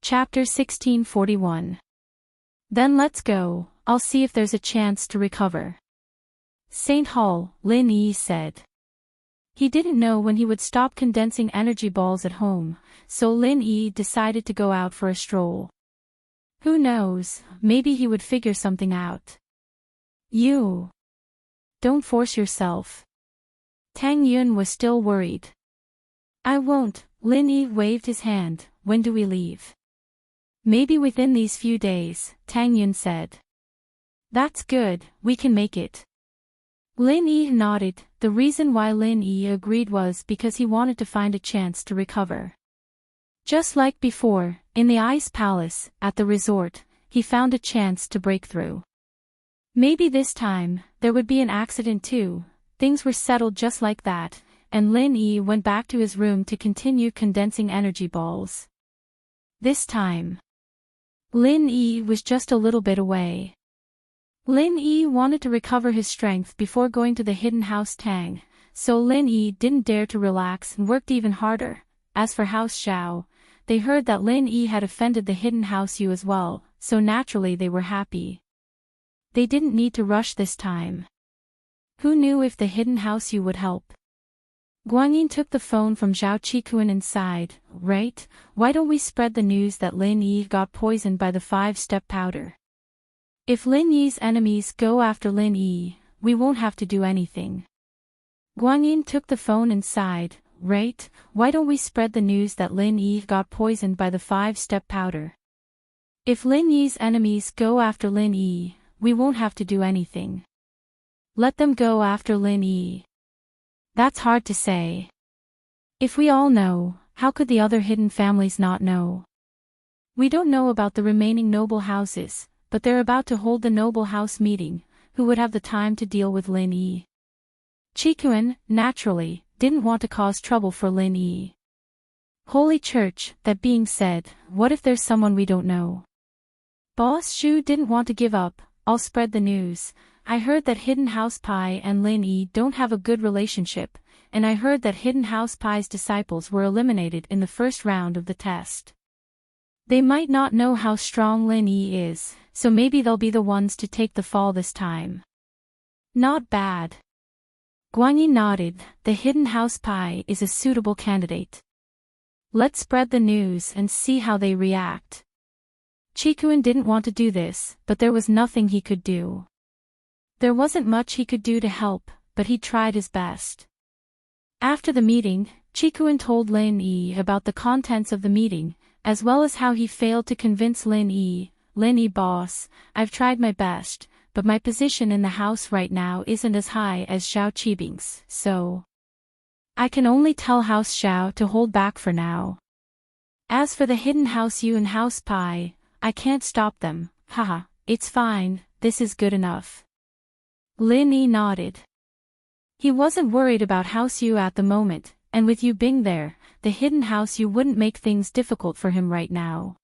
Chapter 1641. Then let's go, I'll see if there's a chance to recover. St. Hall, Lin Yi said. He didn't know when he would stop condensing energy balls at home, so Lin Yi decided to go out for a stroll. Who knows, maybe he would figure something out. You. Don't force yourself. Tang Yun was still worried. I won't, Lin Yi waved his hand. When do we leave? Maybe within these few days, Tang Yun said. That's good, we can make it. Lin Yi nodded. The reason why Lin Yi agreed was because he wanted to find a chance to recover. Just like before, in the Ice Palace, at the resort, he found a chance to break through. Maybe this time, there would be an accident too. Things were settled just like that, and Lin Yi went back to his room to continue condensing energy balls. This time, Lin Yi was just a little bit away. Lin Yi wanted to recover his strength before going to the hidden house Tang, so Lin Yi didn't dare to relax and worked even harder. As for House Xiao, they heard that Lin Yi had offended the hidden house Yu as well, so naturally they were happy. They didn't need to rush this time. Who knew if the hidden house Yu would help? Guanyin took the phone from Zhao Qikuan and sighed. Right, why don't we spread the news that Lin Yi got poisoned by the 5-step powder? If Lin Yi's enemies go after Lin Yi, we won't have to do anything. Guanyin took the phone and sighed. Right, why don't we spread the news that Lin Yi got poisoned by the 5-step powder? If Lin Yi's enemies go after Lin Yi, we won't have to do anything. Let them go after Lin Yi. That's hard to say. If we all know, how could the other hidden families not know? We don't know about the remaining noble houses, but they're about to hold the noble house meeting. Who would have the time to deal with Lin Yi? Qikuan, naturally, didn't want to cause trouble for Lin Yi. Holy Church, that being said, what if there's someone we don't know? Boss Shu didn't want to give up. I'll spread the news. I heard that Hidden House Pai and Lin Yi don't have a good relationship, and I heard that Hidden House Pai's disciples were eliminated in the first round of the test. They might not know how strong Lin Yi is, so maybe they'll be the ones to take the fall this time. Not bad. Guanyin nodded. The Hidden House Pai is a suitable candidate. Let's spread the news and see how they react. Qikuan didn't want to do this, but there was nothing he could do. There wasn't much he could do to help, but he tried his best. After the meeting, Qikuan told Lin Yi about the contents of the meeting, as well as how he failed to convince Lin Yi. Lin Yi boss, I've tried my best, but my position in the house right now isn't as high as Zhao Qibing's, so I can only tell House Xiao to hold back for now. As for the hidden house Yu and House Pai, I can't stop them. Haha, it's fine, this is good enough. Lin Yi nodded. He wasn't worried about House Yu at the moment, and with Yu Bing there, the hidden house Yu wouldn't make things difficult for him right now.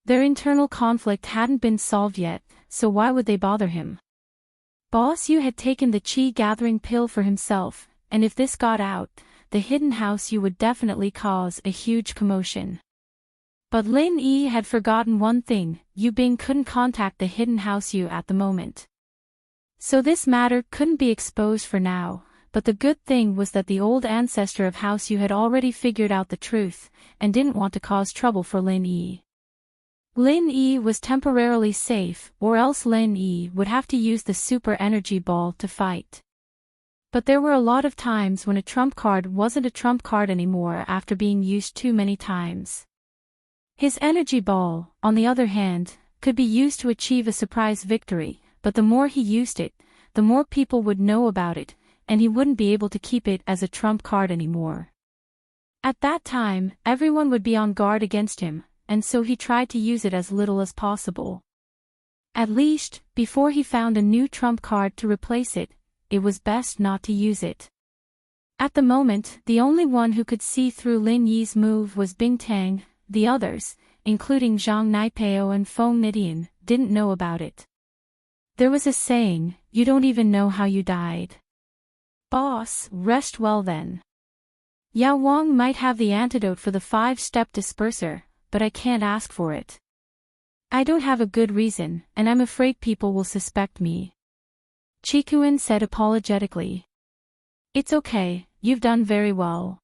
Their internal conflict hadn't been solved yet, so why would they bother him? Boss Yu had taken the Qi gathering pill for himself, and if this got out, the hidden house Yu would definitely cause a huge commotion. But Lin Yi had forgotten one thing. Yu Bing couldn't contact the hidden house Yu at the moment. So this matter couldn't be exposed for now, but the good thing was that the old ancestor of House Yu had already figured out the truth, and didn't want to cause trouble for Lin Yi. Lin Yi was temporarily safe, or else Lin Yi would have to use the super energy ball to fight. But there were a lot of times when a trump card wasn't a trump card anymore after being used too many times. His energy ball, on the other hand, could be used to achieve a surprise victory, but the more he used it, the more people would know about it, and he wouldn't be able to keep it as a trump card anymore. At that time, everyone would be on guard against him, and so he tried to use it as little as possible. At least, before he found a new trump card to replace it, it was best not to use it. At the moment, the only one who could see through Lin Yi's move was Bing Tang. The others, including Zhang Naipeo and Feng Nidian, didn't know about it. There was a saying, you don't even know how you died. Boss, rest well then. Yao Wang might have the antidote for the 5-step disperser, but I can't ask for it. I don't have a good reason, and I'm afraid people will suspect me. Chikuin said apologetically. It's okay, you've done very well.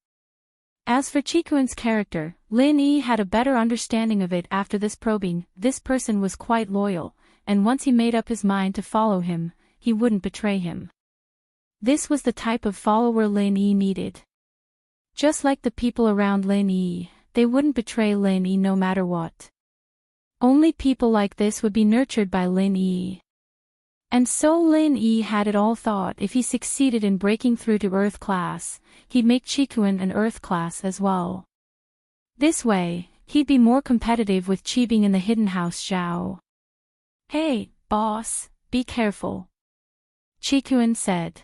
As for Chikuin's character, Lin Yi had a better understanding of it after this probing. This person was quite loyal, and once he made up his mind to follow him, he wouldn't betray him. This was the type of follower Lin Yi needed. Just like the people around Lin Yi, they wouldn't betray Lin Yi no matter what. Only people like this would be nurtured by Lin Yi. And so Lin Yi had it all thought if he succeeded in breaking through to Earth class, he'd make Chikuin an Earth class as well. This way, he'd be more competitive with Chibing in the hidden house Zhao. Hey, boss, be careful. Chikuin said.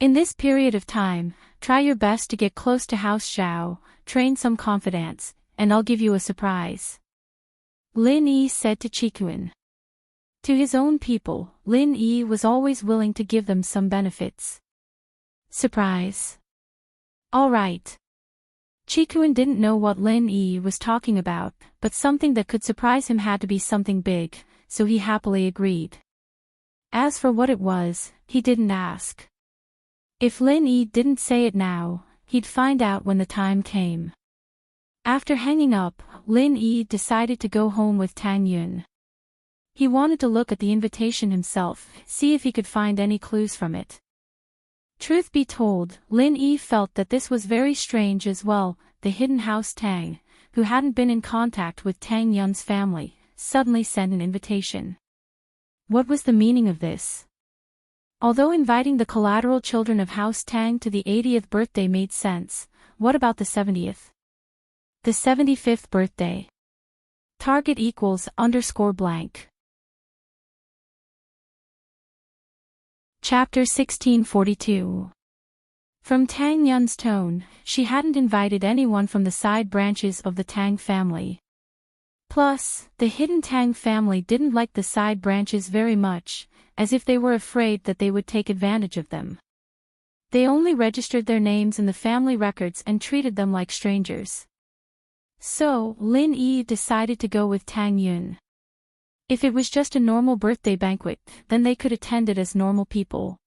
In this period of time, try your best to get close to House Zhao, train some confidence, and I'll give you a surprise. Lin Yi said to Chikuin. To his own people, Lin Yi was always willing to give them some benefits. Surprise. All right. Chikuin didn't know what Lin Yi was talking about, but something that could surprise him had to be something big, so he happily agreed. As for what it was, he didn't ask. If Lin Yi didn't say it now, he'd find out when the time came. After hanging up, Lin Yi decided to go home with Tang Yun. He wanted to look at the invitation himself, see if he could find any clues from it. Truth be told, Lin Yi felt that this was very strange as well. The hidden house Tang, who hadn't been in contact with Tang Yun's family, suddenly sent an invitation. What was the meaning of this? Although inviting the collateral children of House Tang to the 80th birthday made sense, what about the 70th? The 75th birthday. Target equals _blank. Chapter 1642. From Tang Yun's tone, she hadn't invited anyone from the side branches of the Tang family. Plus, the hidden Tang family didn't like the side branches very much, as if they were afraid that they would take advantage of them. They only registered their names in the family records and treated them like strangers. So, Lin Yi decided to go with Tang Yun. If it was just a normal birthday banquet, then they could attend it as normal people.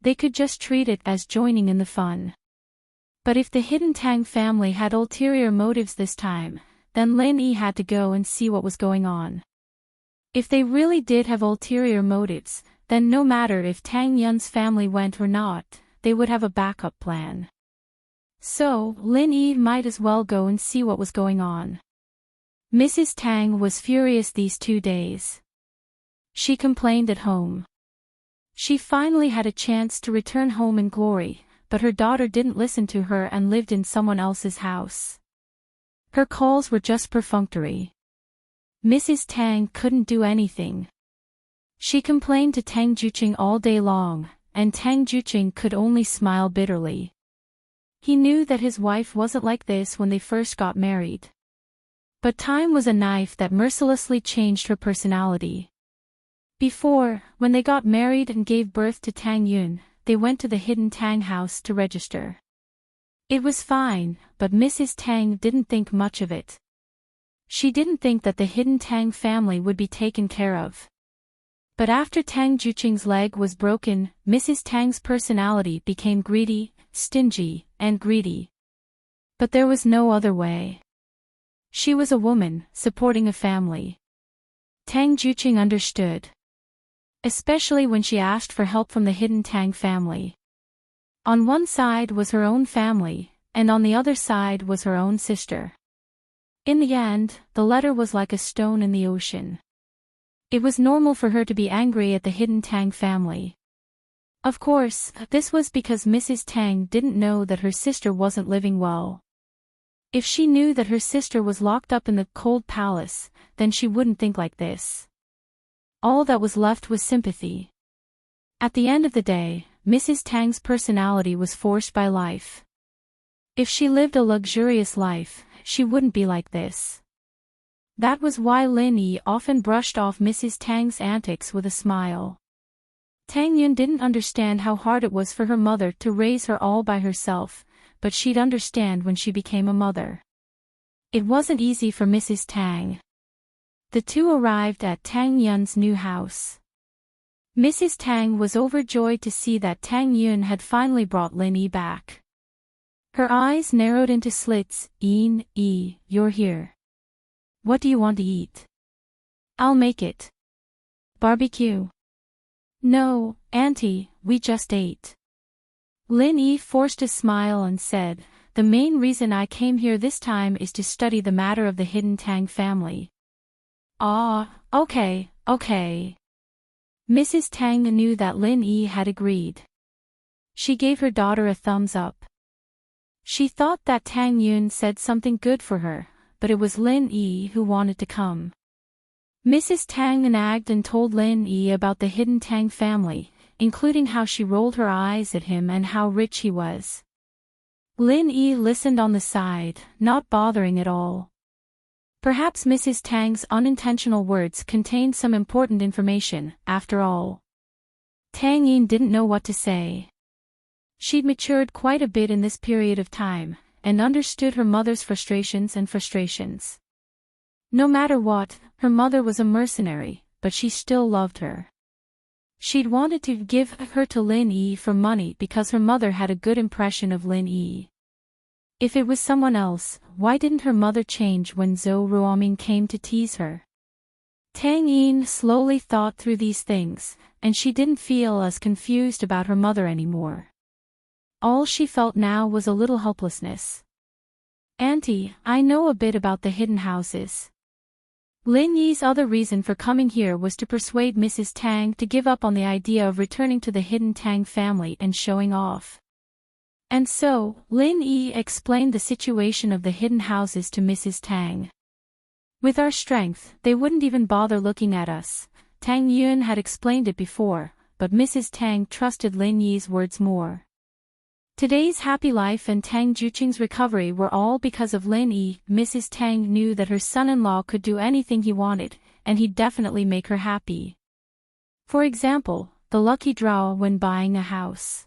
They could just treat it as joining in the fun. But if the hidden Tang family had ulterior motives this time, then Lin Yi had to go and see what was going on. If they really did have ulterior motives, then no matter if Tang Yun's family went or not, they would have a backup plan. So, Lin Yi might as well go and see what was going on. Mrs. Tang was furious these 2 days. She complained at home. She finally had a chance to return home in glory, but her daughter didn't listen to her and lived in someone else's house. Her calls were just perfunctory. Mrs. Tang couldn't do anything. She complained to Tang Juqing all day long, and Tang Juqing could only smile bitterly. He knew that his wife wasn't like this when they first got married. But time was a knife that mercilessly changed her personality. Before, when they got married and gave birth to Tang Yun, they went to the hidden Tang house to register. It was fine, but Mrs. Tang didn't think much of it. She didn't think that the hidden Tang family would be taken care of. But after Tang Juqing's leg was broken, Mrs. Tang's personality became greedy, stingy, and greedy. But there was no other way. She was a woman, supporting a family. Tang Juqing understood. Especially when she asked for help from the hidden Tang family. On one side was her own family, and on the other side was her own sister. In the end, the letter was like a stone in the ocean. It was normal for her to be angry at the hidden Tang family. Of course, this was because Mrs. Tang didn't know that her sister wasn't living well. If she knew that her sister was locked up in the cold palace, then she wouldn't think like this. All that was left was sympathy. At the end of the day, Mrs. Tang's personality was forced by life. If she lived a luxurious life, she wouldn't be like this. That was why Lin Yi often brushed off Mrs. Tang's antics with a smile. Tang Yun didn't understand how hard it was for her mother to raise her all by herself, but she'd understand when she became a mother. It wasn't easy for Mrs. Tang. The two arrived at Tang Yun's new house. Mrs. Tang was overjoyed to see that Tang Yun had finally brought Lin Yi back. Her eyes narrowed into slits. You're here. What do you want to eat? I'll make it. Barbecue. No, Auntie, we just ate. Lin Yi forced a smile and said, the main reason I came here this time is to study the matter of the hidden Tang family. Ah, okay. Mrs. Tang knew that Lin Yi had agreed. She gave her daughter a thumbs up. She thought that Tang Yun said something good for her, but it was Lin Yi who wanted to come. Mrs. Tang nagged and told Lin Yi about the hidden Tang family, including how she rolled her eyes at him and how rich he was. Lin Yi listened on the side, not bothering at all. Perhaps Mrs. Tang's unintentional words contained some important information, after all. Tang Yin didn't know what to say. She'd matured quite a bit in this period of time, and understood her mother's frustrations. No matter what, her mother was a mercenary, but she still loved her. She'd wanted to give her to Lin Yi for money because her mother had a good impression of Lin Yi. If it was someone else, why didn't her mother change when Heartwarming came to tease her? Tang Yin slowly thought through these things, and she didn't feel as confused about her mother anymore. All she felt now was a little helplessness. Auntie, I know a bit about the hidden houses. Lin Yi's other reason for coming here was to persuade Mrs. Tang to give up on the idea of returning to the hidden Tang family and showing off. And so, Lin Yi explained the situation of the hidden houses to Mrs. Tang. With our strength, they wouldn't even bother looking at us. Tang Yun had explained it before, but Mrs. Tang trusted Lin Yi's words more. Today's happy life and Tang Juqing's recovery were all because of Lin Yi. Mrs. Tang knew that her son-in-law could do anything he wanted, and he'd definitely make her happy. For example, the lucky draw when buying a house.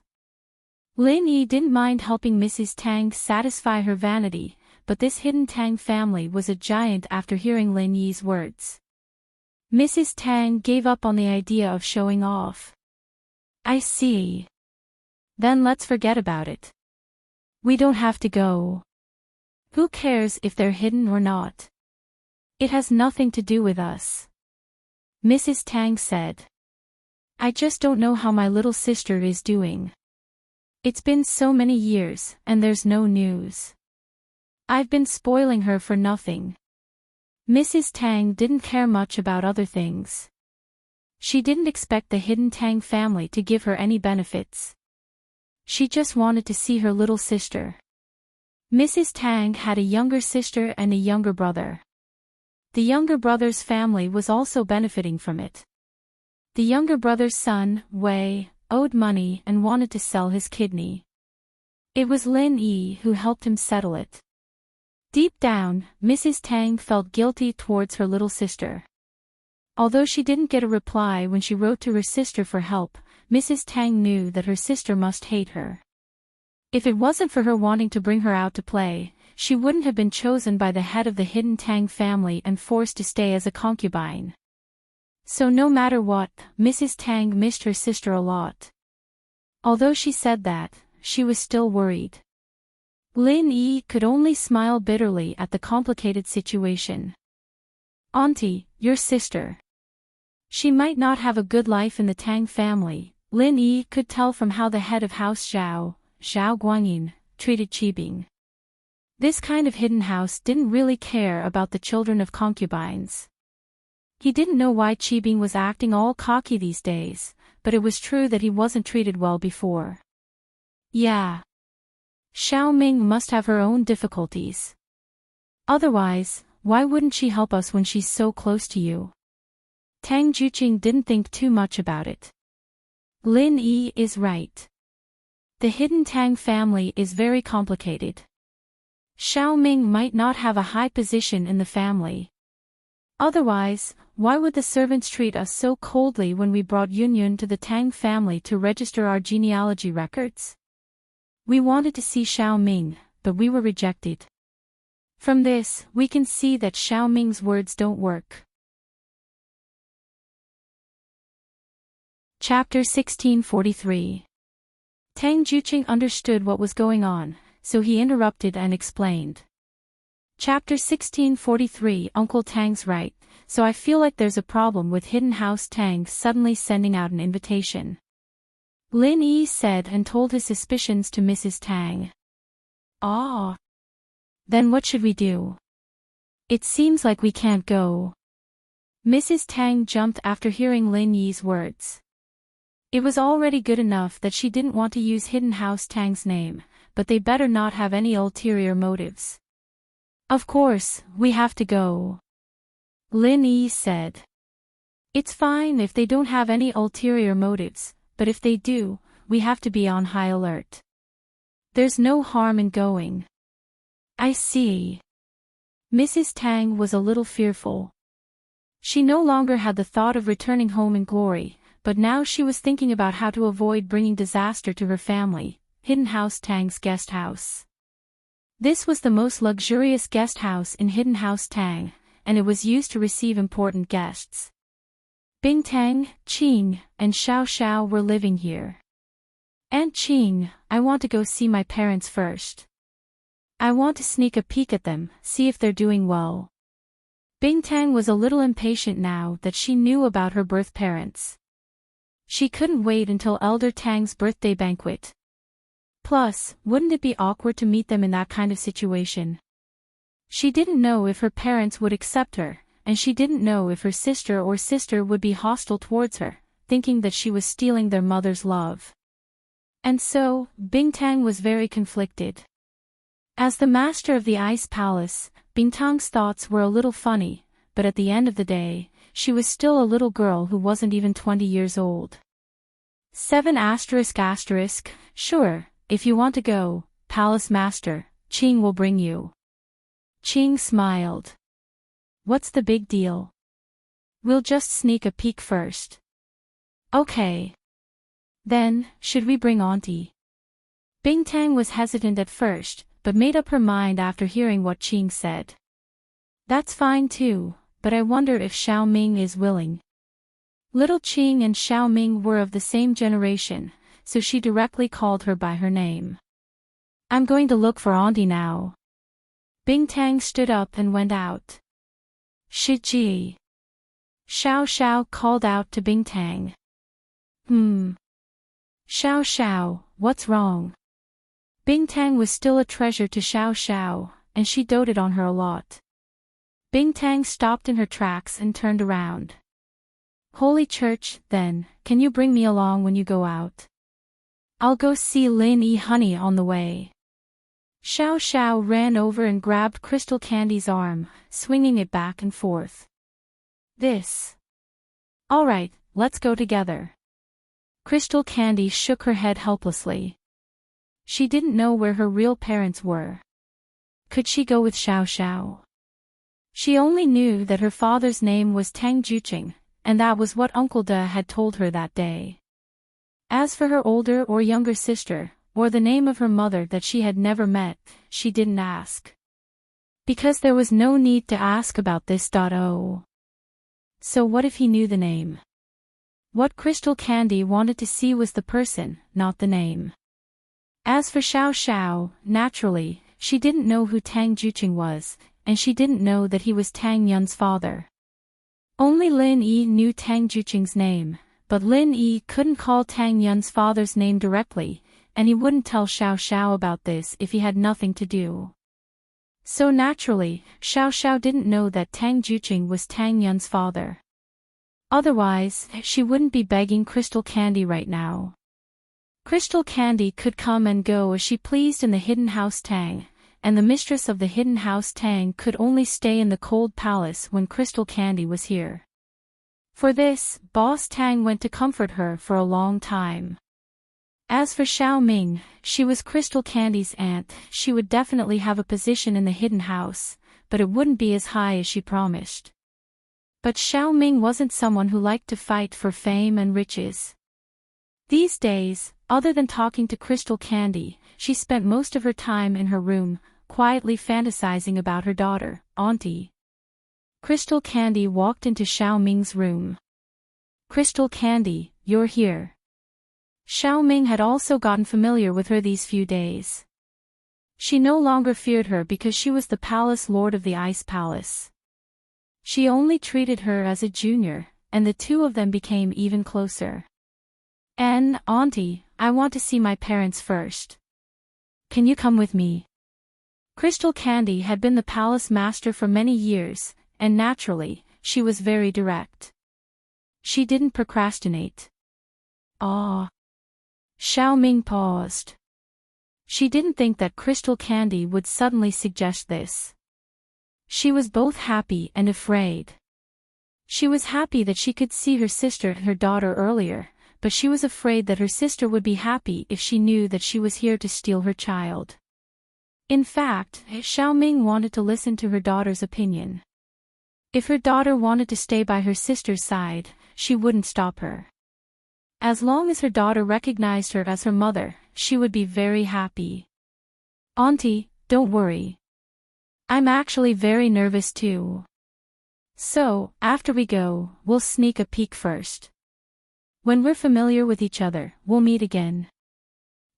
Lin Yi didn't mind helping Mrs. Tang satisfy her vanity, but this hidden Tang family was a giant after hearing Lin Yi's words. Mrs. Tang gave up on the idea of showing off. I see. Then let's forget about it. We don't have to go. Who cares if they're hidden or not? It has nothing to do with us. Mrs. Tang said. I just don't know how my little sister is doing. It's been so many years, and there's no news. I've been spoiling her for nothing. Mrs. Tang didn't care much about other things. She didn't expect the hidden Tang family to give her any benefits. She just wanted to see her little sister. Mrs. Tang had a younger sister and a younger brother. The younger brother's family was also benefiting from it. The younger brother's son, Wei, owed money and wanted to sell his kidney. It was Lin Yi who helped him settle it. Deep down, Mrs. Tang felt guilty towards her little sister. Although she didn't get a reply when she wrote to her sister for help, Mrs. Tang knew that her sister must hate her. If it wasn't for her wanting to bring her out to play, she wouldn't have been chosen by the head of the hidden Tang family and forced to stay as a concubine. So no matter what, Mrs. Tang missed her sister a lot. Although she said that, she was still worried. Lin Yi could only smile bitterly at the complicated situation. Auntie, your sister. She might not have a good life in the Tang family, Lin Yi could tell from how the head of House Zhao Guangyin, treated Qibing. This kind of hidden house didn't really care about the children of concubines. He didn't know why Qibing was acting all cocky these days, but it was true that he wasn't treated well before. Yeah. Xiaoming must have her own difficulties. Otherwise, why wouldn't she help us when she's so close to you? Tang Juqing didn't think too much about it. Lin Yi is right. The hidden Tang family is very complicated. Xiaoming might not have a high position in the family. Otherwise, why would the servants treat us so coldly when we brought Yun to the Tang family to register our genealogy records? We wanted to see Xiaoming, but we were rejected. From this, we can see that Xiao Ming's words don't work. Chapter 1643. Tang Juqing understood what was going on, so he interrupted and explained. Chapter 1643. Uncle Tang's right, so I feel like there's a problem with Hidden House Tang suddenly sending out an invitation. Lin Yi said and told his suspicions to Mrs. Tang. Ah. Then what should we do? It seems like we can't go. Mrs. Tang jumped after hearing Lin Yi's words. It was already good enough that she didn't want to use Hidden House Tang's name, but they better not have any ulterior motives. Of course, we have to go. Lin Yi said. It's fine if they don't have any ulterior motives, but if they do, we have to be on high alert. There's no harm in going. I see. Mrs. Tang was a little fearful. She no longer had the thought of returning home in glory, but now she was thinking about how to avoid bringing disaster to her family, Hidden House Tang's guest house. This was the most luxurious guest house in Hidden House Tang, and it was used to receive important guests. Bing Tang, Qing, and Xiao Xiao were living here. Aunt Qing, I want to go see my parents first. I want to sneak a peek at them, see if they're doing well. Bing Tang was a little impatient now that she knew about her birth parents. She couldn't wait until Elder Tang's birthday banquet. Plus, wouldn't it be awkward to meet them in that kind of situation? She didn't know if her parents would accept her, and she didn't know if her sister would be hostile towards her, thinking that she was stealing their mother's love. And so, Bing Tang was very conflicted. As the master of the Ice Palace, Bing Tang's thoughts were a little funny, but at the end of the day, she was still a little girl who wasn't even 20 years old. 7 ***, sure, if you want to go, Palace Master, Qing will bring you. Qing smiled. What's the big deal? We'll just sneak a peek first. Okay. Then, should we bring Auntie? Bing Tang was hesitant at first, but made up her mind after hearing what Qing said. That's fine too, but I wonder if Xiao Ming is willing. Little Qing and Xiao Ming were of the same generation, so she directly called her by her name. I'm going to look for Auntie now. Bing Tang stood up and went out. Shiji. Xiao Xiao called out to Bing Tang. Xiao Xiao, what's wrong? Bing Tang was still a treasure to Xiao Xiao, and she doted on her a lot. Bing Tang stopped in her tracks and turned around. Holy Church, then, can you bring me along when you go out? I'll go see Lin Yi honey on the way. Xiao Xiao ran over and grabbed Crystal Candy's arm, swinging it back and forth. This. All right, let's go together. Crystal Candy shook her head helplessly. She didn't know where her real parents were. Could she go with Xiao Xiao? She only knew that her father's name was Tang Juqing, and that was what Uncle De had told her that day. As for her older or younger sister, or the name of her mother that she had never met, she didn't ask. Because there was no need to ask about this. So what if he knew the name? What Crystal Candy wanted to see was the person, not the name. As for Xiao Xiao, naturally, she didn't know who Tang Juqing was, and she didn't know that he was Tang Yun's father. Only Lin Yi knew Tang Juqing's name, but Lin Yi couldn't call Tang Yun's father's name directly, and he wouldn't tell Xiao Xiao about this if he had nothing to do. So naturally, Xiao Xiao didn't know that Tang Juqing was Tang Yun's father. Otherwise, she wouldn't be begging Crystal Candy right now. Crystal Candy could come and go as she pleased in the Hidden House Tang, and the mistress of the Hidden House Tang could only stay in the cold palace when Crystal Candy was here. For this, Boss Tang went to comfort her for a long time. As for Xiao Ming, she was Crystal Candy's aunt. She would definitely have a position in the hidden house, but it wouldn't be as high as she promised. But Xiao Ming wasn't someone who liked to fight for fame and riches. These days, other than talking to Crystal Candy, she spent most of her time in her room, quietly fantasizing about her daughter, Auntie. Crystal Candy walked into Xiao Ming's room. Crystal Candy, you're here. Xiao Ming had also gotten familiar with her these few days. She no longer feared her because she was the palace lord of the Ice Palace. She only treated her as a junior, and the two of them became even closer. Auntie, I want to see my parents first. Can you come with me? Crystal Candy had been the palace master for many years, and naturally, she was very direct. She didn't procrastinate. Ah. Xiao Ming paused. She didn't think that Crystal Candy would suddenly suggest this. She was both happy and afraid. She was happy that she could see her sister and her daughter earlier, but she was afraid that her sister would be happy if she knew that she was here to steal her child. In fact, Xiao Ming wanted to listen to her daughter's opinion. If her daughter wanted to stay by her sister's side, she wouldn't stop her. As long as her daughter recognized her as her mother, she would be very happy. Auntie, don't worry. I'm actually very nervous too. So, after we go, we'll sneak a peek first. When we're familiar with each other, we'll meet again.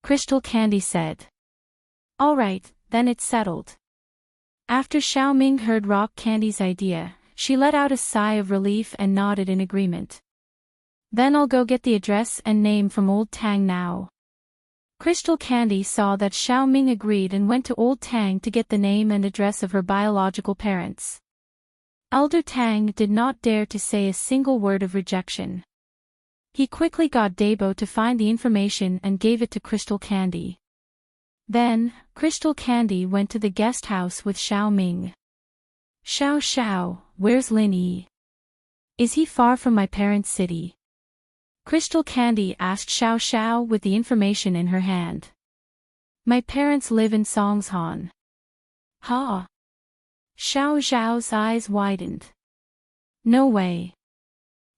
Crystal Candy said. All right, then it's settled. After Xiao Ming heard Rock Candy's idea, she let out a sigh of relief and nodded in agreement. Then I'll go get the address and name from Old Tang now. Crystal Candy saw that Xiao Ming agreed and went to Old Tang to get the name and address of her biological parents. Elder Tang did not dare to say a single word of rejection. He quickly got Dabo to find the information and gave it to Crystal Candy. Then, Crystal Candy went to the guest house with Xiao Ming. Xiao, where's Lin Yi? Is he far from my parents' city? Crystal Candy asked Xiao with the information in her hand. My parents live in Songshan. Ha! Xiao's eyes widened. No way.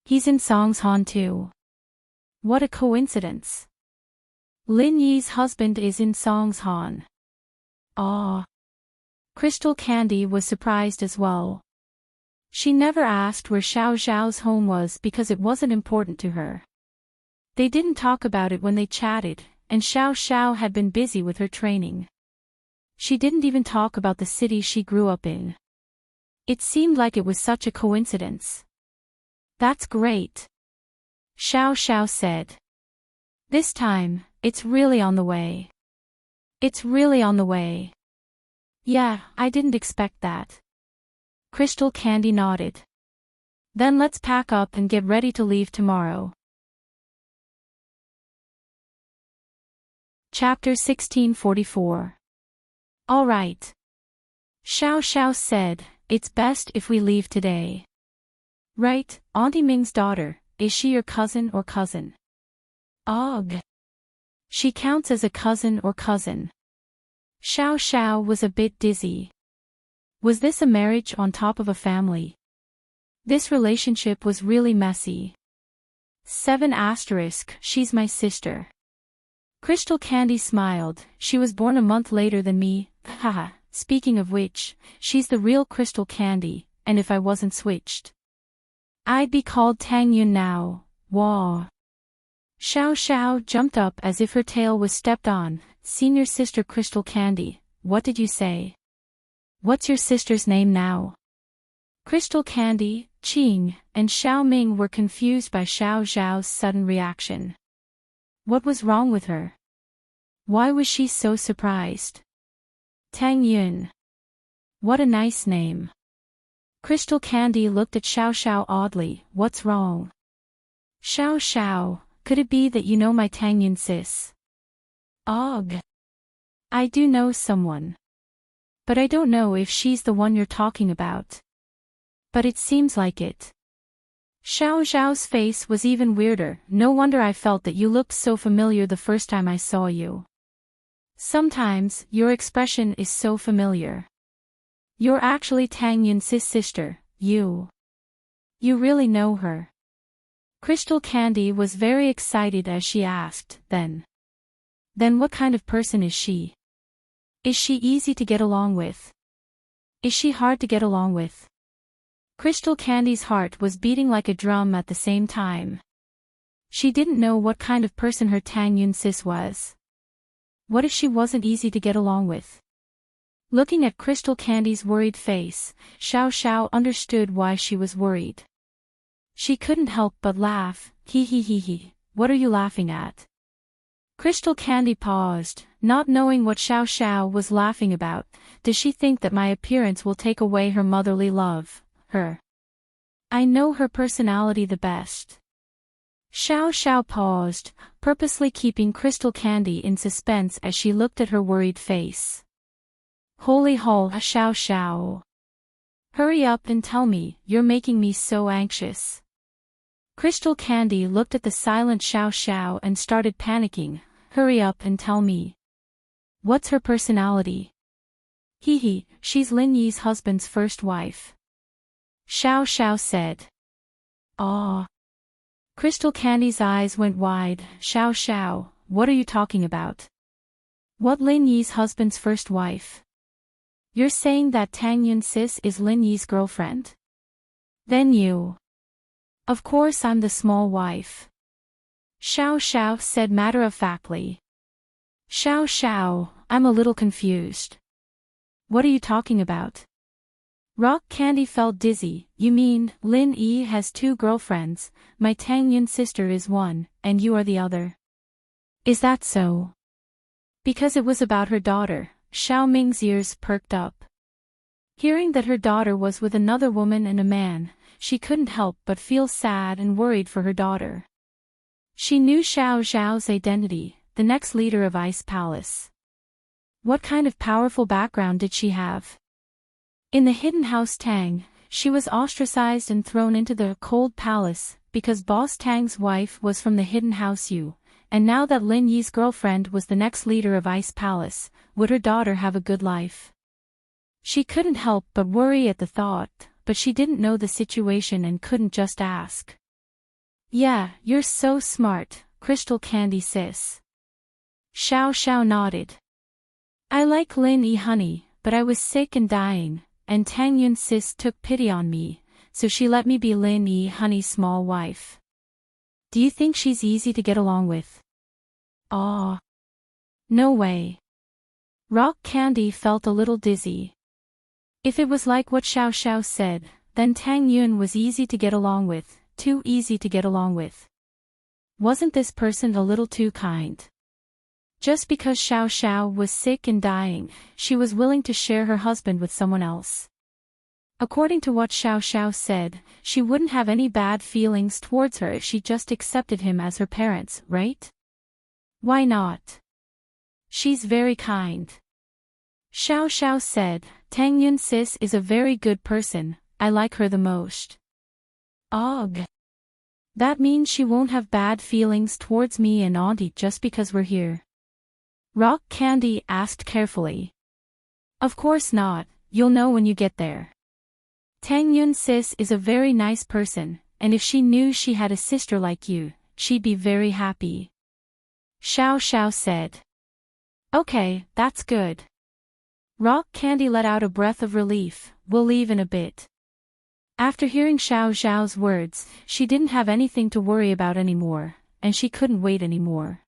He's in Songshan too. What a coincidence. Lin Yi's husband is in Songshan. Ah. Crystal Candy was surprised as well. She never asked where Xiao's home was because it wasn't important to her. They didn't talk about it when they chatted, and Xiao had been busy with her training. She didn't even talk about the city she grew up in. It seemed like it was such a coincidence. That's great. Xiao said. This time, it's really on the way. It's really on the way. Yeah, I didn't expect that. Crystal Candy nodded. Then let's pack up and get ready to leave tomorrow. Chapter 1644. All right. Xiao said, it's best if we leave today. Right, Auntie Ming's daughter, is she your cousin or cousin? Ugh. She counts as a cousin or cousin. Xiao was a bit dizzy. Was this a marriage on top of a family? This relationship was really messy. 7*, she's my sister. Crystal Candy smiled, she was born a month later than me, haha, speaking of which, she's the real Crystal Candy, and if I wasn't switched, I'd be called Tang Yun now, wah. Xiao jumped up as if her tail was stepped on, senior sister Crystal Candy, what did you say? What's your sister's name now? Crystal Candy, Qing, and Xiao Ming were confused by Xiao's sudden reaction. What was wrong with her? Why was she so surprised? Tang Yun. What a nice name. Crystal Candy looked at Xiao oddly, what's wrong? Xiao, could it be that you know my Tang Yun sis? Ugh. I do know someone. But I don't know if she's the one you're talking about. But it seems like it. Xiao's face was even weirder, no wonder I felt that you looked so familiar the first time I saw you. Sometimes, your expression is so familiar. You're actually Tang Yun's sister, you. You really know her. Crystal Candy was very excited as she asked, Then what kind of person is she? Is she easy to get along with? Is she hard to get along with? Crystal Candy's heart was beating like a drum at the same time. She didn't know what kind of person her Tang Yun sis was. What if she wasn't easy to get along with? Looking at Crystal Candy's worried face, Xiao Xiao understood why she was worried. She couldn't help but laugh. Hee hee hee hee, what are you laughing at? Crystal Candy paused, not knowing what Xiao Xiao was laughing about. Does she think that my appearance will take away her motherly love? I know her personality the best. Xiao Xiao paused, purposely keeping Crystal Candy in suspense as she looked at her worried face. Holy hall, Xiao Xiao. Hurry up and tell me, you're making me so anxious. Crystal Candy looked at the silent Xiao Xiao and started panicking. Hurry up and tell me. What's her personality? Hee hee, she's Lin Yi's husband's first wife. Xiao Xiao said. Ah. Crystal Candy's eyes went wide. Xiao Xiao, what are you talking about? What Lin Yi's husband's first wife? You're saying that Tang Yun sis is Lin Yi's girlfriend? Then you. Of course I'm the small wife. Xiao Xiao said matter-of-factly. Xiao Xiao, I'm a little confused. What are you talking about? Rock Candy felt dizzy. You mean, Lin Yi has two girlfriends, my Tang Yun sister is one, and you are the other. Is that so? Because it was about her daughter, Xiao Ming's ears perked up. Hearing that her daughter was with another woman and a man, she couldn't help but feel sad and worried for her daughter. She knew Xiao Xiao's identity, the next leader of Ice Palace. What kind of powerful background did she have? In the hidden house Tang, she was ostracized and thrown into the cold palace because Boss Tang's wife was from the hidden house Yu, and now that Lin Yi's girlfriend was the next leader of Ice Palace, would her daughter have a good life? She couldn't help but worry at the thought, but she didn't know the situation and couldn't just ask. Yeah, you're so smart, Crystal Candy sis. Xiao Xiao nodded. I like Lin Yi honey, but I was sick and dying, and Tang Yun sis took pity on me, so she let me be Lin Yi honey's small wife. Do you think she's easy to get along with? Aw. No way. Rock Candy felt a little dizzy. If it was like what Xiao Xiao said, then Tang Yun was easy to get along with, too easy to get along with. Wasn't this person a little too kind? Just because Xiao Xiao was sick and dying, she was willing to share her husband with someone else. According to what Xiao Xiao said, she wouldn't have any bad feelings towards her if she just accepted him as her parents, right? Why not? She's very kind. Xiao Xiao said, Tang Yun sis is a very good person, I like her the most. Ugh. That means she won't have bad feelings towards me and Auntie just because we're here. Rock Candy asked carefully. Of course not, you'll know when you get there. Tang Yun sis is a very nice person, and if she knew she had a sister like you, she'd be very happy. Xiao Xiao said. Okay, that's good. Rock Candy let out a breath of relief. We'll leave in a bit. After hearing Xiao Xiao's words, she didn't have anything to worry about anymore, and she couldn't wait anymore.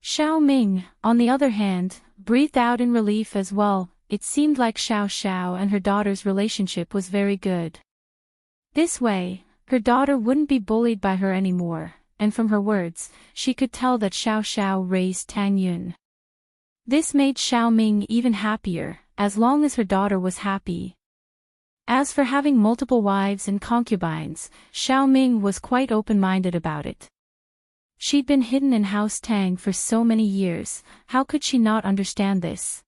Xiao Ming, on the other hand, breathed out in relief as well. It seemed like Xiao Xiao and her daughter's relationship was very good. This way, her daughter wouldn't be bullied by her anymore, and from her words, she could tell that Xiao Xiao raised Tang Yun. This made Xiao Ming even happier, as long as her daughter was happy. As for having multiple wives and concubines, Xiao Ming was quite open-minded about it. She'd been hidden in House Tang for so many years, how could she not understand this?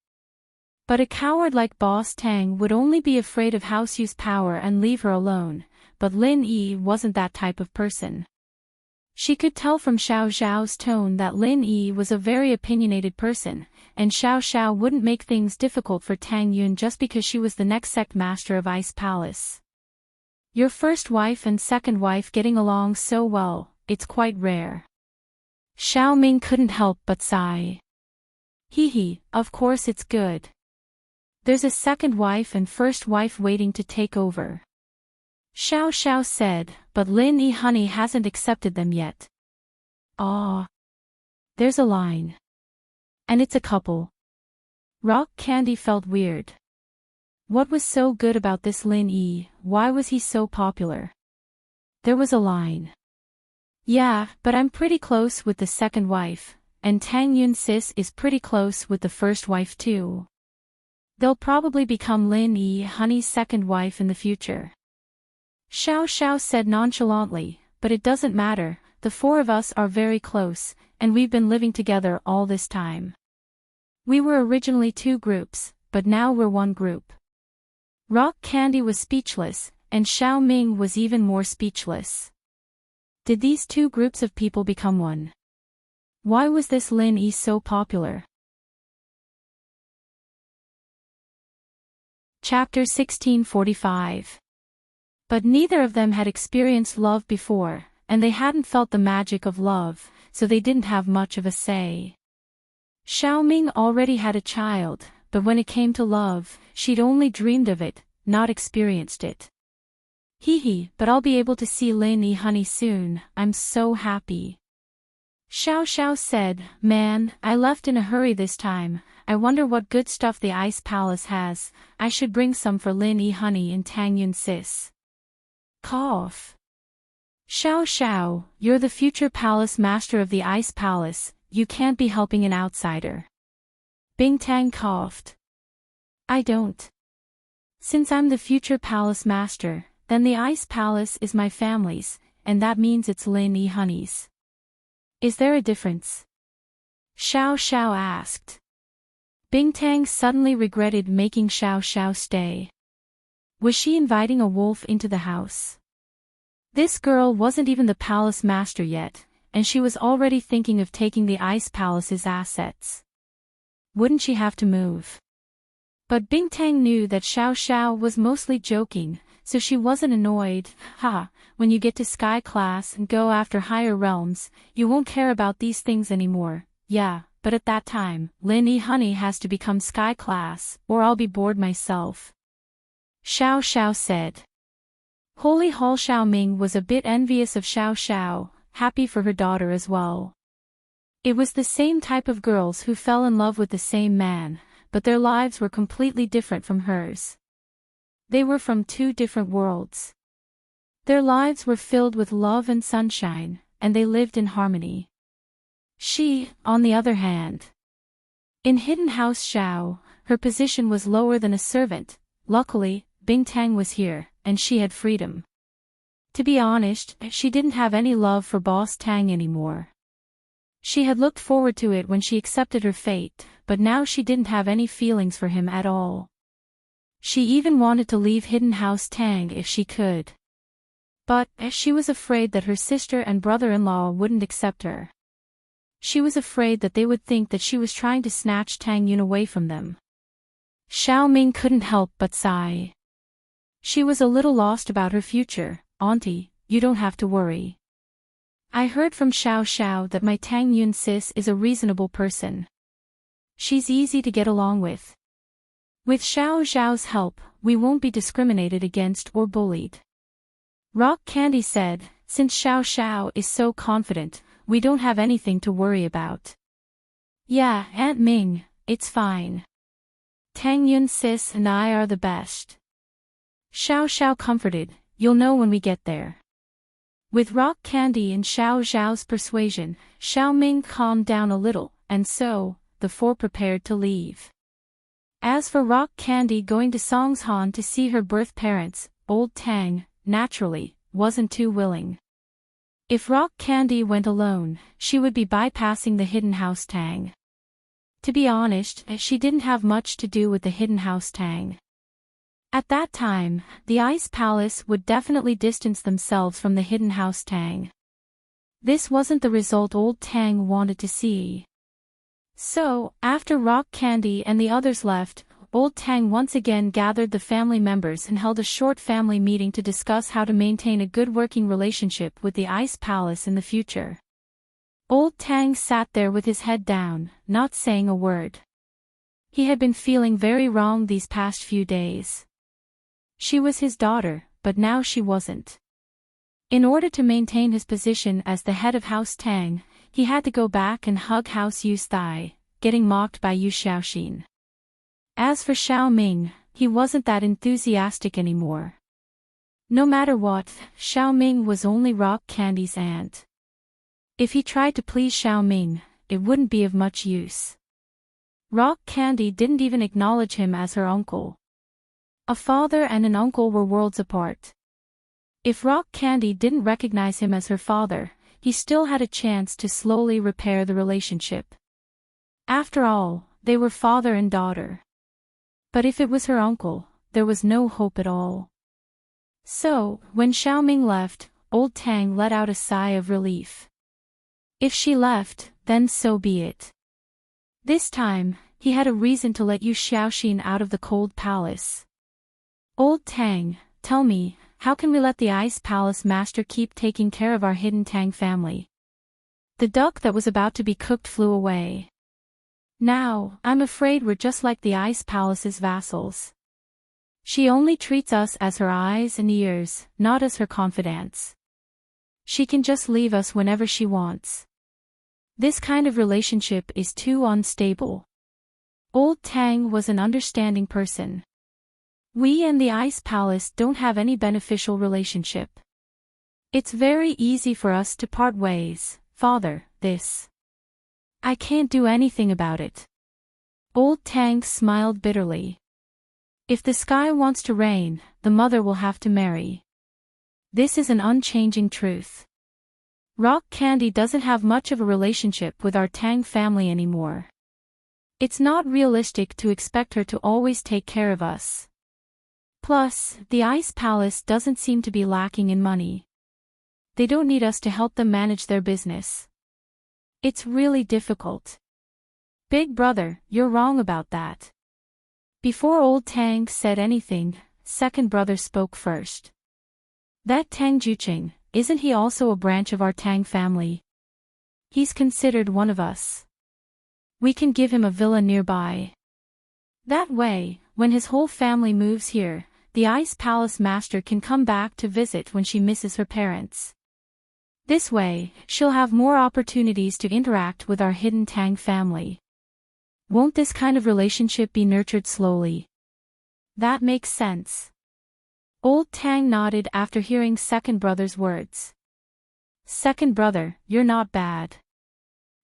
But a coward like Boss Tang would only be afraid of House Yu's power and leave her alone, but Lin Yi wasn't that type of person. She could tell from Xiao Xiao's tone that Lin Yi was a very opinionated person, and Xiao Xiao wouldn't make things difficult for Tang Yun just because she was the next sect master of Ice Palace. Your first wife and second wife getting along so well, it's quite rare. Xiao Ming couldn't help but sigh. Hee hee, of course it's good. There's a second wife and first wife waiting to take over. Xiao Xiao said, but Lin Yi Honey hasn't accepted them yet. Ah. There's a line. And it's a couple. Rock Candy felt weird. What was so good about this Lin Yi? Why was he so popular? There was a line. Yeah, but I'm pretty close with the second wife, and Tang Yun Sis is pretty close with the first wife too. They'll probably become Lin Yi Honey's second wife in the future. Xiao Xiao said nonchalantly, but it doesn't matter, the four of us are very close, and we've been living together all this time. We were originally two groups, but now we're one group. Rock Candy was speechless, and Xiao Ming was even more speechless. Did these two groups of people become one? Why was this Lin Yi so popular? Chapter 1645. But neither of them had experienced love before, and they hadn't felt the magic of love, so they didn't have much of a say. Xiao Ming already had a child, but when it came to love, she'd only dreamed of it, not experienced it. Hee hee, but I'll be able to see Lin Yi Honey soon, I'm so happy. Xiao Xiao said, man, I left in a hurry this time, I wonder what good stuff the Ice Palace has, I should bring some for Lin Yi Honey and Tang Yun Sis. Cough. Xiao Xiao, you're the future palace master of the Ice Palace, you can't be helping an outsider. Bing Tang coughed. I don't. Since I'm the future palace master, then the Ice Palace is my family's, and that means it's Lin Yi Honey's. Is there a difference? Xiao Xiao asked. Bing Tang suddenly regretted making Xiao Xiao stay. Was she inviting a wolf into the house? This girl wasn't even the palace master yet, and she was already thinking of taking the Ice Palace's assets. Wouldn't she have to move? But Bing Tang knew that Xiao Xiao was mostly joking, so she wasn't annoyed. When you get to Sky Class and go after higher realms, you won't care about these things anymore. Yeah, but at that time, Lin Yi Honey has to become Sky Class, or I'll be bored myself. Xiao Xiao said. Holy Hall Xiao Ming was a bit envious of Xiao Xiao, happy for her daughter as well. It was the same type of girls who fell in love with the same man, but their lives were completely different from hers. They were from two different worlds. Their lives were filled with love and sunshine, and they lived in harmony. She, on the other hand. In Hidden House Xiao, her position was lower than a servant. Luckily, Bing Tang was here, and she had freedom. To be honest, she didn't have any love for Boss Tang anymore. She had looked forward to it when she accepted her fate, but now she didn't have any feelings for him at all. She even wanted to leave Hidden House Tang if she could. But, she was afraid that her sister and brother-in-law wouldn't accept her. She was afraid that they would think that she was trying to snatch Tang Yun away from them. Xiao Ming couldn't help but sigh. She was a little lost about her future. Auntie, you don't have to worry. I heard from Xiao Xiao that my Tang Yun sis is a reasonable person. She's easy to get along with. With Xiao Xiao's help, we won't be discriminated against or bullied. Rock Candy said, since Xiao Xiao is so confident, we don't have anything to worry about. Yeah, Aunt Ming, it's fine. Tang Yun sis and I are the best. Xiao Xiao comforted, you'll know when we get there. With Rock Candy and Xiao Xiao's persuasion, Xiao Ming calmed down a little, and so, the four prepared to leave. As for Rock Candy going to Songshan to see her birth parents, old Tang, naturally, wasn't too willing. If Rock Candy went alone, she would be bypassing the Hidden House Tang. To be honest, she didn't have much to do with the Hidden House Tang. At that time, the Ice Palace would definitely distance themselves from the Hidden House Tang. This wasn't the result old Tang wanted to see. So, after Rock Candy and the others left, old Tang once again gathered the family members and held a short family meeting to discuss how to maintain a good working relationship with the Ice Palace in the future. Old Tang sat there with his head down, not saying a word. He had been feeling very wrong these past few days. She was his daughter, but now she wasn't. In order to maintain his position as the head of House Tang, he had to go back and hug House Yu's thigh, getting mocked by Yu Xiaoxin. As for Xiao Ming, he wasn't that enthusiastic anymore. No matter what, Xiao Ming was only Rock Candy's aunt. If he tried to please Xiao Ming, it wouldn't be of much use. Rock Candy didn't even acknowledge him as her uncle. A father and an uncle were worlds apart. If Rock Candy didn't recognize him as her father, he still had a chance to slowly repair the relationship. After all, they were father and daughter. But if it was her uncle, there was no hope at all. So, when Xiaoming left, old Tang let out a sigh of relief. If she left, then so be it. This time, he had a reason to let Yu Xiaoxin out of the cold palace. Old Tang, tell me, how can we let the Ice Palace Master keep taking care of our hidden Tang family? The duck that was about to be cooked flew away. Now, I'm afraid we're just like the Ice Palace's vassals. She only treats us as her eyes and ears, not as her confidants. She can just leave us whenever she wants. This kind of relationship is too unstable. Old Tang was an understanding person. We and the Ice Palace don't have any beneficial relationship. It's very easy for us to part ways, father, I can't do anything about it. Old Tang smiled bitterly. If the sky wants to rain, the mother will have to marry. This is an unchanging truth. Rock Candy doesn't have much of a relationship with our Tang family anymore. It's not realistic to expect her to always take care of us. Plus, the Ice Palace doesn't seem to be lacking in money. They don't need us to help them manage their business. It's really difficult. Big brother, you're wrong about that. Before old Tang said anything, second brother spoke first. That Tang Juqing, isn't he also a branch of our Tang family? He's considered one of us. We can give him a villa nearby. That way, when his whole family moves here, the Ice Palace Master can come back to visit when she misses her parents. This way, she'll have more opportunities to interact with our hidden Tang family. Won't this kind of relationship be nurtured slowly? That makes sense. Old Tang nodded after hearing second brother's words. Second brother, you're not bad.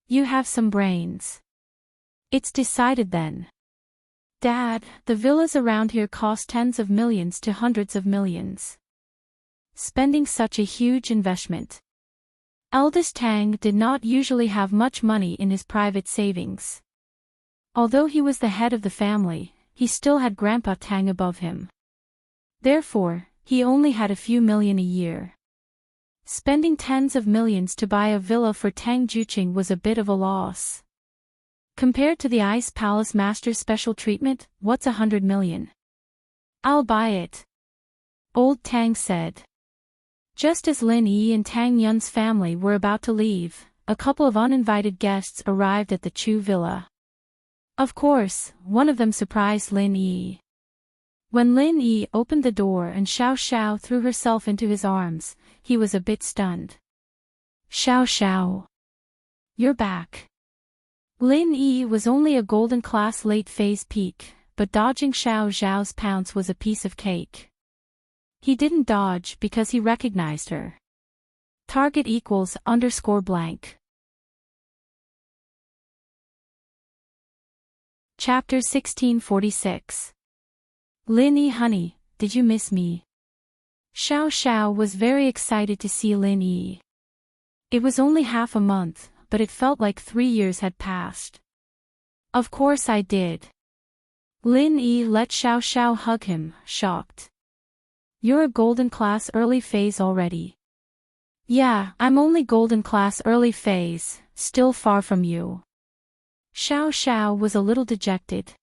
You have some brains. It's decided then. Dad, the villas around here cost tens of millions to hundreds of millions. Spending such a huge investment. Eldest Tang did not usually have much money in his private savings. Although he was the head of the family, he still had Grandpa Tang above him. Therefore, he only had a few million a year. Spending tens of millions to buy a villa for Tang Juqing was a bit of a loss. Compared to the Ice Palace Master's special treatment, what's 100 million? I'll buy it. Old Tang said. Just as Lin Yi and Tang Yun's family were about to leave, a couple of uninvited guests arrived at the Chu villa. Of course, one of them surprised Lin Yi. When Lin Yi opened the door and Xiao Xiao threw herself into his arms, he was a bit stunned. Xiao Xiao. You're back. Lin Yi was only a golden class late phase peak, but dodging Xiao Xiao's pounce was a piece of cake. He didn't dodge because he recognized her. Target equals _blank. Chapter 1646. Lin Yi honey, did you miss me? Xiao Xiao was very excited to see Lin Yi. It was only half a month, but it felt like 3 years had passed. Of course I did. Lin Yi let Xiao Xiao hug him, shocked. You're a golden class early phase already. Yeah, I'm only golden class early phase, still far from you. Xiao Xiao was a little dejected.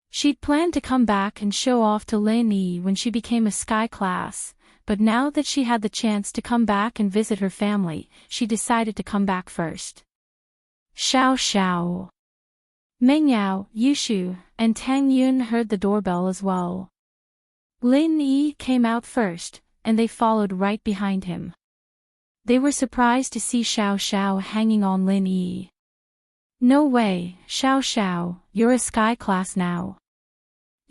She'd planned to come back and show off to Lin Yi when she became a sky class, but now that she had the chance to come back and visit her family, she decided to come back first. Xiao Xiao. Mengyao, Yushu, and Tang Yun heard the doorbell as well. Lin Yi came out first, and they followed right behind him. They were surprised to see Xiao Xiao hanging on Lin Yi. No way, Xiao Xiao, you're a sky class now.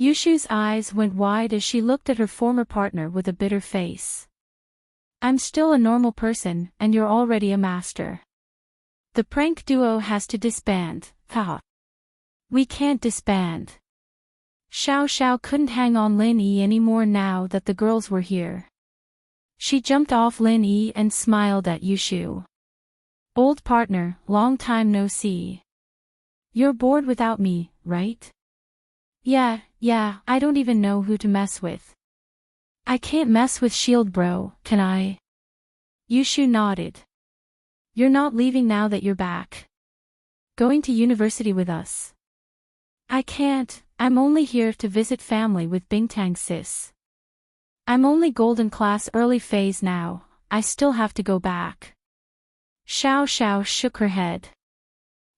Yushu's eyes went wide as she looked at her former partner with a bitter face. I'm still a normal person, and you're already a master. The prank duo has to disband, haha. We can't disband. Xiao Xiao couldn't hang on Lin Yi anymore now that the girls were here. She jumped off Lin Yi and smiled at Yushu. Old partner, long time no see. You're bored without me, right? Yeah, I don't even know who to mess with. I can't mess with Shield bro, can I? Yushu nodded. You're not leaving now that you're back. Going to university with us. I can't, I'm only here to visit family with Bingtang sis. I'm only golden class early phase now, I still have to go back. Xiao Xiao shook her head.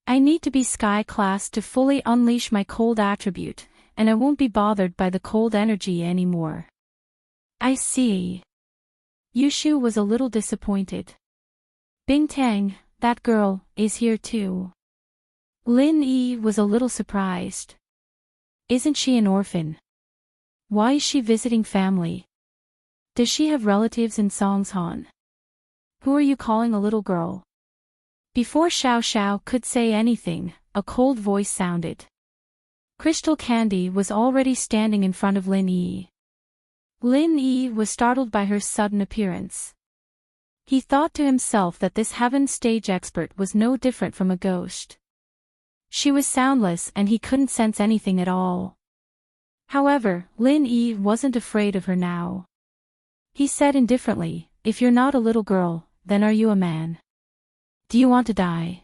I need to be sky class to fully unleash my cold attribute, and I won't be bothered by the cold energy anymore. I see. Yushu was a little disappointed. Bingtang, that girl, is here too. Lin Yi was a little surprised. Isn't she an orphan? Why is she visiting family? Does she have relatives in Songshan? Who are you calling a little girl? Before Xiao Xiao could say anything, a cold voice sounded. Crystal Candy was already standing in front of Lin Yi. Lin Yi was startled by her sudden appearance. He thought to himself that this heaven stage expert was no different from a ghost. She was soundless and he couldn't sense anything at all. However, Lin Yi wasn't afraid of her now. He said indifferently, if you're not a little girl, then are you a man? Do you want to die?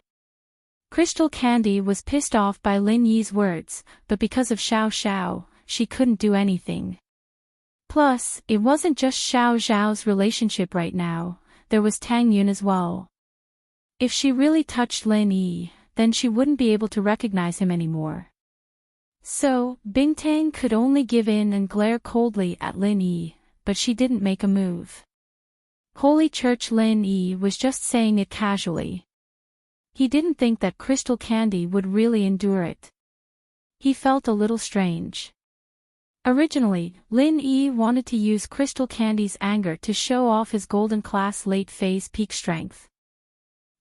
Crystal Candy was pissed off by Lin Yi's words, but because of Xiao Xiao, she couldn't do anything. Plus, it wasn't just Xiao Xiao's relationship right now, there was Tang Yun as well. If she really touched Lin Yi, then she wouldn't be able to recognize him anymore. So, Bingtang could only give in and glare coldly at Lin Yi, but she didn't make a move. Holy Church, Lin Yi was just saying it casually. He didn't think that Crystal Candy would really endure it. He felt a little strange. Originally, Lin Yi wanted to use Crystal Candy's anger to show off his golden class late phase peak strength.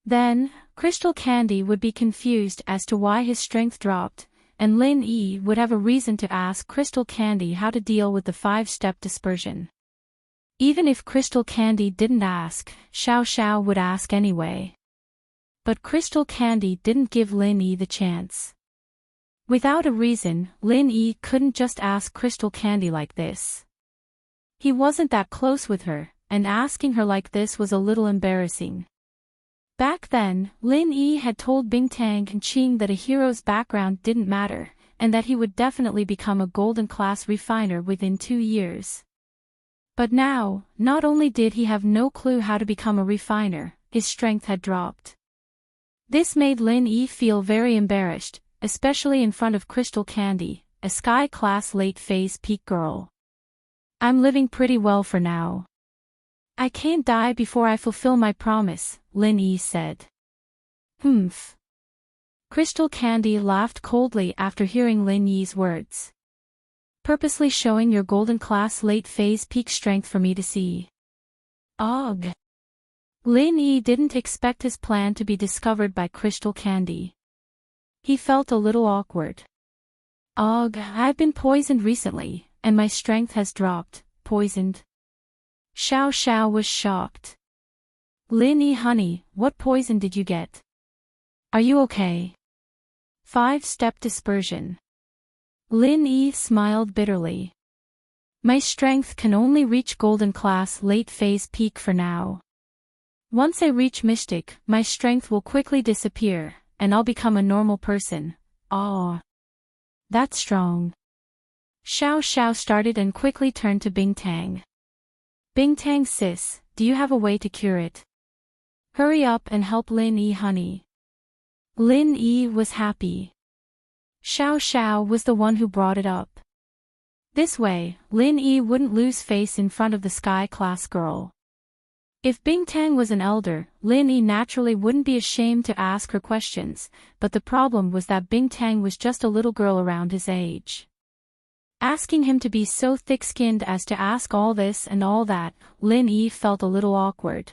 Then, Crystal Candy would be confused as to why his strength dropped, and Lin Yi would have a reason to ask Crystal Candy how to deal with the 5-step dispersion. Even if Crystal Candy didn't ask, Xiao Xiao would ask anyway. But Crystal Candy didn't give Lin Yi the chance. Without a reason, Lin Yi couldn't just ask Crystal Candy like this. He wasn't that close with her, and asking her like this was a little embarrassing. Back then, Lin Yi had told Bingtang and Qing that a hero's background didn't matter, and that he would definitely become a golden class refiner within 2 years. But now, not only did he have no clue how to become a refiner, his strength had dropped. This made Lin Yi feel very embarrassed, especially in front of Crystal Candy, a sky class late phase peak girl. I'm living pretty well for now. I can't die before I fulfill my promise, Lin Yi said. Humph. Crystal Candy laughed coldly after hearing Lin Yi's words. Purposely showing your golden class late phase peak strength for me to see. Ugh. Lin Yi didn't expect his plan to be discovered by Crystal Candy. He felt a little awkward. Ugh, I've been poisoned recently, and my strength has dropped. Poisoned? Xiao Xiao was shocked. Lin Yi honey, what poison did you get? Are you okay? 5-step dispersion. Lin Yi smiled bitterly. My strength can only reach golden class late phase peak for now. Once I reach mystic, my strength will quickly disappear, and I'll become a normal person. Ah. That's strong. Xiao Xiao started and quickly turned to Bingtang. Bingtang sis, do you have a way to cure it? Hurry up and help Lin Yi honey. Lin Yi was happy. Xiao Xiao was the one who brought it up. This way, Lin Yi wouldn't lose face in front of the sky-class girl. If Bingtang was an elder, Lin Yi naturally wouldn't be ashamed to ask her questions, but the problem was that Bingtang was just a little girl around his age. Asking him to be so thick-skinned as to ask all this and all that, Lin Yi felt a little awkward.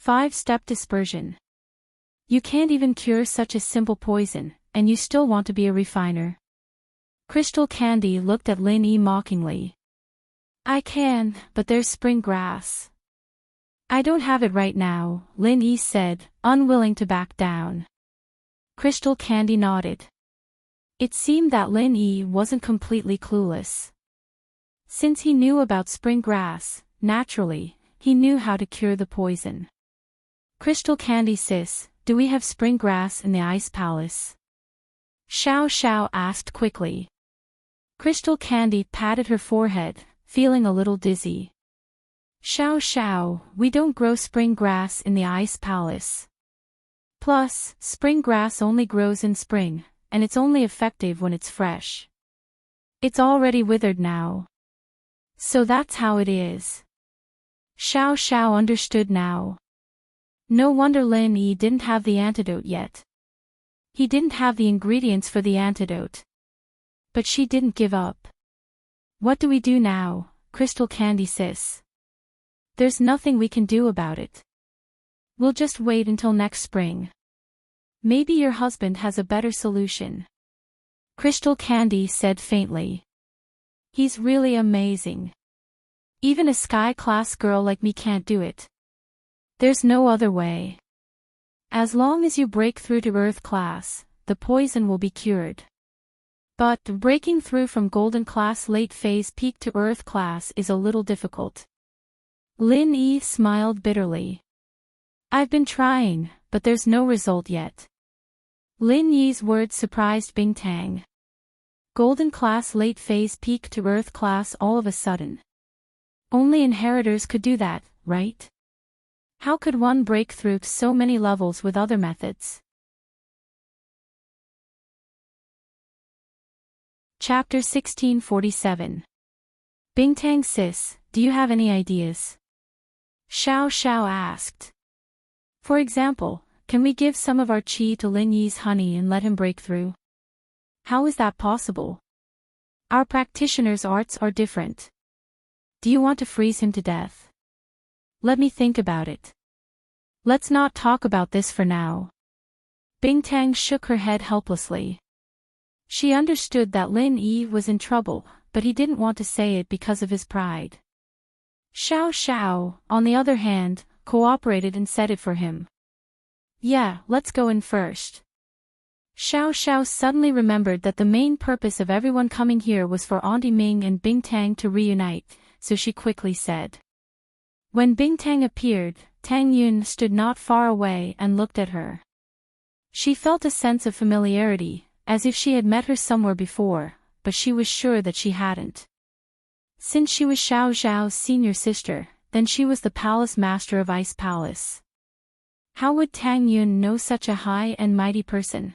5-step dispersion. You can't even cure such a simple poison, and you still want to be a refiner. Crystal Candy looked at Lin Yi mockingly. I can, but there's spring grass. I don't have it right now, Lin Yi said, unwilling to back down. Crystal Candy nodded. It seemed that Lin Yi wasn't completely clueless. Since he knew about spring grass, naturally, he knew how to cure the poison. Crystal Candy sis, do we have spring grass in the Ice Palace? Xiao Xiao asked quickly. Crystal Candy patted her forehead, feeling a little dizzy. Xiao Xiao, we don't grow spring grass in the Ice Palace. Plus, spring grass only grows in spring, and it's only effective when it's fresh. It's already withered now. So that's how it is. Xiao Xiao understood now. No wonder Lin Yi didn't have the antidote yet. He didn't have the ingredients for the antidote. But she didn't give up. What do we do now, Crystal Candy sis? There's nothing we can do about it. We'll just wait until next spring. Maybe your husband has a better solution. Crystal Candy said faintly. He's really amazing. Even a sky-class girl like me can't do it. There's no other way. As long as you break through to Earth class, the poison will be cured. But breaking through from Golden class late phase peak to Earth class is a little difficult. Lin Yi smiled bitterly. I've been trying, but there's no result yet. Lin Yi's words surprised Bingtang. Golden class late phase peak to Earth class all of a sudden. Only inheritors could do that, right? How could one break through so many levels with other methods? Chapter 1647. Bingtang sis, do you have any ideas? Xiao Xiao asked. For example, can we give some of our qi to Lin Yi's honey and let him break through? How is that possible? Our practitioners' arts are different. Do you want to freeze him to death? Let me think about it. Let's not talk about this for now. Bingtang shook her head helplessly. She understood that Lin Yi was in trouble, but he didn't want to say it because of his pride. Xiao Xiao, on the other hand, cooperated and said it for him. Yeah, let's go in first. Xiao Xiao suddenly remembered that the main purpose of everyone coming here was for Auntie Ming and Bingtang to reunite, so she quickly said. When Bingtang appeared, Tang Yun stood not far away and looked at her. She felt a sense of familiarity, as if she had met her somewhere before, but she was sure that she hadn't. Since she was Xiao Xiao's senior sister, then she was the palace master of Ice Palace. How would Tang Yun know such a high and mighty person?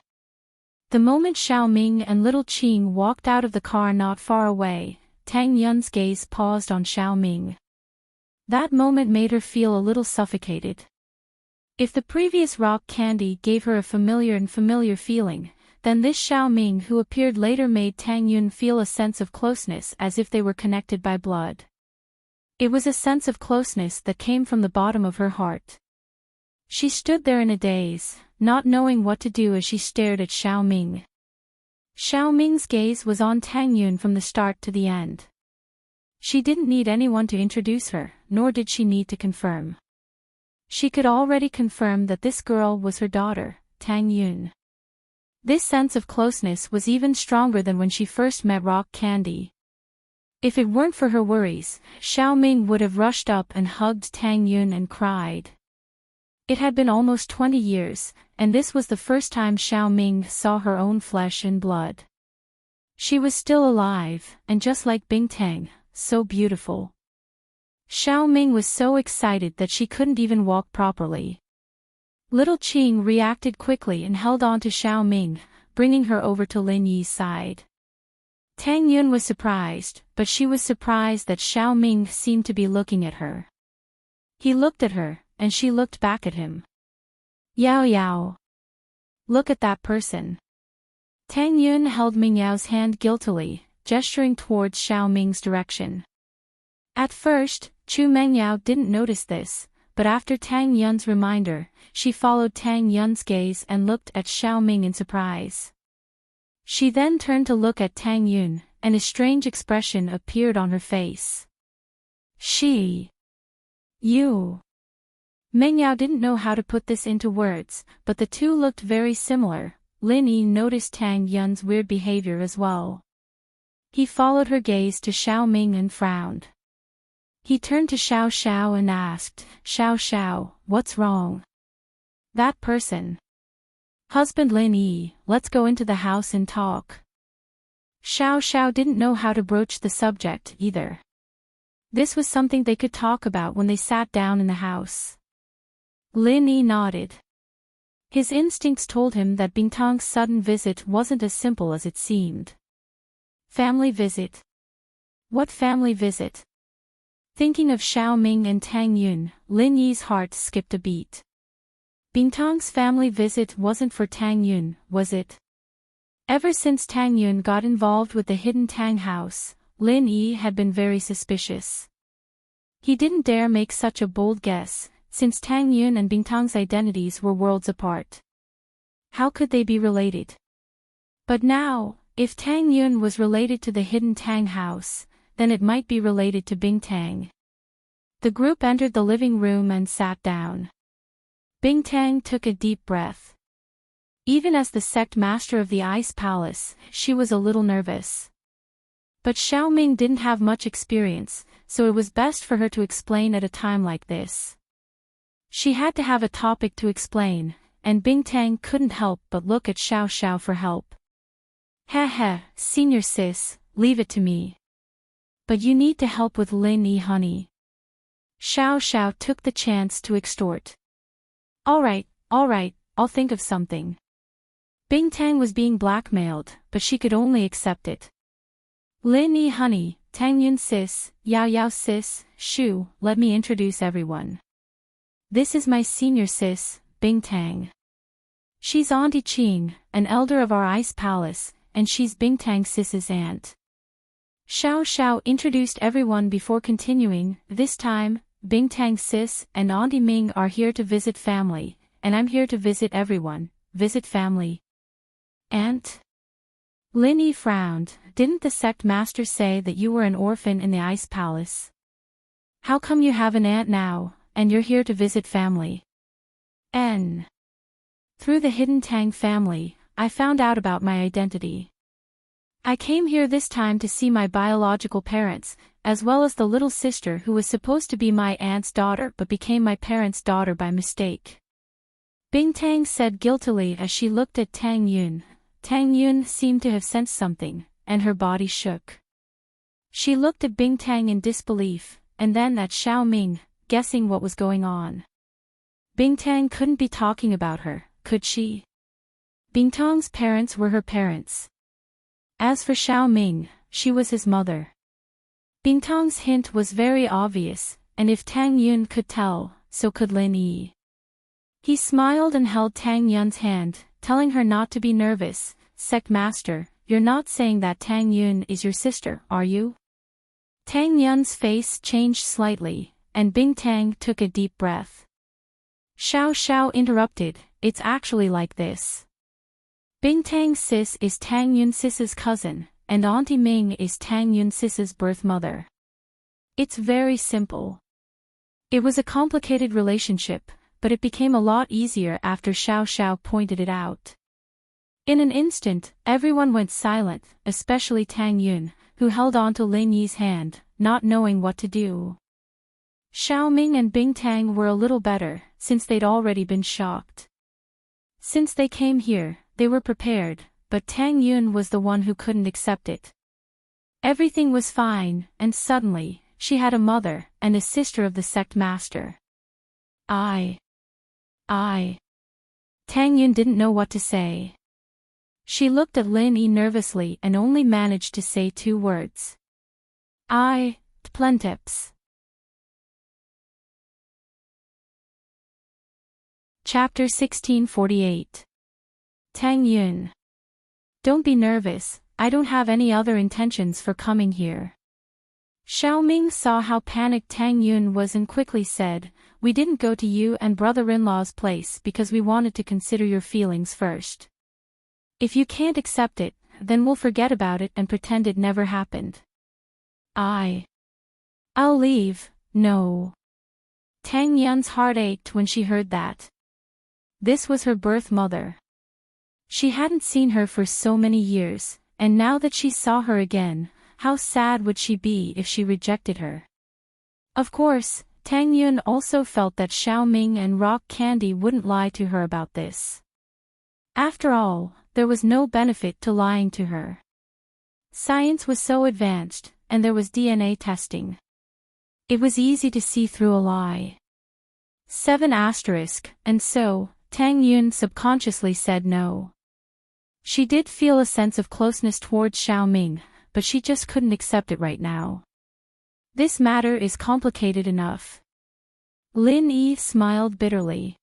The moment Xiao Ming and little Qing walked out of the car not far away, Tang Yun's gaze paused on Xiao Ming. That moment made her feel a little suffocated. If the previous rock candy gave her a familiar feeling, then this Xiao Ming who appeared later made Tang Yun feel a sense of closeness as if they were connected by blood. It was a sense of closeness that came from the bottom of her heart. She stood there in a daze, not knowing what to do as she stared at Xiao Ming. Xiao Ming's gaze was on Tang Yun from the start to the end. She didn't need anyone to introduce her, nor did she need to confirm. She could already confirm that this girl was her daughter, Tang Yun. This sense of closeness was even stronger than when she first met Rock Candy. If it weren't for her worries, Xiao Ming would have rushed up and hugged Tang Yun and cried. It had been almost 20 years, and this was the first time Xiao Ming saw her own flesh and blood. She was still alive, and just like Bingtang, so beautiful. Xiao Ming was so excited that she couldn't even walk properly. Little Qing reacted quickly and held on to Xiao Ming, bringing her over to Lin Yi's side. Tang Yun was surprised, but she was surprised that Xiao Ming seemed to be looking at her. He looked at her, and she looked back at him. Yao Yao. Look at that person. Tang Yun held Ming Yao's hand guiltily, gesturing towards Xiao Ming's direction. At first, Chu Mengyao didn't notice this, but after Tang Yun's reminder, she followed Tang Yun's gaze and looked at Xiao Ming in surprise. She then turned to look at Tang Yun, and a strange expression appeared on her face. You. Mengyao didn't know how to put this into words, but the two looked very similar. Lin Yi noticed Tang Yun's weird behavior as well. He followed her gaze to Xiao Ming and frowned. He turned to Xiao Xiao and asked, Xiao Xiao, what's wrong? That person. Husband Lin Yi, let's go into the house and talk. Xiao Xiao didn't know how to broach the subject either. This was something they could talk about when they sat down in the house. Lin Yi nodded. His instincts told him that Bingtang's sudden visit wasn't as simple as it seemed. Family visit. What family visit? Thinking of Xiao Ming and Tang Yun, Lin Yi's heart skipped a beat. Bingtang's family visit wasn't for Tang Yun, was it? Ever since Tang Yun got involved with the hidden Tang house, Lin Yi had been very suspicious. He didn't dare make such a bold guess, since Tang Yun and Bingtang's identities were worlds apart. How could they be related? But now, if Tang Yun was related to the hidden Tang house, then it might be related to Bingtang. The group entered the living room and sat down. Bingtang took a deep breath. Even as the sect master of the Ice Palace, she was a little nervous. But Xiao Ming didn't have much experience, so it was best for her to explain at a time like this. She had to have a topic to explain, and Bingtang couldn't help but look at Xiao Xiao for help. Heh, senior sis, leave it to me. But you need to help with Lin Yi, honey. Xiao Xiao took the chance to extort. Alright, I'll think of something. Bingtang was being blackmailed, but she could only accept it. Lin Yi, honey, Tang Yun sis, Yao Yao sis, Shu, let me introduce everyone. This is my senior sis, Bingtang. She's Auntie Qing, an elder of our Ice Palace, and she's Bingtang sis's aunt. Xiao Xiao introduced everyone before continuing. This time, Bingtang sis and Auntie Ming are here to visit family, and I'm here to visit everyone. Visit family. Aunt? Lin Yi frowned. Didn't the sect master say that you were an orphan in the Ice Palace? How come you have an aunt now, and you're here to visit family? Through the hidden Tang family, I found out about my identity. I came here this time to see my biological parents, as well as the little sister who was supposed to be my aunt's daughter but became my parents' daughter by mistake. Bingtang said guiltily as she looked at Tang Yun. Tang Yun seemed to have sensed something, and her body shook. She looked at Bingtang in disbelief, and then at Xiao Ming, guessing what was going on. Bingtang couldn't be talking about her, could she? Bingtang's parents were her parents. As for Xiao Ming, she was his mother. Bingtang's hint was very obvious, and if Tang Yun could tell, so could Lin Yi. He smiled and held Tang Yun's hand, telling her not to be nervous. Sect master, you're not saying that Tang Yun is your sister, are you? Tang Yun's face changed slightly, and Bingtang took a deep breath. Xiao Xiao interrupted, it's actually like this. Bingtang sis is Tang Yun sis's cousin, and Auntie Ming is Tang Yun sis's birth mother. It's very simple. It was a complicated relationship, but it became a lot easier after Xiao Xiao pointed it out. In an instant, everyone went silent, especially Tang Yun, who held on to Lin Yi's hand, not knowing what to do. Xiao Ming and Bingtang were a little better, since they'd already been shocked. Since they came here, they were prepared, but Tang Yun was the one who couldn't accept it. Everything was fine, and suddenly, she had a mother, and a sister of the sect master. Tang Yun didn't know what to say. She looked at Lin Yi nervously and only managed to say 2 words. Plenteps. Chapter 1648. Tang Yun. Don't be nervous, I don't have any other intentions for coming here. Xiao Ming saw how panicked Tang Yun was and quickly said, we didn't go to you and brother-in-law's place because we wanted to consider your feelings first. If you can't accept it, then we'll forget about it and pretend it never happened. I'll leave, no. Tang Yun's heart ached when she heard that. This was her birth mother. She hadn't seen her for so many years, and now that she saw her again, how sad would she be if she rejected her? Of course, Tang Yun also felt that Xiao Ming and Rock Candy wouldn't lie to her about this. After all, there was no benefit to lying to her. Science was so advanced, and there was DNA testing. It was easy to see through a lie. 7 asterisk, and so, Tang Yun subconsciously said no. She did feel a sense of closeness towards Xiao Ming, but she just couldn't accept it right now. This matter is complicated enough. Lin Yi smiled bitterly.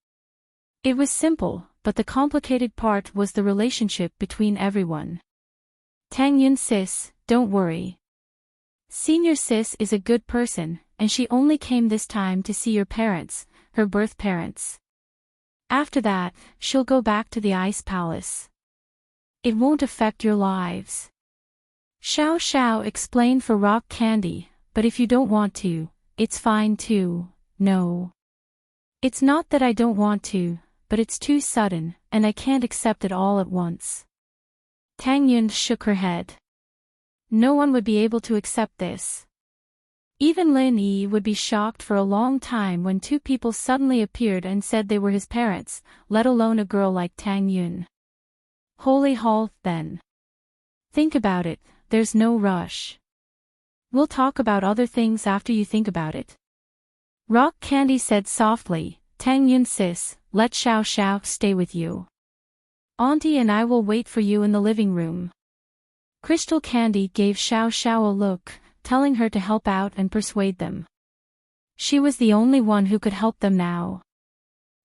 It was simple, but the complicated part was the relationship between everyone. Tang Yun sis, don't worry. Senior sis is a good person, and she only came this time to see your parents, her birth parents. After that, she'll go back to the Ice Palace. It won't affect your lives. Xiao Xiao explained for Rock Candy, but if you don't want to, it's fine too, no. It's not that I don't want to, but it's too sudden, and I can't accept it all at once. Tang Yun shook her head. No one would be able to accept this. Even Lin Yi would be shocked for a long time when 2 people suddenly appeared and said they were his parents, let alone a girl like Tang Yun. Holy hall, then. Think about it, there's no rush. We'll talk about other things after you think about it. Rock Candy said softly, Tang Yun sis, let Xiao Xiao stay with you. Auntie and I will wait for you in the living room. Crystal Candy gave Xiao Xiao a look, telling her to help out and persuade them. She was the only one who could help them now.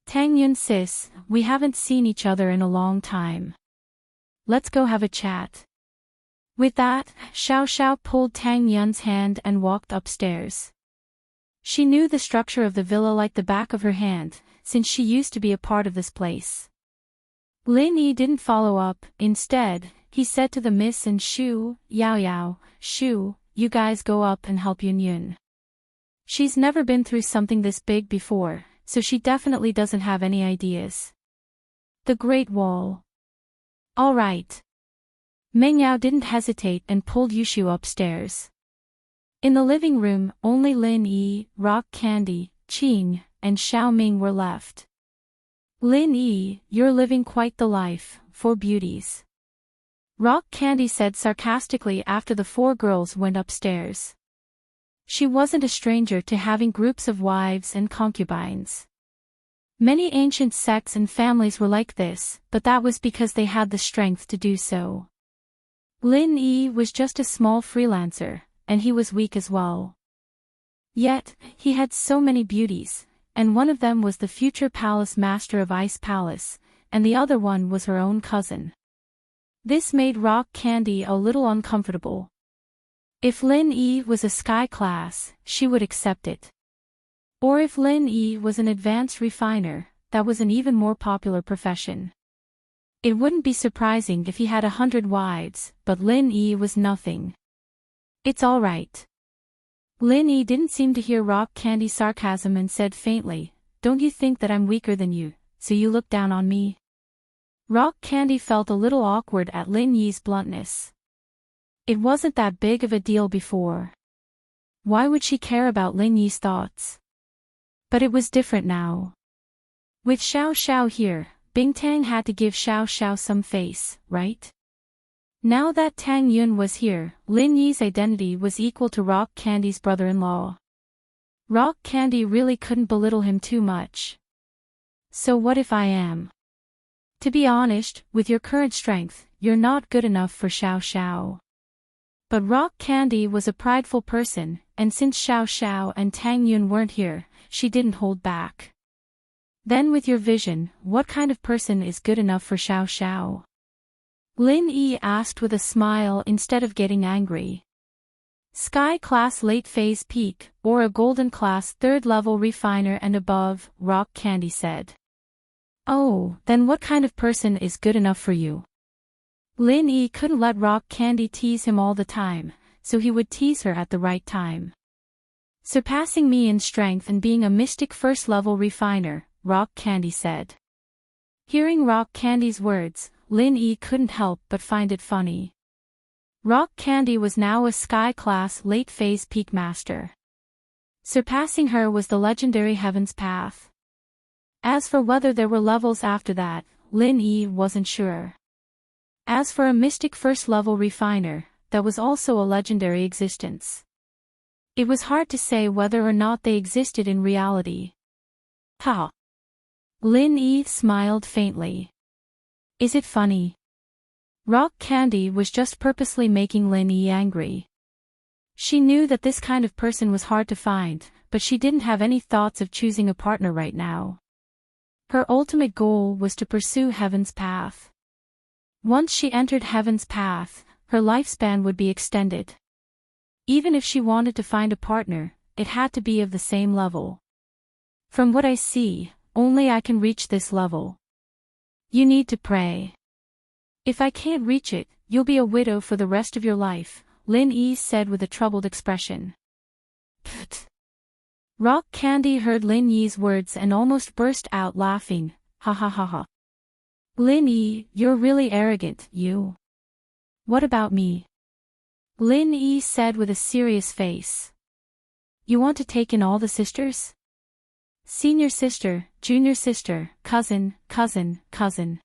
Tang Yun sis, we haven't seen each other in a long time. Let's go have a chat. With that, Xiao Xiao pulled Tang Yun's hand and walked upstairs. She knew the structure of the villa like the back of her hand, since she used to be a part of this place. Lin Yi didn't follow up, instead, he said to the Miss and Shu, Yao Yao, Shu, you guys go up and help Yun Yun. She's never been through something this big before, so she definitely doesn't have any ideas. The Great Wall. All right. Meng Yao didn't hesitate and pulled Yushu upstairs. In the living room, only Lin Yi, Rock Candy, Qing, and Xiao Ming were left. Lin Yi, you're living quite the life, 4 beauties. Rock Candy said sarcastically after the 4 girls went upstairs. She wasn't a stranger to having groups of wives and concubines. Many ancient sects and families were like this, but that was because they had the strength to do so. Lin Yi was just a small freelancer, and he was weak as well. Yet, he had so many beauties, and one of them was the future palace master of Ice Palace, and the other one was her own cousin. This made Rock Candy a little uncomfortable. If Lin Yi was a sky class, she would accept it. Or if Lin Yi was an advanced refiner, that was an even more popular profession. It wouldn't be surprising if he had 100 wives, but Lin Yi was nothing. It's all right. Lin Yi didn't seem to hear Rock Candy's sarcasm and said faintly, don't you think that I'm weaker than you, so you look down on me? Rock Candy felt a little awkward at Lin Yi's bluntness. It wasn't that big of a deal before. Why would she care about Lin Yi's thoughts? But it was different now. With Xiao Xiao here, Bing Tang had to give Xiao Xiao some face, right? Now that Tang Yun was here, Lin Yi's identity was equal to Rock Candy's brother-in-law. Rock Candy really couldn't belittle him too much. So what if I am? To be honest, with your current strength, you're not good enough for Xiao Xiao. But Rock Candy was a prideful person, and since Xiao Xiao and Tang Yun weren't here, she didn't hold back. Then with your vision, what kind of person is good enough for Xiao Xiao? Lin Yi asked with a smile instead of getting angry. Sky Class Late Phase Peak, or a Golden Class 3rd Level Refiner and above, Rock Candy said. Oh, then what kind of person is good enough for you? Lin Yi couldn't let Rock Candy tease him all the time, so he would tease her at the right time. Surpassing me in strength and being a mystic 1st Level Refiner, Rock Candy said. Hearing Rock Candy's words, Lin Yi couldn't help but find it funny. Rock Candy was now a Sky Class Late Phase Peak Master. Surpassing her was the legendary Heaven's Path. As for whether there were levels after that, Lin Yi wasn't sure. As for a mystic 1st Level Refiner, that was also a legendary existence. It was hard to say whether or not they existed in reality. Ha! Lin Yi smiled faintly. Is it funny? Rock Candy was just purposely making Lin Yi angry. She knew that this kind of person was hard to find, but she didn't have any thoughts of choosing a partner right now. Her ultimate goal was to pursue Heaven's Path. Once she entered Heaven's Path, her lifespan would be extended. Even if she wanted to find a partner, it had to be of the same level. From what I see, only I can reach this level. You need to pray. If I can't reach it, you'll be a widow for the rest of your life, Lin Yi said with a troubled expression. Pfft. Rock Candy heard Lin Yi's words and almost burst out laughing, ha ha ha ha. Lin Yi, you're really arrogant, you. What about me? Lin Yi said with a serious face. You want to take in all the sisters? Senior sister, junior sister, cousin, cousin, cousin.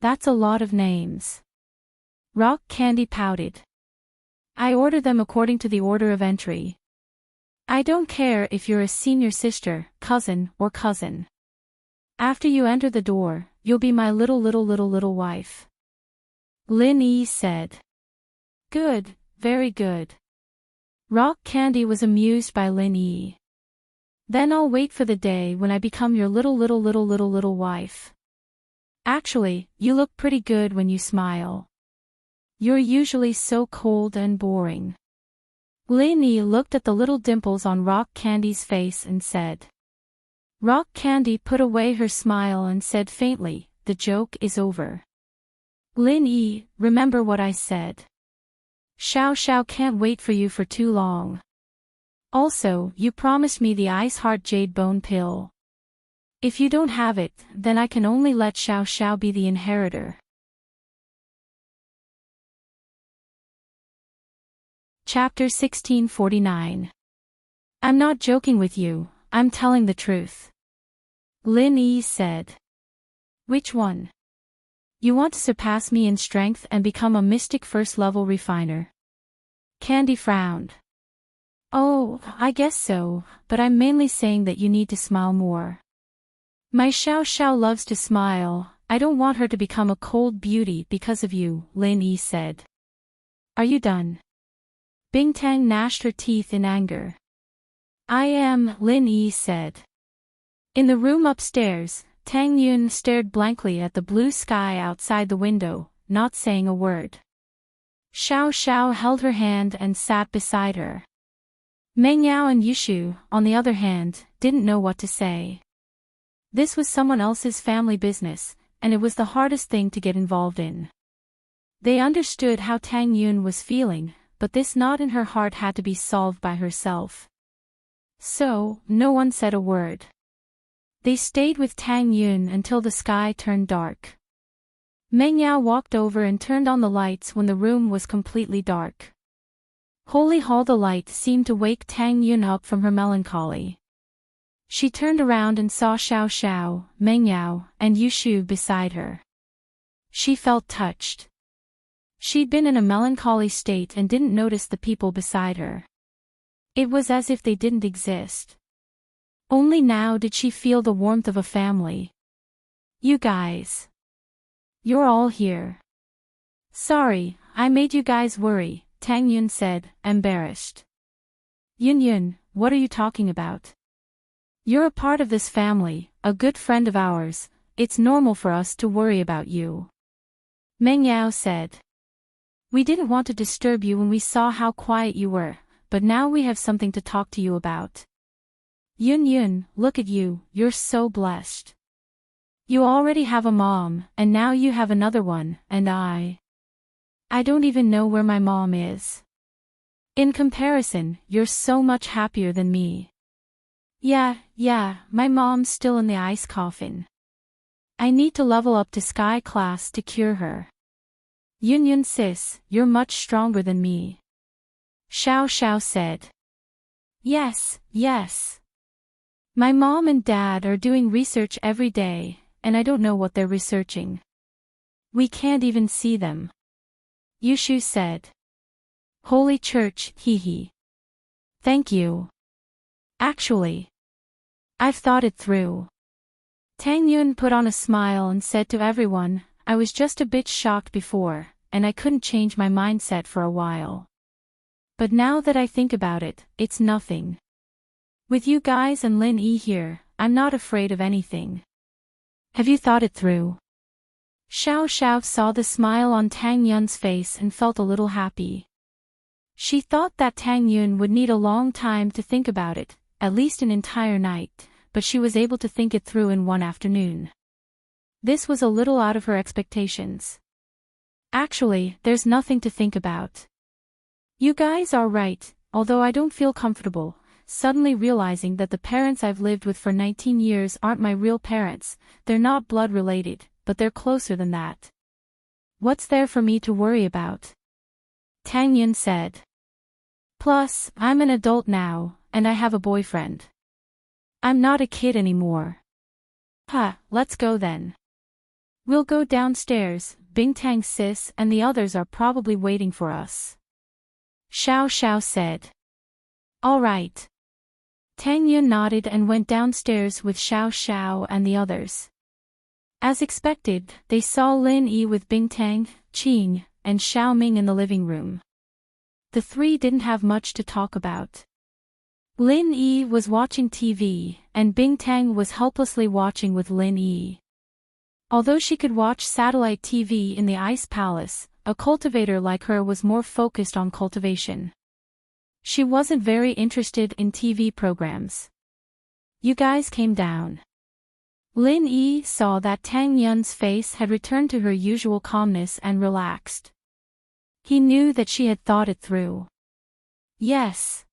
That's a lot of names. Rock Candy pouted. I order them according to the order of entry. I don't care if you're a senior sister, cousin, or cousin. After you enter the door, you'll be my little wife. Lin Yi said. Good, very good. Rock Candy was amused by Lin Yi. Then I'll wait for the day when I become your little wife. Actually, you look pretty good when you smile. You're usually so cold and boring. Lin Yi looked at the little dimples on Rock Candy's face and said. Rock Candy put away her smile and said faintly, the joke is over. Lin Yi, remember what I said. Xiao Xiao can't wait for you for too long. Also, you promised me the Ice Heart Jade Bone Pill. If you don't have it, then I can only let Xiao Xiao be the inheritor. Chapter 1649. I'm not joking with you, I'm telling the truth. Lin Yi said. Which one? You want to surpass me in strength and become a mystic 1st Level Refiner? Candy frowned. Oh, I guess so, but I'm mainly saying that you need to smile more. My Xiao Xiao loves to smile, I don't want her to become a cold beauty because of you, Lin Yi said. Are you done? Bingtang gnashed her teeth in anger. I am, Lin Yi said. In the room upstairs, Tang Yun stared blankly at the blue sky outside the window, not saying a word. Xiao Xiao held her hand and sat beside her. Meng Yao and Yushu, on the other hand, didn't know what to say. This was someone else's family business, and it was the hardest thing to get involved in. They understood how Tang Yun was feeling, but this knot in her heart had to be solved by herself. So, no one said a word. They stayed with Tang Yun until the sky turned dark. Meng Yao walked over and turned on the lights when the room was completely dark. Holy Hall, the light seemed to wake Tang Yun up from her melancholy. She turned around and saw Xiao Xiao, Meng Yao, and Yushu beside her. She felt touched. She'd been in a melancholy state and didn't notice the people beside her. It was as if they didn't exist. Only now did she feel the warmth of a family. You guys. You're all here. Sorry, I made you guys worry, Tang Yun said, embarrassed. Yun Yun, what are you talking about? You're a part of this family, a good friend of ours, it's normal for us to worry about you. Meng Yao said. We didn't want to disturb you when we saw how quiet you were, but now we have something to talk to you about. Yun Yun, look at you, you're so blessed. You already have a mom, and now you have another one, and I don't even know where my mom is. In comparison, you're so much happier than me. Yeah, my mom's still in the ice coffin. I need to level up to sky class to cure her. Yun Yun sis, you're much stronger than me. Xiao Xiao said. Yes. My mom and dad are doing research every day, and I don't know what they're researching. We can't even see them. Yushu said. Holy Church, hee. Thank you. Actually, I've thought it through. Tang Yun put on a smile and said to everyone, I was just a bit shocked before, and I couldn't change my mindset for a while. But now that I think about it, it's nothing. With you guys and Lin Yi here, I'm not afraid of anything. Have you thought it through? Xiao Xiao saw the smile on Tang Yun's face and felt a little happy. She thought that Tang Yun would need a long time to think about it, at least an entire night, but she was able to think it through in one afternoon. This was a little out of her expectations. Actually, there's nothing to think about. You guys are right, although I don't feel comfortable, suddenly realizing that the parents I've lived with for 19 years aren't my real parents, they're not blood related, but they're closer than that. What's there for me to worry about? Tang Yun said. Plus, I'm an adult now, and I have a boyfriend. I'm not a kid anymore. Let's go then. We'll go downstairs, Bingtang sis and the others are probably waiting for us. Xiao Xiao said. All right. Tang Yun nodded and went downstairs with Xiao Xiao and the others. As expected, they saw Lin Yi with Bingtang, Qing, and Xiao Ming in the living room. The three didn't have much to talk about. Lin Yi was watching TV, and Bingtang was helplessly watching with Lin Yi. Although she could watch satellite TV in the Ice Palace, a cultivator like her was more focused on cultivation. She wasn't very interested in TV programs. You guys came down. Lin Yi saw that Tang Yun's face had returned to her usual calmness and relaxed. He knew that she had thought it through. Yes.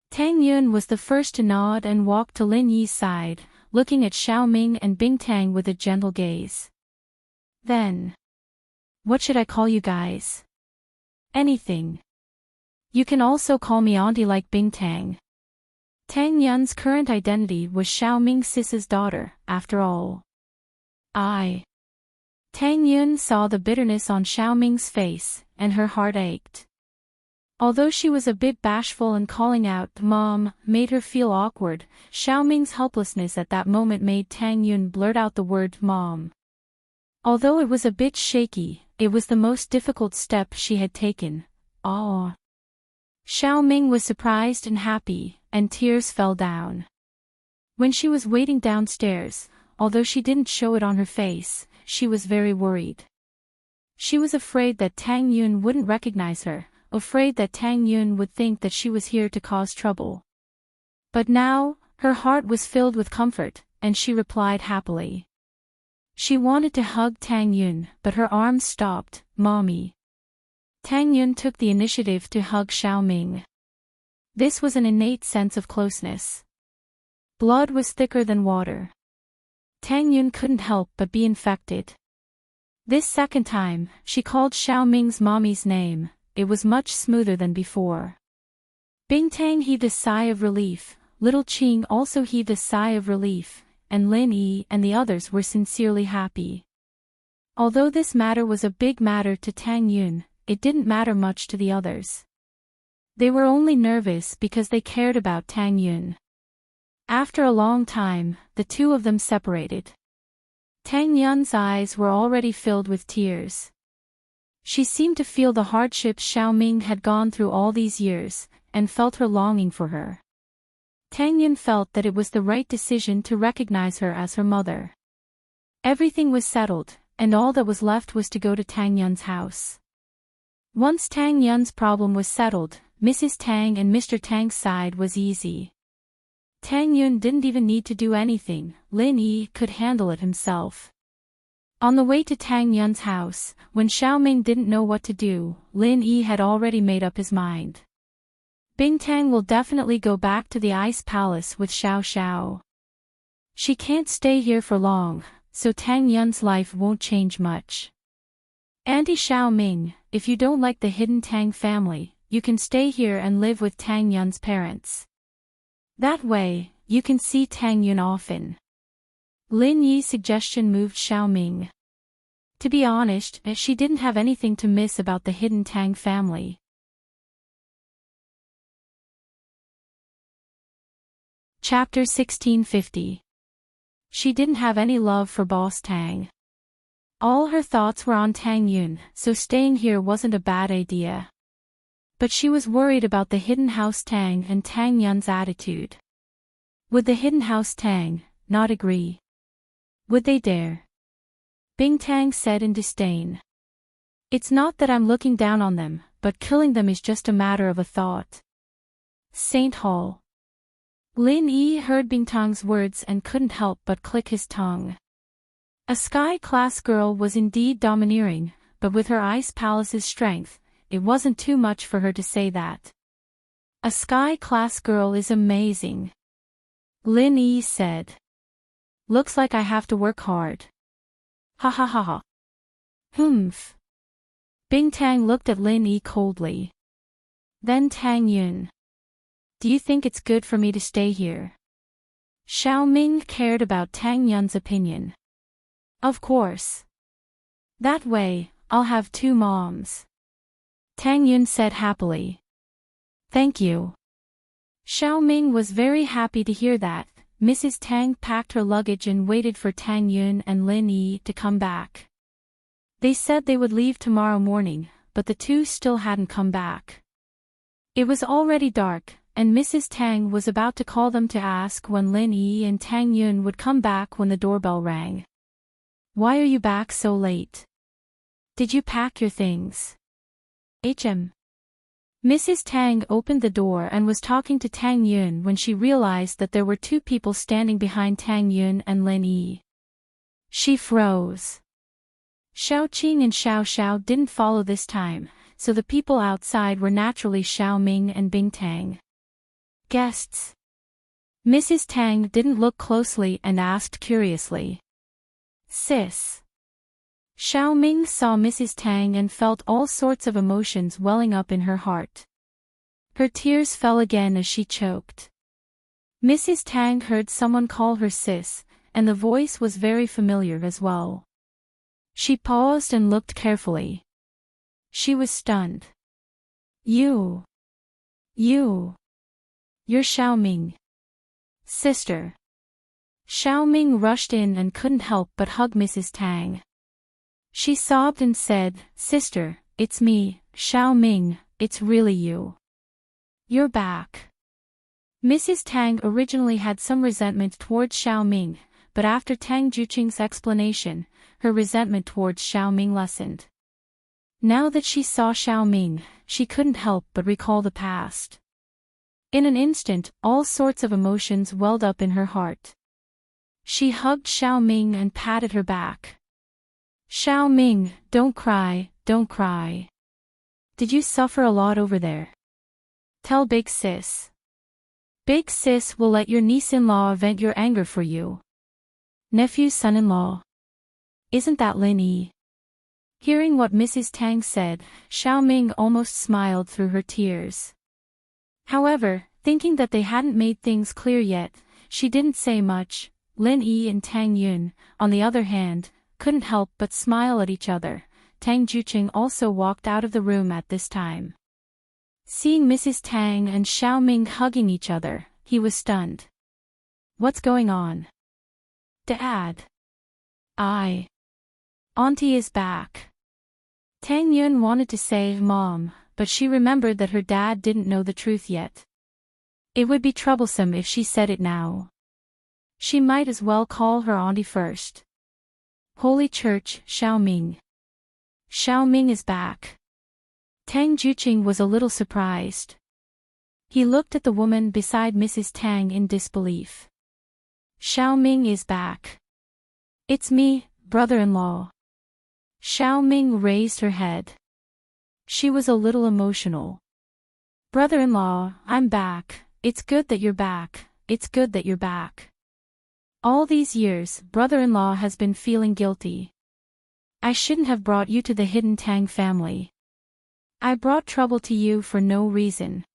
Tang Yun was the first to nod and walk to Lin Yi's side, looking at Xiao Ming and Bingtang with a gentle gaze. Then. What should I call you guys? Anything. You can also call me auntie like Bingtang. Tang Yun's current identity was Xiao Ming Sis's daughter, after all. Tang Yun saw the bitterness on Xiao Ming's face, and her heart ached. Although she was a bit bashful and calling out "Mom" made her feel awkward, Xiao Ming's helplessness at that moment made Tang Yun blurt out the word "Mom." Although it was a bit shaky, it was the most difficult step she had taken. Xiao Ming was surprised and happy, and tears fell down. When she was waiting downstairs, although she didn't show it on her face, she was very worried. She was afraid that Tang Yun wouldn't recognize her, afraid that Tang Yun would think that she was here to cause trouble. But now, her heart was filled with comfort, and she replied happily. She wanted to hug Tang Yun, but her arms stopped. Mommy. Tang Yun took the initiative to hug Xiao Ming. This was an innate sense of closeness. Blood was thicker than water. Tang Yun couldn't help but be infected. This second time, she called Xiao Ming's mommy's name. It was much smoother than before. Bingtang heaved a sigh of relief, little Qing also heaved a sigh of relief, and Lin Yi and the others were sincerely happy. Although this matter was a big matter to Tang Yun, it didn't matter much to the others. They were only nervous because they cared about Tang Yun. After a long time, the two of them separated. Tang Yun's eyes were already filled with tears. She seemed to feel the hardships Xiaoming had gone through all these years, and felt her longing for her. Tang Yun felt that it was the right decision to recognize her as her mother. Everything was settled, and all that was left was to go to Tang Yun's house. Once Tang Yun's problem was settled, Mrs. Tang and Mr. Tang's side was easy. Tang Yun didn't even need to do anything, Lin Yi could handle it himself. On the way to Tang Yun's house, when Xiaoming didn't know what to do, Lin Yi had already made up his mind. Bingtang will definitely go back to the Ice Palace with Xiao Xiao. She can't stay here for long, so Tang Yun's life won't change much. Auntie Xiaoming, if you don't like the hidden Tang family, you can stay here and live with Tang Yun's parents. That way, you can see Tang Yun often. Lin Yi's suggestion moved Xiaoming. To be honest, she didn't have anything to miss about the hidden Tang family. Chapter 1650. She didn't have any love for Boss Tang. All her thoughts were on Tang Yun, so staying here wasn't a bad idea. But she was worried about the hidden house Tang and Tang Yun's attitude. Would the hidden house Tang not agree? Would they dare? Bingtang said in disdain. It's not that I'm looking down on them, but killing them is just a matter of a thought. Saint Hall. Lin Yi heard Bingtang's words and couldn't help but click his tongue. A sky-class girl was indeed domineering, but with her Ice Palace's strength, it wasn't too much for her to say that. A sky-class girl is amazing. Lin Yi said. Looks like I have to work hard. Ha ha ha ha. Humph. Bingtang looked at Lin Yi coldly. Then Tang Yun. Do you think it's good for me to stay here? Xiaoming cared about Tang Yun's opinion. Of course. That way, I'll have two moms. Tang Yun said happily. Thank you. Xiaoming was very happy to hear that. Mrs. Tang packed her luggage and waited for Tang Yun and Lin Yi to come back. They said they would leave tomorrow morning, but the two still hadn't come back. It was already dark, and Mrs. Tang was about to call them to ask when Lin Yi and Tang Yun would come back when the doorbell rang. Why are you back so late? Did you pack your things? Mrs. Tang opened the door and was talking to Tang Yun when she realized that there were two people standing behind Tang Yun and Lin Yi. She froze. Xiaoqing and Xiao Xiao didn't follow this time, so the people outside were naturally Xiaoming and Bingtang. Guests. Mrs. Tang didn't look closely and asked curiously. Sis. Xiaoming saw Mrs. Tang and felt all sorts of emotions welling up in her heart. Her tears fell again as she choked. Mrs. Tang heard someone call her sis, and the voice was very familiar as well. She paused and looked carefully. She was stunned. You're Xiaoming. Sister. Xiaoming rushed in and couldn't help but hug Mrs. Tang. She sobbed and said, Sister, it's me, Xiaoming, it's really you. You're back. Mrs. Tang originally had some resentment towards Xiaoming, but after Tang Juqing's explanation, her resentment towards Xiaoming lessened. Now that she saw Xiaoming, she couldn't help but recall the past. In an instant, all sorts of emotions welled up in her heart. She hugged Xiaoming and patted her back. Xiaoming, don't cry, don't cry. Did you suffer a lot over there? Tell Big Sis. Big Sis will let your niece-in-law vent your anger for you. Nephew's son-in-law. Isn't that Lin Yi? Hearing what Mrs. Tang said, Xiaoming almost smiled through her tears. However, thinking that they hadn't made things clear yet, she didn't say much. Lin Yi and Tang Yun, on the other hand, couldn't help but smile at each other. Tang Juqing also walked out of the room at this time. Seeing Mrs. Tang and Xiaoming hugging each other, he was stunned. What's going on? Dad. Auntie is back. Tang Yun wanted to say Mom, but she remembered that her dad didn't know the truth yet. It would be troublesome if she said it now. She might as well call her auntie first. Holy Church, Xiaoming. Xiaoming is back. Tang Juqing was a little surprised. He looked at the woman beside Mrs. Tang in disbelief. Xiaoming is back. It's me, brother-in-law. Xiaoming raised her head. She was a little emotional. Brother-in-law, I'm back. It's good that you're back. It's good that you're back. All these years, brother-in-law has been feeling guilty. I shouldn't have brought you to the hidden Tang family. I brought trouble to you for no reason.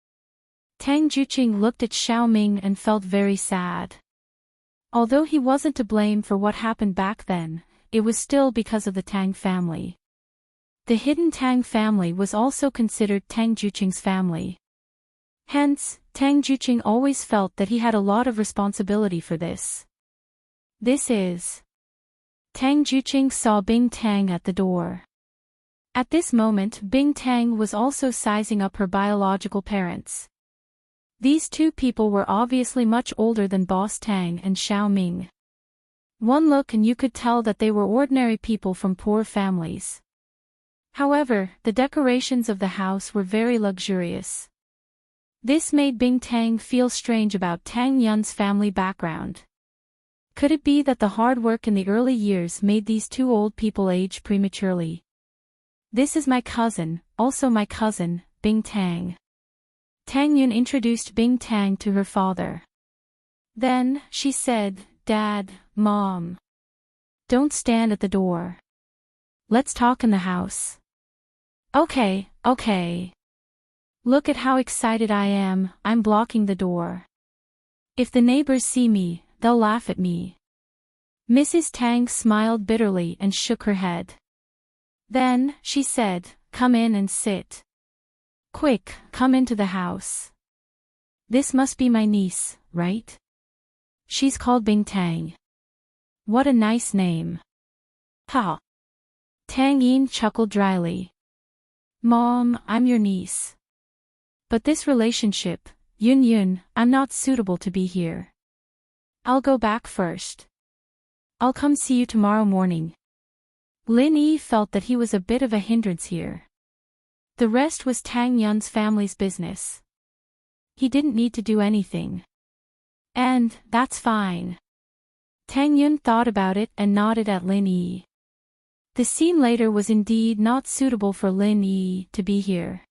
Tang Juqing looked at Xiaoming and felt very sad. Although he wasn't to blame for what happened back then, it was still because of the Tang family. The hidden Tang family was also considered Tang Juqing's family. Hence, Tang Juqing always felt that he had a lot of responsibility for this. This is. Tang Juqing saw Bing Tang at the door. At this moment, Bing Tang was also sizing up her biological parents. These two people were obviously much older than Boss Tang and Xiaoming. One look and you could tell that they were ordinary people from poor families. However, the decorations of the house were very luxurious. This made Bing Tang feel strange about Tang Yun's family background. Could it be that the hard work in the early years made these two old people age prematurely? This is my cousin, also my cousin, Bing Tang. Tang Yun introduced Bing Tang to her father. Then, she said, Dad, Mom. Don't stand at the door. Let's talk in the house. Okay, okay. Look at how excited I am, I'm blocking the door. If the neighbors see me, they'll laugh at me. Mrs. Tang smiled bitterly and shook her head. Then, she said, come in and sit. Quick, come into the house. This must be my niece, right? She's called Bing Tang. What a nice name. Ha! Tang Yin chuckled dryly. Mom, I'm your niece. But this relationship, Yun, I'm not suitable to be here. I'll go back first. I'll come see you tomorrow morning. Lin Yi felt that he was a bit of a hindrance here. The rest was Tang Yun's family's business. He didn't need to do anything. And, that's fine. Tang Yun thought about it and nodded at Lin Yi. The scene later was indeed not suitable for Lin Yi to be here.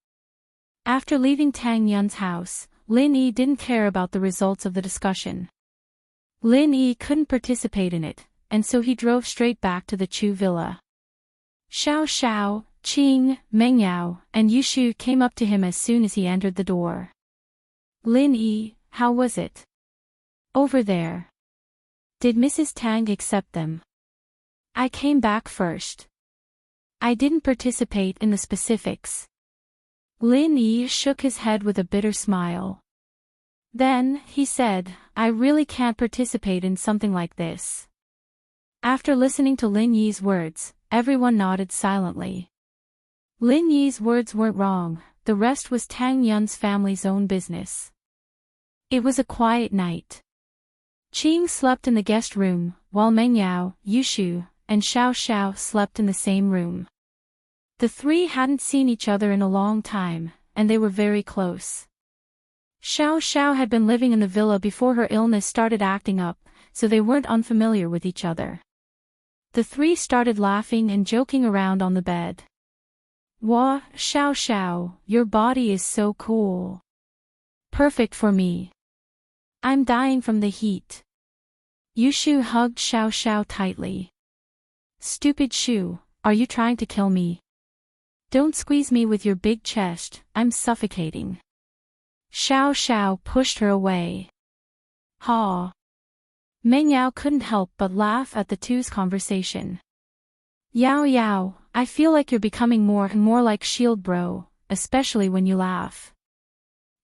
After leaving Tang Yun's house, Lin Yi didn't care about the results of the discussion. Lin Yi couldn't participate in it, and so he drove straight back to the Chu villa. Xiao Xiao, Qing, Mengyao, and Yushu came up to him as soon as he entered the door. Lin Yi, how was it? Over there. Did Mrs. Tang accept them? I came back first. I didn't participate in the specifics. Lin Yi shook his head with a bitter smile. Then, he said, I really can't participate in something like this. After listening to Lin Yi's words, everyone nodded silently. Lin Yi's words weren't wrong, the rest was Tang Yun's family's own business. It was a quiet night. Qing slept in the guest room, while Mengyao, Yushu, and Xiao Xiao slept in the same room. The three hadn't seen each other in a long time, and they were very close. Xiao Xiao had been living in the villa before her illness started acting up, so they weren't unfamiliar with each other. The three started laughing and joking around on the bed. Wah, Xiao Xiao, your body is so cool. Perfect for me. I'm dying from the heat. Yushu hugged Xiao Xiao tightly. Stupid Shu, are you trying to kill me? Don't squeeze me with your big chest, I'm suffocating. Xiao Xiao pushed her away. Ha! Mengyao couldn't help but laugh at the two's conversation. Yao Yao, I feel like you're becoming more and more like Shield Bro, especially when you laugh.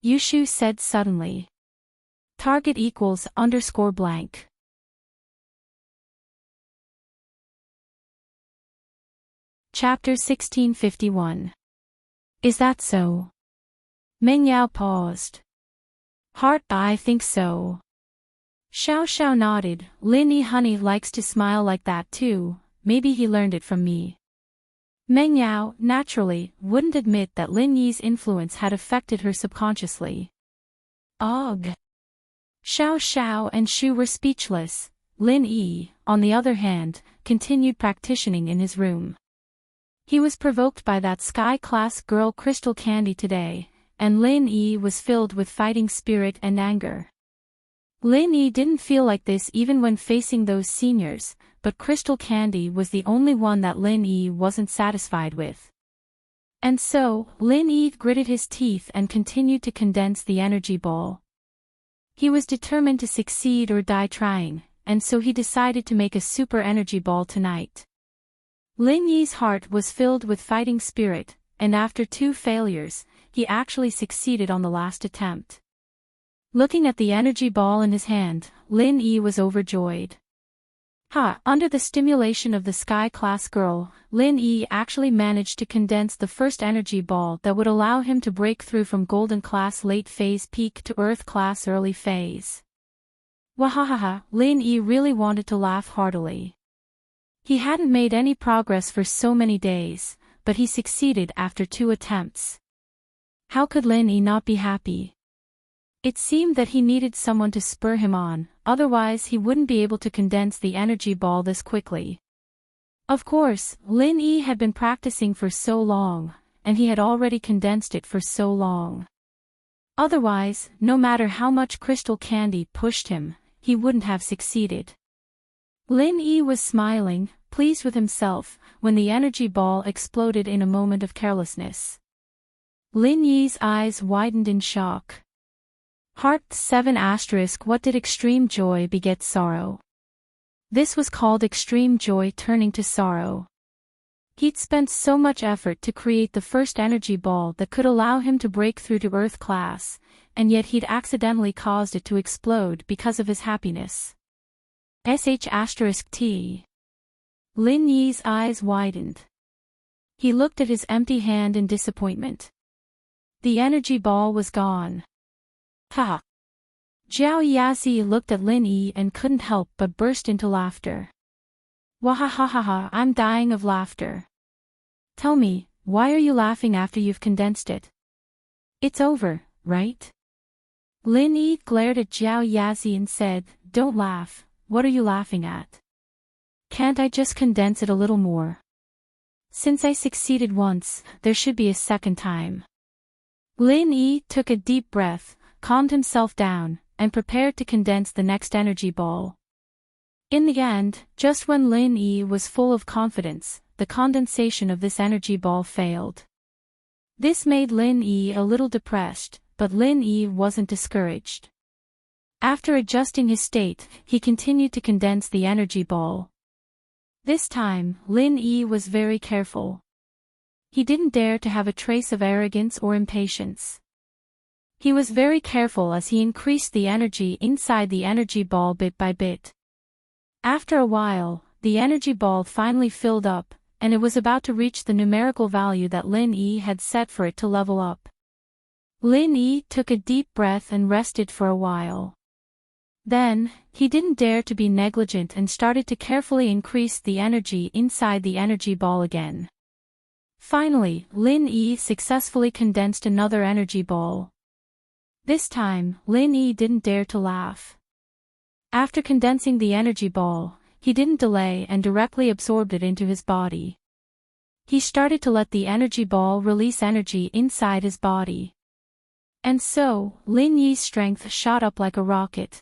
Yushu said suddenly. Target equals _blank. Chapter 1651. Is that so? Meng Yao paused. I think so. Xiao Xiao nodded. Lin Yi honey likes to smile like that too, maybe he learned it from me. Meng Yao, naturally, wouldn't admit that Lin Yi's influence had affected her subconsciously. Ugh. Xiao Xiao and Shu were speechless. Lin Yi, on the other hand, continued practicing in his room. He was provoked by that sky-class girl Crystal Candy today, and Lin Yi was filled with fighting spirit and anger. Lin Yi didn't feel like this even when facing those seniors, but Crystal Candy was the only one that Lin Yi wasn't satisfied with. And so, Lin Yi gritted his teeth and continued to condense the energy ball. He was determined to succeed or die trying, and so he decided to make a super energy ball tonight. Lin Yi's heart was filled with fighting spirit, and after 2 failures, he actually succeeded on the last attempt. Looking at the energy ball in his hand, Lin Yi was overjoyed. Under the stimulation of the sky-class girl, Lin Yi actually managed to condense the first energy ball that would allow him to break through from golden class late phase peak to earth class early phase. Wahahaha, Lin Yi really wanted to laugh heartily. He hadn't made any progress for so many days, but he succeeded after 2 attempts. How could Lin Yi not be happy? It seemed that he needed someone to spur him on, otherwise he wouldn't be able to condense the energy ball this quickly. Of course, Lin Yi had been practicing for so long, and he had already condensed it for so long. Otherwise, no matter how much Crystal Candy pushed him, he wouldn't have succeeded. Lin Yi was smiling, pleased with himself, when the energy ball exploded in a moment of carelessness. Lin Yi's eyes widened in shock. Heart 7 *. What did extreme joy beget sorrow? This was called extreme joy turning to sorrow. He'd spent so much effort to create the first energy ball that could allow him to break through to Earth class, and yet he'd accidentally caused it to explode because of his happiness. *T. Lin Yi's eyes widened. He looked at his empty hand in disappointment. The energy ball was gone. Ha! Zhao Yazi looked at Lin Yi and couldn't help but burst into laughter. Wahahaha, I'm dying of laughter. Tell me, why are you laughing after you've condensed it? It's over, right? Lin Yi glared at Zhao Yazi and said, Don't laugh, what are you laughing at? Can't I just condense it a little more? Since I succeeded once, there should be a second time. Lin Yi took a deep breath, calmed himself down, and prepared to condense the next energy ball. In the end, just when Lin Yi was full of confidence, the condensation of this energy ball failed. This made Lin Yi a little depressed, but Lin Yi wasn't discouraged. After adjusting his state, he continued to condense the energy ball. This time, Lin Yi was very careful. He didn't dare to have a trace of arrogance or impatience. He was very careful as he increased the energy inside the energy ball bit by bit. After a while, the energy ball finally filled up, and it was about to reach the numerical value that Lin Yi had set for it to level up. Lin Yi took a deep breath and rested for a while. Then, he didn't dare to be negligent and started to carefully increase the energy inside the energy ball again. Finally, Lin Yi successfully condensed another energy ball. This time, Lin Yi didn't dare to laugh. After condensing the energy ball, he didn't delay and directly absorbed it into his body. He started to let the energy ball release energy inside his body. And so, Lin Yi's strength shot up like a rocket.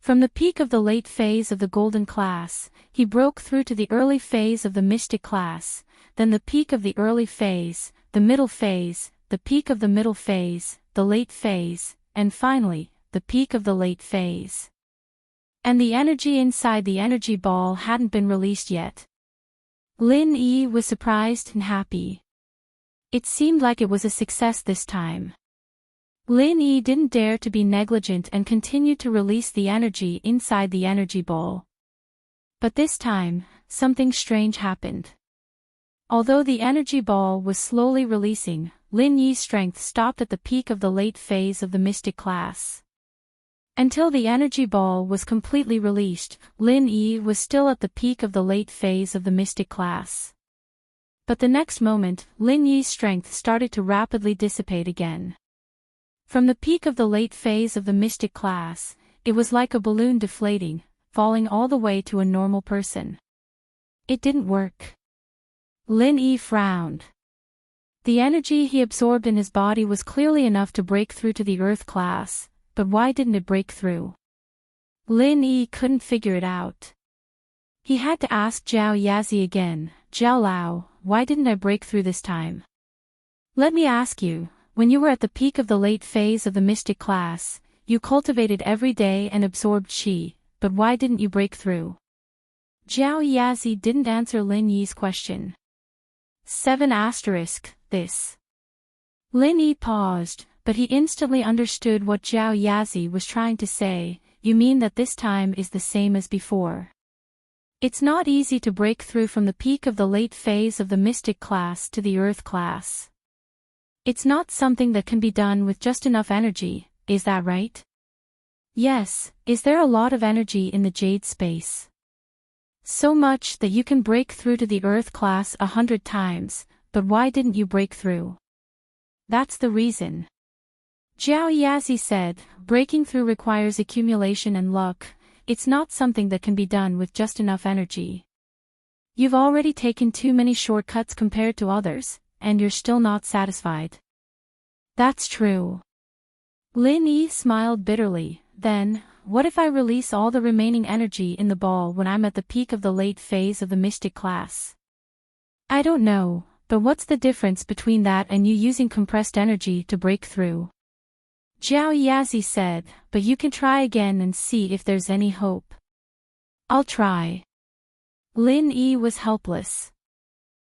From the peak of the late phase of the golden class, he broke through to the early phase of the mystic class, then the peak of the early phase, the middle phase, the peak of the middle phase, the late phase, and finally, the peak of the late phase. And the energy inside the energy ball hadn't been released yet. Lin Yi was surprised and happy. It seemed like it was a success this time. Lin Yi didn't dare to be negligent and continued to release the energy inside the energy ball. But this time, something strange happened. Although the energy ball was slowly releasing, Lin Yi's strength stopped at the peak of the late phase of the mystic class. Until the energy ball was completely released, Lin Yi was still at the peak of the late phase of the mystic class. But the next moment, Lin Yi's strength started to rapidly dissipate again. From the peak of the late phase of the mystic class, it was like a balloon deflating, falling all the way to a normal person. It didn't work. Lin Yi frowned. The energy he absorbed in his body was clearly enough to break through to the earth class, but why didn't it break through? Lin Yi couldn't figure it out. He had to ask Zhao Yazi again, Zhao Lao, why didn't I break through this time? Let me ask you, when you were at the peak of the late phase of the mystic class, you cultivated every day and absorbed qi, but why didn't you break through? Zhao Yazi didn't answer Lin Yi's question. 7 this. Lin Yi paused, but he instantly understood what Zhao Yazi was trying to say. You mean that this time is the same as before? It's not easy to break through from the peak of the late phase of the mystic class to the earth class. It's not something that can be done with just enough energy, is that right? Yes, is there a lot of energy in the jade space? So much that you can break through to the earth class 100 times, but why didn't you break through? That's the reason. Zhao Yazi said, breaking through requires accumulation and luck. It's not something that can be done with just enough energy. You've already taken too many shortcuts compared to others, and you're still not satisfied. That's true. Lin Yi smiled bitterly. Then, what if I release all the remaining energy in the ball when I'm at the peak of the late phase of the mystic class? I don't know, but what's the difference between that and you using compressed energy to break through? Zhao Yazi said, but you can try again and see if there's any hope. I'll try. Lin Yi was helpless.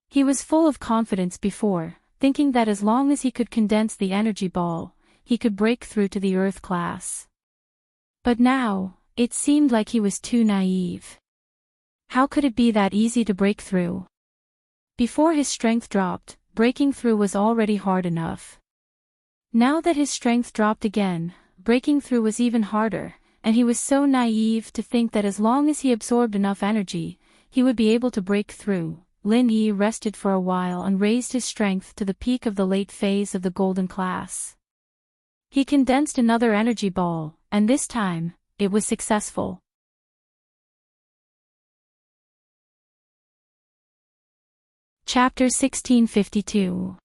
He was full of confidence before, thinking that as long as he could condense the energy ball, he could break through to the earth class. But now, it seemed like he was too naive. How could it be that easy to break through? Before his strength dropped, breaking through was already hard enough. Now that his strength dropped again, breaking through was even harder, and he was so naive to think that as long as he absorbed enough energy, he would be able to break through. Lin Yi rested for a while and raised his strength to the peak of the late phase of the golden class. He condensed another energy ball, and this time, it was successful. Chapter 1652.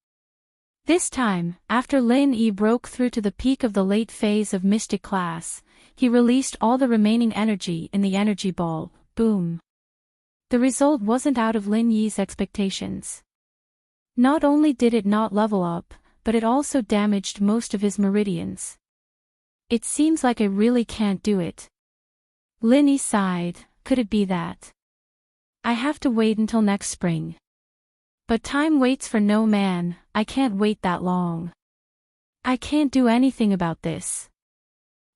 This time, after Lin Yi broke through to the peak of the late phase of mystic class, he released all the remaining energy in the energy ball. Boom. The result wasn't out of Lin Yi's expectations. Not only did it not level up, but it also damaged most of his meridians. It seems like I really can't do it. Lin Yi sighed. Could it be that I have to wait until next spring? But time waits for no man, I can't wait that long. I can't do anything about this.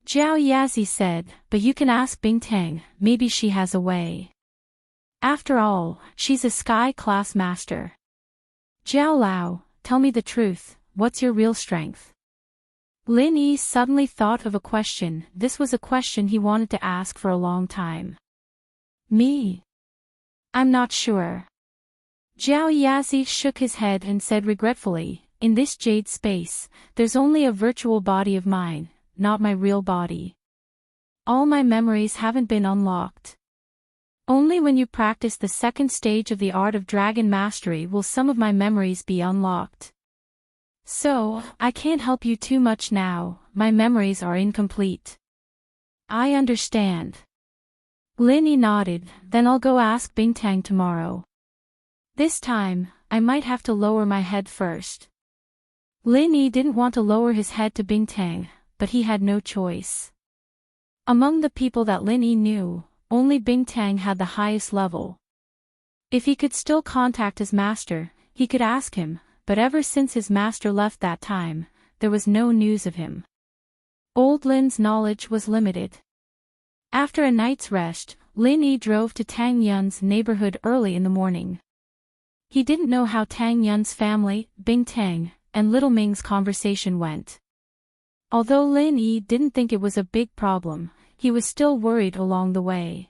Zhao Yazi said, but you can ask Bingtang, maybe she has a way. After all, she's a sky class master. Zhao Lao, tell me the truth, what's your real strength? Lin Yi suddenly thought of a question. This was a question he wanted to ask for a long time. Me? I'm not sure. Zhao Yazi shook his head and said regretfully, in this jade space, there's only a virtual body of mine, not my real body. All my memories haven't been unlocked. Only when you practice the second stage of the art of dragon mastery will some of my memories be unlocked. So, I can't help you too much now, my memories are incomplete. I understand. Lin Yi nodded, then I'll go ask Bingtang tomorrow. This time, I might have to lower my head first. Lin Yi didn't want to lower his head to Bingtang, but he had no choice. Among the people that Lin Yi knew, only Bingtang had the highest level. If he could still contact his master, he could ask him, but ever since his master left that time, there was no news of him. Old Lin's knowledge was limited. After a night's rest, Lin Yi drove to Tang Yun's neighborhood early in the morning. He didn't know how Tang Yun's family, Bing Tang, and Little Ming's conversation went. Although Lin Yi didn't think it was a big problem, he was still worried along the way.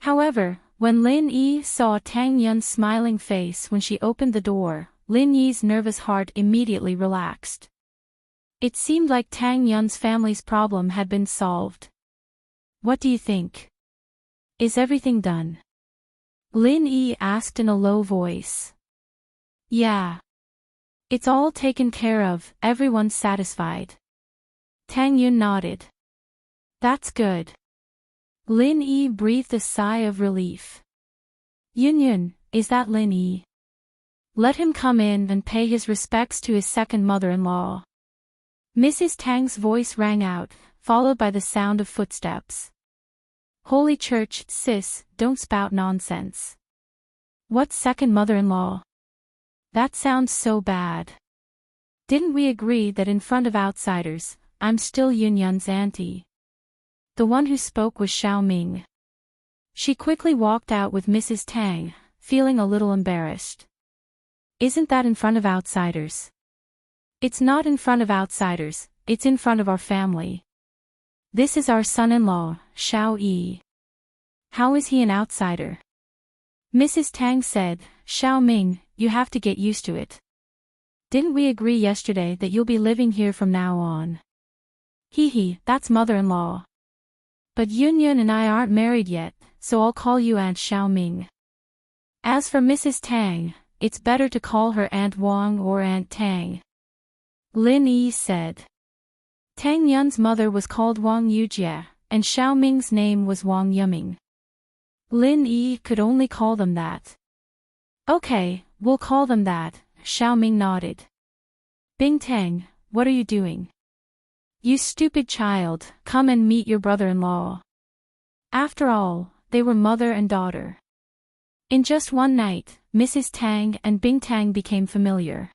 However, when Lin Yi saw Tang Yun's smiling face when she opened the door, Lin Yi's nervous heart immediately relaxed. It seemed like Tang Yun's family's problem had been solved. "What do you think? Is everything done?" Lin Yi asked in a low voice. "Yeah. It's all taken care of, everyone's satisfied." Tang Yun nodded. "That's good." Lin Yi breathed a sigh of relief. "Yun, is that Lin Yi? Let him come in and pay his respects to his second mother-in-law." Mrs. Tang's voice rang out, followed by the sound of footsteps. "Holy Church, sis, don't spout nonsense. What second mother-in-law? That sounds so bad. Didn't we agree that in front of outsiders, I'm still Yun's auntie?" The one who spoke was Xiao Ming. She quickly walked out with Mrs. Tang, feeling a little embarrassed. "Isn't that in front of outsiders?" "It's not in front of outsiders, it's in front of our family. This is our son-in-law, Xiao Yi. How is he an outsider?" Mrs. Tang said, "Xiao Ming, you have to get used to it. Didn't we agree yesterday that you'll be living here from now on?" "Hee, that's mother-in-law. But Yun and I aren't married yet, so I'll call you Aunt Xiao Ming. As for Mrs. Tang, it's better to call her Aunt Wang or Aunt Tang." Lin Yi said. Tang Yun's mother was called Wang Yujie, and Xiao Ming's name was Wang Yuming. Lin Yi could only call them that. "Okay, we'll call them that," Xiao Ming nodded. "Bing Tang, what are you doing? You stupid child, come and meet your brother-in-law." After all, they were mother and daughter. In just one night, Mrs. Tang and Bing Tang became familiar.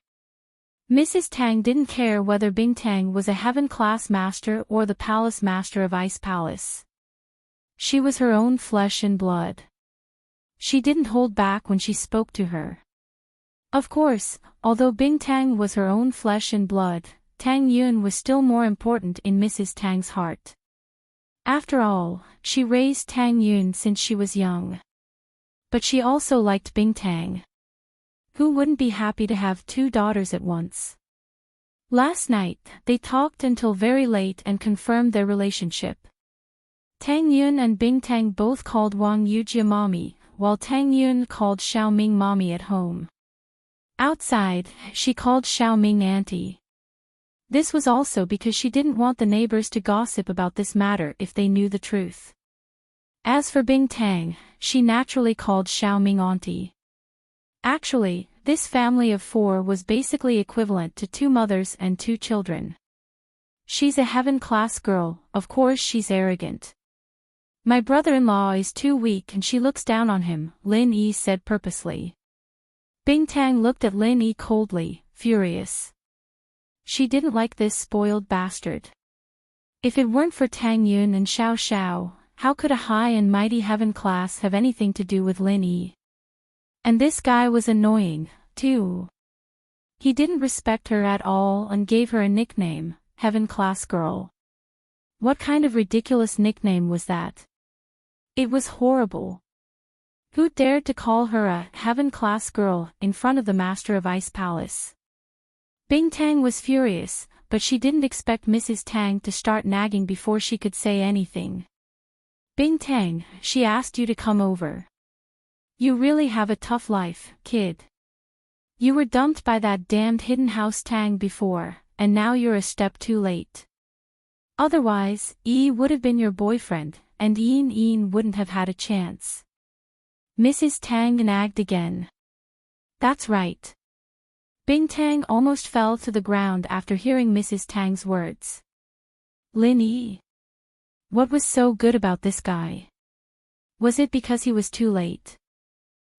Mrs. Tang didn't care whether Bing Tang was a heaven-class master or the palace master of Ice Palace. She was her own flesh and blood. She didn't hold back when she spoke to her. Of course, although Bing Tang was her own flesh and blood, Tang Yun was still more important in Mrs. Tang's heart. After all, she raised Tang Yun since she was young. But she also liked Bing Tang. Who wouldn't be happy to have two daughters at once? Last night, they talked until very late and confirmed their relationship. Tang Yun and Bing Tang both called Wang Yujie mommy, while Tang Yun called Xiao Ming mommy at home. Outside, she called Xiao Ming auntie. This was also because she didn't want the neighbors to gossip about this matter if they knew the truth. As for Bing Tang, she naturally called Xiao Ming auntie. Actually, this family of four was basically equivalent to two mothers and two children. She's a heaven-class girl, of course she's arrogant. "My brother-in-law is too weak and she looks down on him," Lin Yi said purposely. Bing Tang looked at Lin Yi coldly, furious. She didn't like this spoiled bastard. If it weren't for Tang Yun and Xiao Xiao, how could a high and mighty heaven class have anything to do with Lin Yi? And this guy was annoying, too. He didn't respect her at all and gave her a nickname, Heaven Class Girl. What kind of ridiculous nickname was that? It was horrible. Who dared to call her a Heaven Class Girl in front of the Master of Ice Palace? Bing Tang was furious, but she didn't expect Mrs. Tang to start nagging before she could say anything. "Bing Tang, she asked you to come over. You really have a tough life, kid. You were dumped by that damned hidden house Tang before, and now you're a step too late. Otherwise, Yi would have been your boyfriend, and Yin wouldn't have had a chance." Mrs. Tang nagged again. "That's right." Bing Tang almost fell to the ground after hearing Mrs. Tang's words. Lin Yi. What was so good about this guy? Was it because he was too late?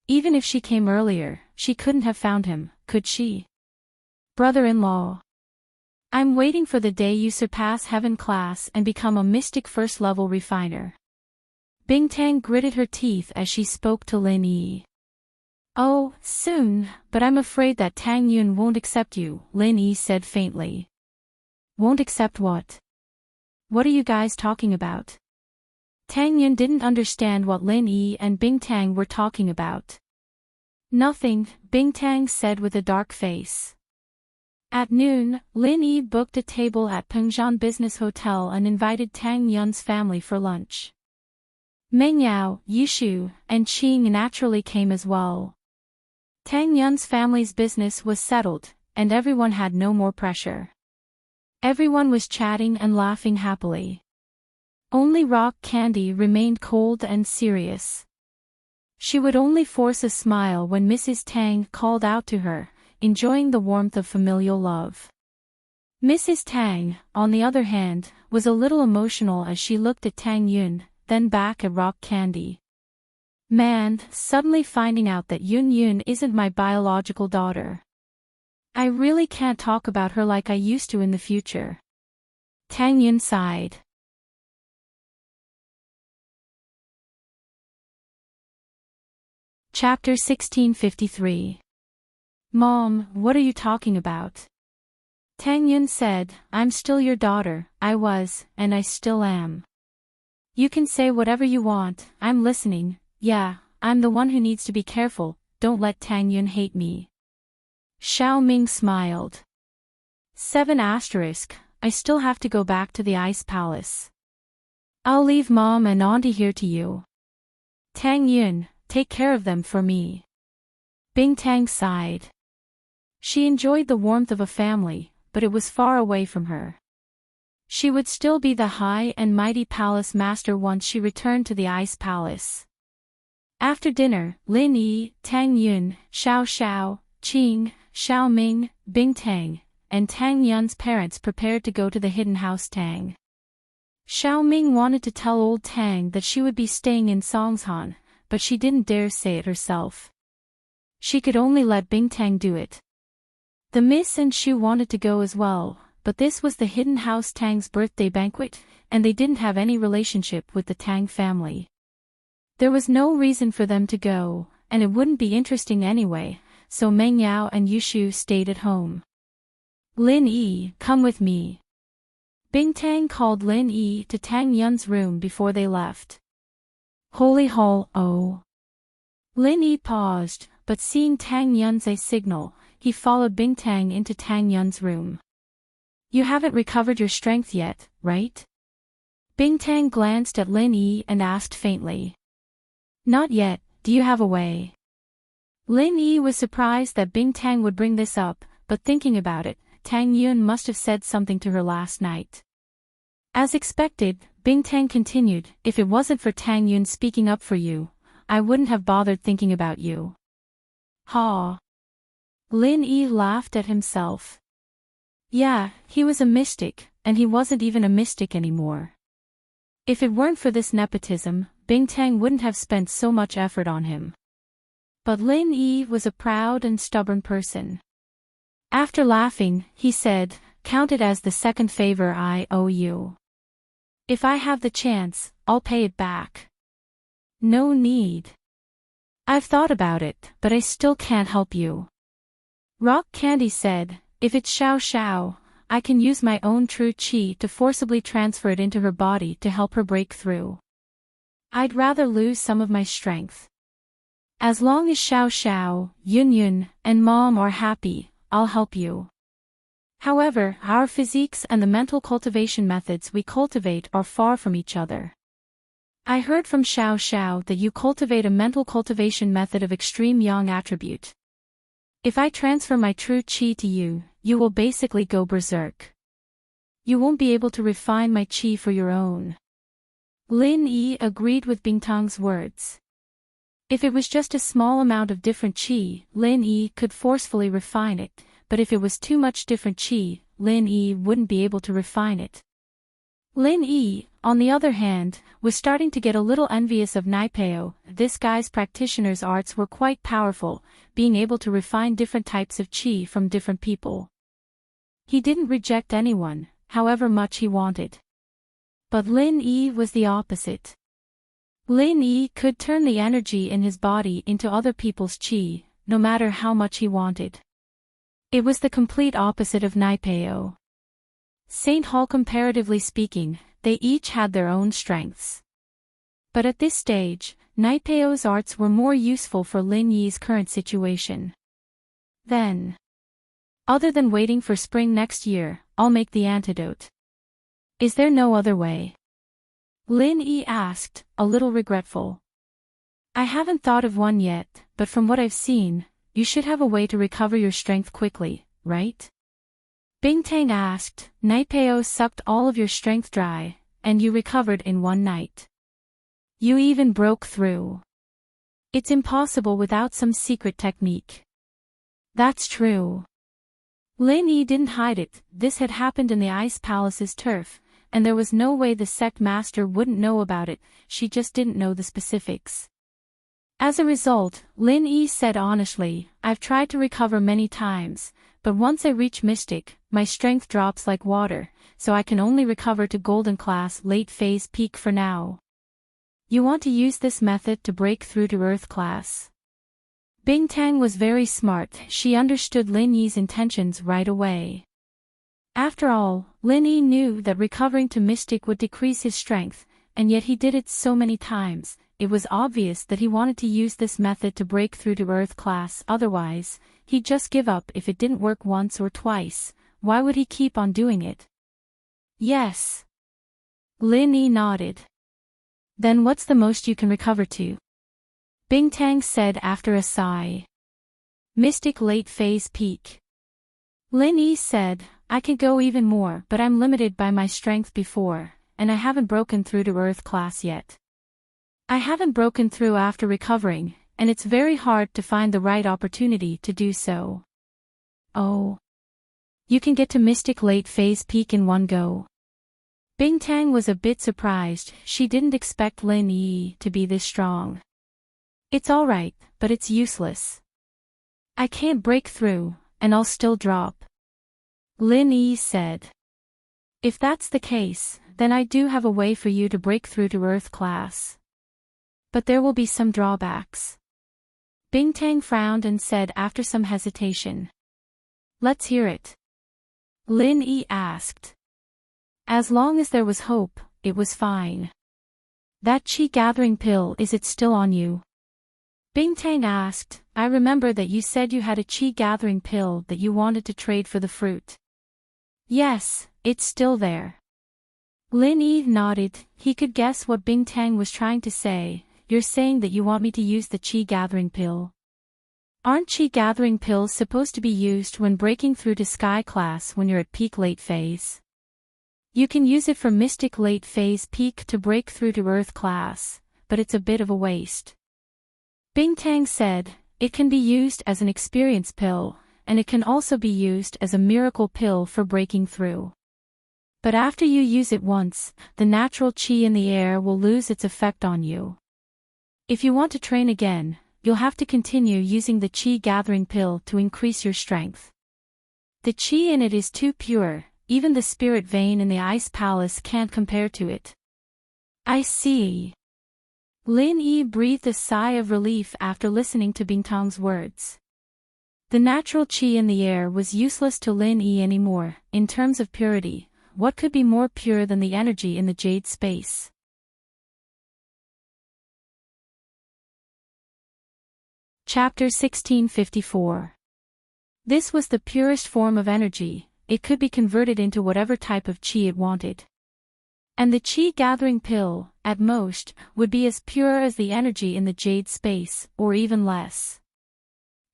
Even if she came earlier, she couldn't have found him, could she? "Brother-in-law. I'm waiting for the day you surpass heaven class and become a mystic first-level refiner." Bing Tang gritted her teeth as she spoke to Lin Yi. Oh, soon, but I'm afraid that Tang Yun won't accept you, Lin Yi said faintly. Won't accept what? What are you guys talking about? Tang Yun didn't understand what Lin Yi and Bing Tang were talking about. Nothing, Bing Tang said with a dark face. At noon, Lin Yi booked a table at Pengzhan Business Hotel and invited Tang Yun's family for lunch. Meng Yao, Yishu, and Qing naturally came as well. Tang Yun's family's business was settled, and everyone had no more pressure. Everyone was chatting and laughing happily. Only Rock Candy remained cold and serious. She would only force a smile when Mrs. Tang called out to her, enjoying the warmth of familial love. Mrs. Tang, on the other hand, was a little emotional as she looked at Tang Yun, then back at Rock Candy. Man, suddenly finding out that Yun Yun isn't my biological daughter. I really can't talk about her like I used to in the future. Tang Yun sighed. Chapter 1653. Mom, what are you talking about? Tang Yun said, I'm still your daughter, I was, and I still am. You can say whatever you want, I'm listening. Yeah, I'm the one who needs to be careful, don't let Tang Yun hate me. Xiao Ming smiled. 7 asterisk, I still have to go back to the Ice Palace. I'll leave Mom and Auntie here to you. Tang Yun, take care of them for me. Bing Tang sighed. She enjoyed the warmth of a family, but it was far away from her. She would still be the high and mighty palace master once she returned to the Ice Palace. After dinner, Lin Yi, Tang Yun, Xiao Xiao, Qing, Xiao Ming, Bing Tang, and Tang Yun's parents prepared to go to the hidden house Tang. Xiao Ming wanted to tell old Tang that she would be staying in Songshan, but she didn't dare say it herself. She could only let Bing Tang do it. The Miss and Shu wanted to go as well, but this was the hidden house Tang's birthday banquet, and they didn't have any relationship with the Tang family. There was no reason for them to go, and it wouldn't be interesting anyway, so Meng Yao and Yushu stayed at home. Lin Yi, come with me. Bing Tang called Lin Yi to Tang Yun's room before they left. Holy Hall, oh. Lin Yi paused, but seeing Tang Yun's a signal, he followed Bing Tang into Tang Yun's room. You haven't recovered your strength yet, right? Bing Tang glanced at Lin Yi and asked faintly. Not yet, do you have a way? Lin Yi was surprised that Bing Tang would bring this up, but thinking about it, Tang Yun must have said something to her last night. As expected, Bing Tang continued, if it wasn't for Tang Yun speaking up for you, I wouldn't have bothered thinking about you. Ha! Lin Yi laughed at himself. Yeah, he was a mystic, and he wasn't even a mystic anymore. If it weren't for this nepotism, Bing Tang wouldn't have spent so much effort on him. But Lin Yi was a proud and stubborn person. After laughing, he said, count it as the second favor I owe you. If I have the chance, I'll pay it back. No need. I've thought about it, but I still can't help you. Rock Candy said, if it's Xiao Xiao, I can use my own true qi to forcibly transfer it into her body to help her break through. I'd rather lose some of my strength. As long as Xiao Xiao, Yun Yun, and Mom are happy, I'll help you. However, our physiques and the mental cultivation methods we cultivate are far from each other. I heard from Xiao Xiao that you cultivate a mental cultivation method of extreme yang attribute. If I transfer my true qi to you, you will basically go berserk. You won't be able to refine my qi for your own. Lin Yi agreed with Bing Tang's words. If it was just a small amount of different qi, Lin Yi could forcefully refine it, but if it was too much different qi, Lin Yi wouldn't be able to refine it. Lin Yi, on the other hand, was starting to get a little envious of Naipeo. This guy's practitioner's arts were quite powerful, being able to refine different types of qi from different people. He didn't reject anyone, however much he wanted. But Lin Yi was the opposite. Lin Yi could turn the energy in his body into other people's qi, no matter how much he wanted. It was the complete opposite of Naipeo. St. Hall, comparatively speaking, they each had their own strengths. But at this stage, Naipeo's arts were more useful for Lin Yi's current situation. Then, other than waiting for spring next year, I'll make the antidote. Is there no other way? Lin Yi asked, a little regretful. I haven't thought of one yet, but from what I've seen, you should have a way to recover your strength quickly, right? Bingtang asked. Naipeo sucked all of your strength dry, and you recovered in one night. You even broke through. It's impossible without some secret technique. That's true. Lin Yi didn't hide it. This had happened in the Ice Palace's turf, and there was no way the sect master wouldn't know about it. She just didn't know the specifics. As a result, Lin Yi said honestly, I've tried to recover many times, but once I reach Mystic, my strength drops like water, so I can only recover to Golden Class Late Phase Peak for now. You want to use this method to break through to Earth Class? Bingtang was very smart. She understood Lin Yi's intentions right away. After all, Lin Yi knew that recovering to Mystic would decrease his strength, and yet he did it so many times. It was obvious that he wanted to use this method to break through to Earth Class, otherwise, he'd just give up if it didn't work once or twice. Why would he keep on doing it? Yes. Lin Yi nodded. Then what's the most you can recover to? Bingtang said after a sigh. Mystic Late Phase Peak. Lin Yi said, I could go even more, but I'm limited by my strength before, and I haven't broken through to Earth Class yet. I haven't broken through after recovering, and it's very hard to find the right opportunity to do so. Oh. You can get to Mystic Late Phase Peak in one go. Bingtang was a bit surprised. She didn't expect Lin Yi to be this strong. It's alright, but it's useless. I can't break through, and I'll still drop. Lin Yi said. If that's the case, then I do have a way for you to break through to Earth Class. But there will be some drawbacks. Bingtang frowned and said after some hesitation. Let's hear it. Lin Yi asked. As long as there was hope, it was fine. That chi gathering pill, is it still on you? Bingtang asked. I remember that you said you had a chi gathering pill that you wanted to trade for the fruit. Yes, it's still there. Lin Yi nodded. He could guess what Bingtang was trying to say. You're saying that you want me to use the chi gathering pill? Aren't chi gathering pills supposed to be used when breaking through to Sky Class when you're at peak late phase? You can use it for Mystic Late Phase Peak to break through to Earth Class, but it's a bit of a waste. Bingtang said, it can be used as an experience pill, and it can also be used as a miracle pill for breaking through. But after you use it once, the natural chi in the air will lose its effect on you. If you want to train again, you'll have to continue using the chi gathering pill to increase your strength. The chi in it is too pure, even the spirit vein in the Ice Palace can't compare to it. I see. Lin Yi breathed a sigh of relief after listening to Bingtang's words. The natural chi in the air was useless to Lin Yi anymore. In terms of purity, what could be more pure than the energy in the jade space? Chapter 1654. This was the purest form of energy. It could be converted into whatever type of chi it wanted. And the chi gathering pill, at most, would be as pure as the energy in the jade space, or even less.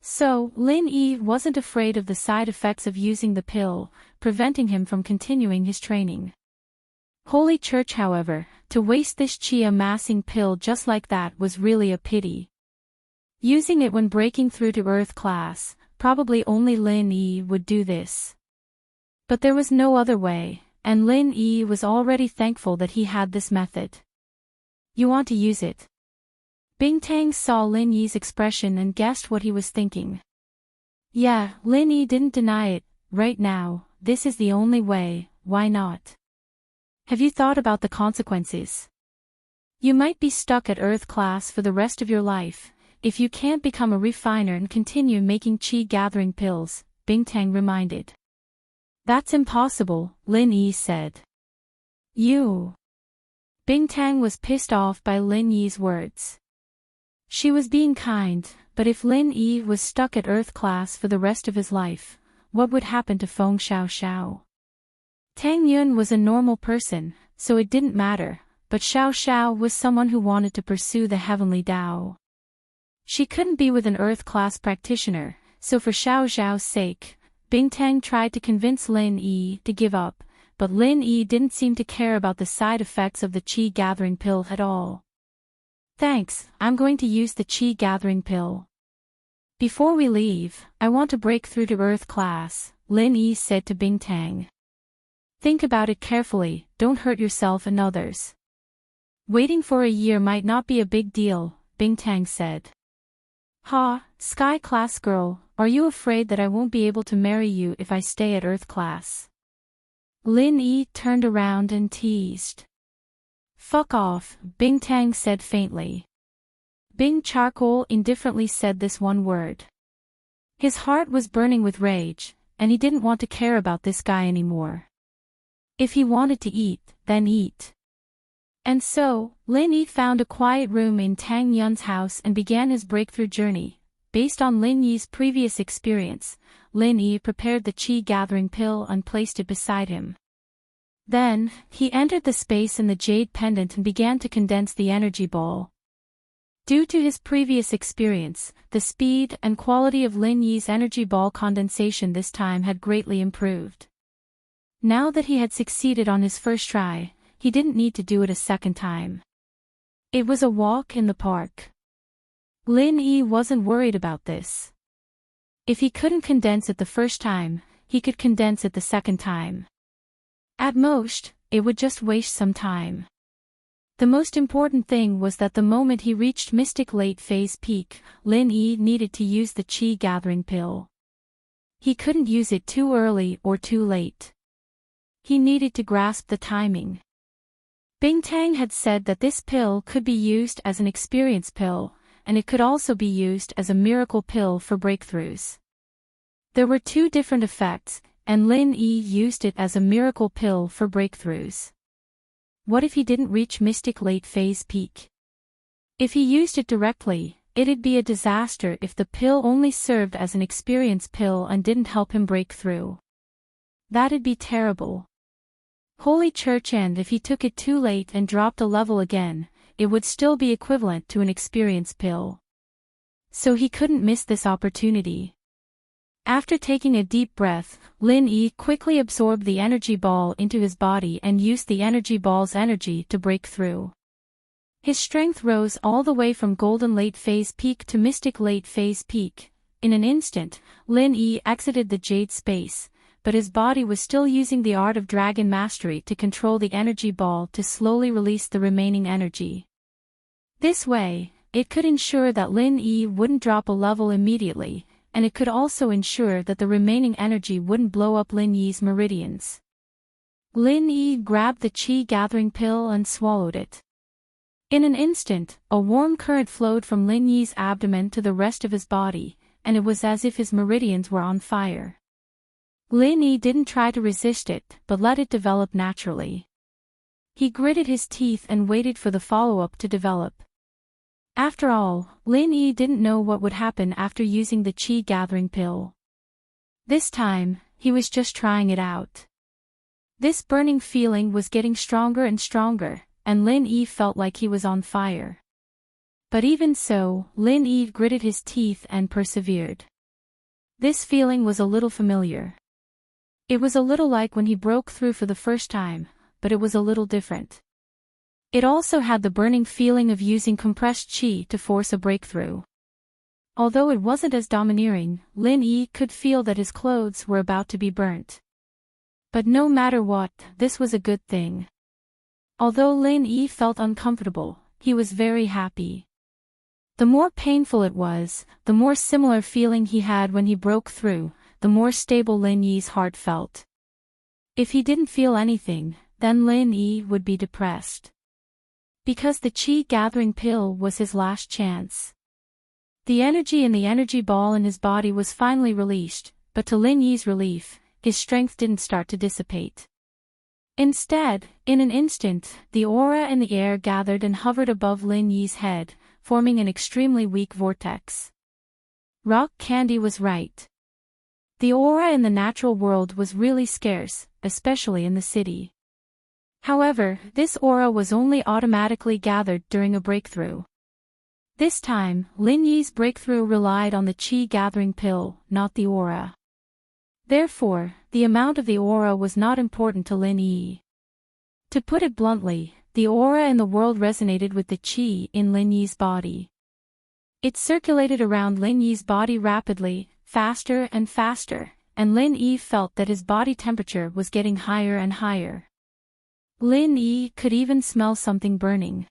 So, Lin Yi wasn't afraid of the side effects of using the pill, preventing him from continuing his training. Holy Church, however, to waste this chi amassing pill just like that was really a pity. Using it when breaking through to Earth Class, probably only Lin Yi would do this. But there was no other way, and Lin Yi was already thankful that he had this method. You want to use it? Bingtang saw Lin Yi's expression and guessed what he was thinking. Yeah, Lin Yi didn't deny it. Right now, this is the only way, why not? Have you thought about the consequences? You might be stuck at Earth Class for the rest of your life. if you can't become a refiner and continue making chi-gathering pills, Bingtang reminded. That's impossible, Lin Yi said. You. Bingtang was pissed off by Lin Yi's words. She was being kind, but if Lin Yi was stuck at Earth class for the rest of his life, what would happen to Feng Xiao? Tang Yun was a normal person, so it didn't matter, but Xiao was someone who wanted to pursue the heavenly Tao. She couldn't be with an Earth class practitioner, so for Xiao's sake, Bingtang tried to convince Lin Yi to give up, but Lin Yi didn't seem to care about the side effects of the chi-gathering pill at all. Thanks, I'm going to use the chi-gathering pill. Before we leave, I want to break through to Earth class, Lin Yi said to Bingtang. Think about it carefully, don't hurt yourself and others. Waiting for a year might not be a big deal, Bingtang said. Ha, Sky class girl, are you afraid that I won't be able to marry you if I stay at Earth class? Lin Yi turned around and teased. Fuck off, Bingtang said faintly. Bing Charcoal indifferently said this one word. His heart was burning with rage, and he didn't want to care about this guy anymore. If he wanted to eat, then eat. And so, Lin Yi found a quiet room in Tang Yun's house and began his breakthrough journey. Based on Lin Yi's previous experience, Lin Yi prepared the chi-gathering pill and placed it beside him. Then, he entered the space in the jade pendant and began to condense the energy ball. Due to his previous experience, the speed and quality of Lin Yi's energy ball condensation this time had greatly improved. Now that he had succeeded on his first try, he didn't need to do it a second time. It was a walk in the park. Lin Yi wasn't worried about this. If he couldn't condense it the first time, he could condense it the second time. At most, it would just waste some time. The most important thing was that the moment he reached Mystic Late Phase Peak, Lin Yi needed to use the chi-gathering pill. He couldn't use it too early or too late. He needed to grasp the timing. Bingtang had said that this pill could be used as an experience pill, and it could also be used as a miracle pill for breakthroughs. There were two different effects, and Lin Yi used it as a miracle pill for breakthroughs. What if he didn't reach Mystic Late Phase Peak? If he used it directly, it'd be a disaster if the pill only served as an experience pill and didn't help him break through. That'd be terrible. Holy Church, and if he took it too late and dropped a level again, it would still be equivalent to an experience pill. So he couldn't miss this opportunity. After taking a deep breath, Lin Yi quickly absorbed the energy ball into his body and used the energy ball's energy to break through. His strength rose all the way from Golden Late Phase Peak to Mystic Late Phase Peak. In an instant, Lin Yi exited the jade space, but his body was still using the art of dragon mastery to control the energy ball to slowly release the remaining energy. This way, it could ensure that Lin Yi wouldn't drop a level immediately, and it could also ensure that the remaining energy wouldn't blow up Lin Yi's meridians. Lin Yi grabbed the chi-gathering pill and swallowed it. In an instant, a warm current flowed from Lin Yi's abdomen to the rest of his body, and it was as if his meridians were on fire. Lin Yi didn't try to resist it, but let it develop naturally. He gritted his teeth and waited for the follow-up to develop. After all, Lin Yi didn't know what would happen after using the chi-gathering pill. This time, he was just trying it out. This burning feeling was getting stronger and stronger, and Lin Yi felt like he was on fire. But even so, Lin Yi gritted his teeth and persevered. This feeling was a little familiar. It was a little like when he broke through for the first time, but it was a little different. It also had the burning feeling of using compressed chi to force a breakthrough. Although it wasn't as domineering, Lin Yi could feel that his clothes were about to be burnt. But no matter what, this was a good thing. Although Lin Yi felt uncomfortable, he was very happy. The more painful it was, the more similar feeling he had when he broke through, the more stable Lin Yi's heart felt. If he didn't feel anything, then Lin Yi would be depressed. Because the chi-gathering pill was his last chance. The energy in the energy ball in his body was finally released, but to Lin Yi's relief, his strength didn't start to dissipate. Instead, in an instant, the aura in the air gathered and hovered above Lin Yi's head, forming an extremely weak vortex. Rock Candy was right. The aura in the natural world was really scarce, especially in the city. However, this aura was only automatically gathered during a breakthrough. This time, Lin Yi's breakthrough relied on the chi gathering pill, not the aura. Therefore, the amount of the aura was not important to Lin Yi. To put it bluntly, the aura in the world resonated with the chi in Lin Yi's body. It circulated around Lin Yi's body rapidly, faster and faster, and Lin Yi felt that his body temperature was getting higher and higher. Lin Yi could even smell something burning.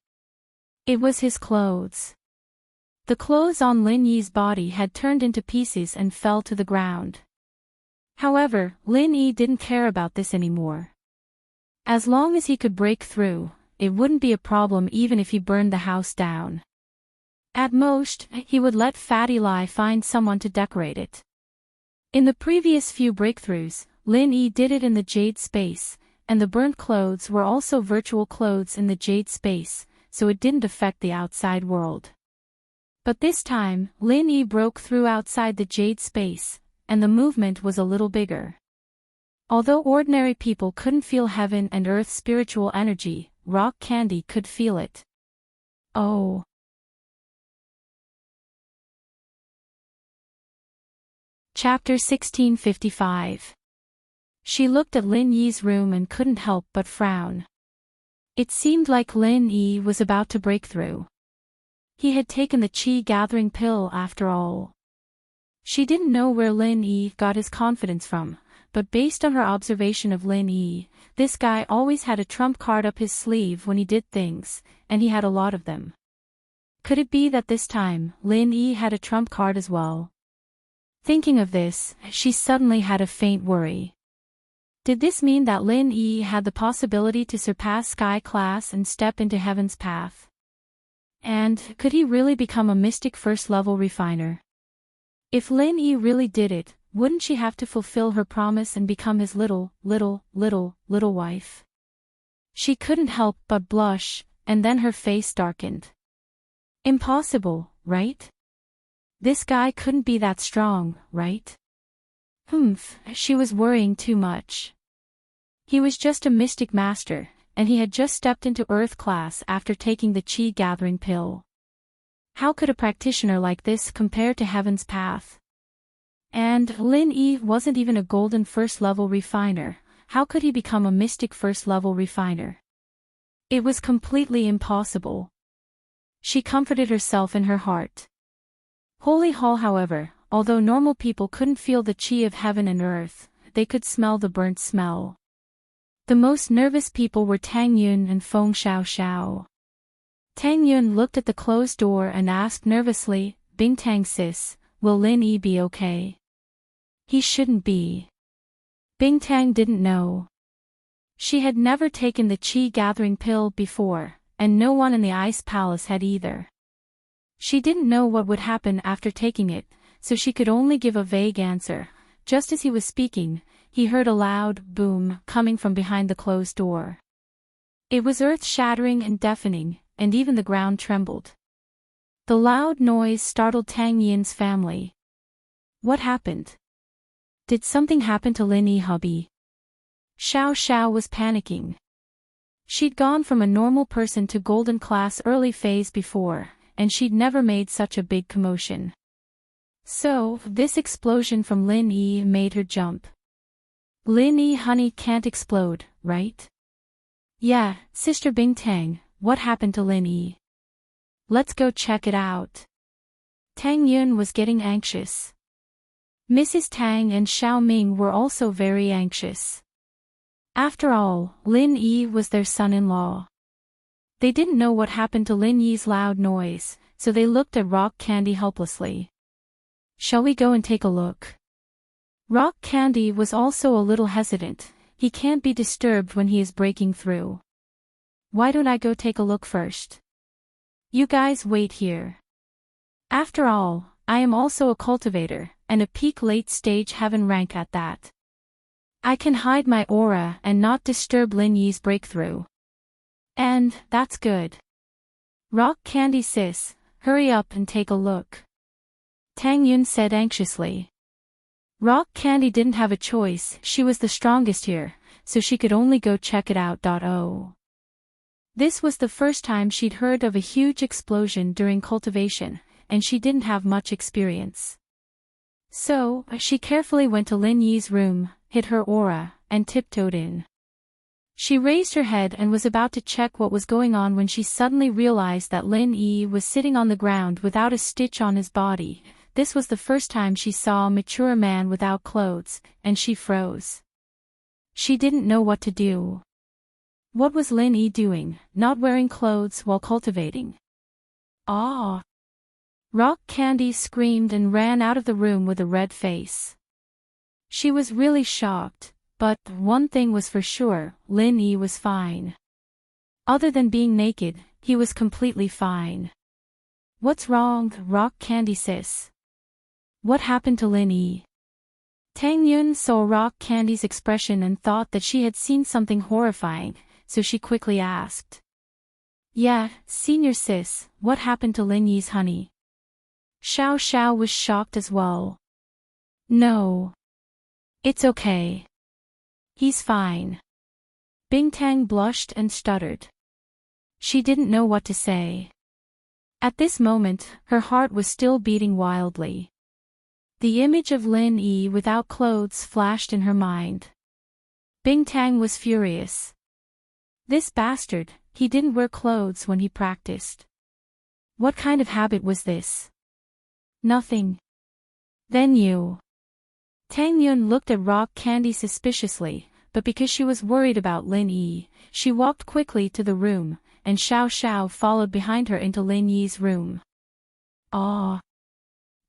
It was his clothes. The clothes on Lin Yi's body had turned into pieces and fell to the ground. However, Lin Yi didn't care about this anymore. As long as he could break through, it wouldn't be a problem even if he burned the house down. At most, he would let Fatty Lai find someone to decorate it. In the previous few breakthroughs, Lin Yi did it in the Jade Space, and the burnt clothes were also virtual clothes in the Jade Space, so it didn't affect the outside world. But this time, Lin Yi broke through outside the Jade Space, and the movement was a little bigger. Although ordinary people couldn't feel heaven and earth's spiritual energy, Rock Candy could feel it. Oh. Chapter 1655. She looked at Lin Yi's room and couldn't help but frown. It seemed like Lin Yi was about to break through. He had taken the chi gathering pill after all. She didn't know where Lin Yi got his confidence from, but based on her observation of Lin Yi, this guy always had a trump card up his sleeve when he did things, and he had a lot of them. Could it be that this time, Lin Yi had a trump card as well? Thinking of this, she suddenly had a faint worry. Did this mean that Lin Yi had the possibility to surpass Sky Class and step into Heaven's path? And, could he really become a mystic first-level refiner? If Lin Yi really did it, wouldn't she have to fulfill her promise and become his little wife? She couldn't help but blush, and then her face darkened. Impossible, right? This guy couldn't be that strong, right? She was worrying too much. He was just a mystic master, and he had just stepped into Earth class after taking the chi gathering pill. How could a practitioner like this compare to Heaven's path? And Lin Yi wasn't even a golden first-level refiner. How could he become a mystic first-level refiner? It was completely impossible. She comforted herself in her heart. Holy Hall, however, although normal people couldn't feel the chi of heaven and earth, they could smell the burnt smell. The most nervous people were Tang Yun and Feng Xiao. Tang Yun looked at the closed door and asked nervously, "Bingtang sis, will Lin Yi be okay?" He shouldn't be. Bingtang didn't know. She had never taken the chi gathering pill before, and no one in the Ice Palace had either. She didn't know what would happen after taking it, so she could only give a vague answer. Just as he was speaking, he heard a loud boom coming from behind the closed door. It was earth-shattering and deafening, and even the ground trembled. The loud noise startled Tang Yin's family. What happened? Did something happen to Lin Yi hubby? Xiao was panicking. She'd gone from a normal person to golden class early phase before, and she'd never made such a big commotion. So, this explosion from Lin Yi made her jump. Lin Yi honey can't explode, right? Yeah, Sister Bingtang, what happened to Lin Yi? Let's go check it out. Tang Yun was getting anxious. Mrs. Tang and Xiao Ming were also very anxious. After all, Lin Yi was their son-in-law. They didn't know what happened to Lin Yi's loud noise, so they looked at Rock Candy helplessly. Shall we go and take a look? Rock Candy was also a little hesitant. He can't be disturbed when he is breaking through. Why don't I go take a look first? You guys wait here. After all, I am also a cultivator, and a peak late-stage heaven rank at that. I can hide my aura and not disturb Lin Yi's breakthrough. And, that's good. Rock candy sis, hurry up and take a look. Tang Yun said anxiously. Rock candy didn't have a choice, she was the strongest here, so she could only go check it out. This was the first time she'd heard of a huge explosion during cultivation, and she didn't have much experience. So, she carefully went to Lin Yi's room, hid her aura, and tiptoed in. She raised her head and was about to check what was going on when she suddenly realized that Lin Yi was sitting on the ground without a stitch on his body. This was the first time she saw a mature man without clothes, and she froze. She didn't know what to do. What was Lin Yi doing, not wearing clothes while cultivating? Ah! Rock Candy screamed and ran out of the room with a red face. She was really shocked, but one thing was for sure, Lin Yi was fine. Other than being naked, he was completely fine. What's wrong, Rock Candy sis? What happened to Lin Yi? Tang Yun saw Rock Candy's expression and thought that she had seen something horrifying, so she quickly asked. Yeah, senior sis, what happened to Lin Yi's honey? Xiao Xiao was shocked as well. No. It's okay. He's fine. Bingtang blushed and stuttered. She didn't know what to say. At this moment, her heart was still beating wildly. The image of Lin Yi without clothes flashed in her mind. Bingtang was furious. This bastard, he didn't wear clothes when he practiced. What kind of habit was this? Nothing. Then you. Tang Yun looked at Rock Candy suspiciously, but because she was worried about Lin Yi, she walked quickly to the room, and Xiao Xiao followed behind her into Lin Yi's room. Ah!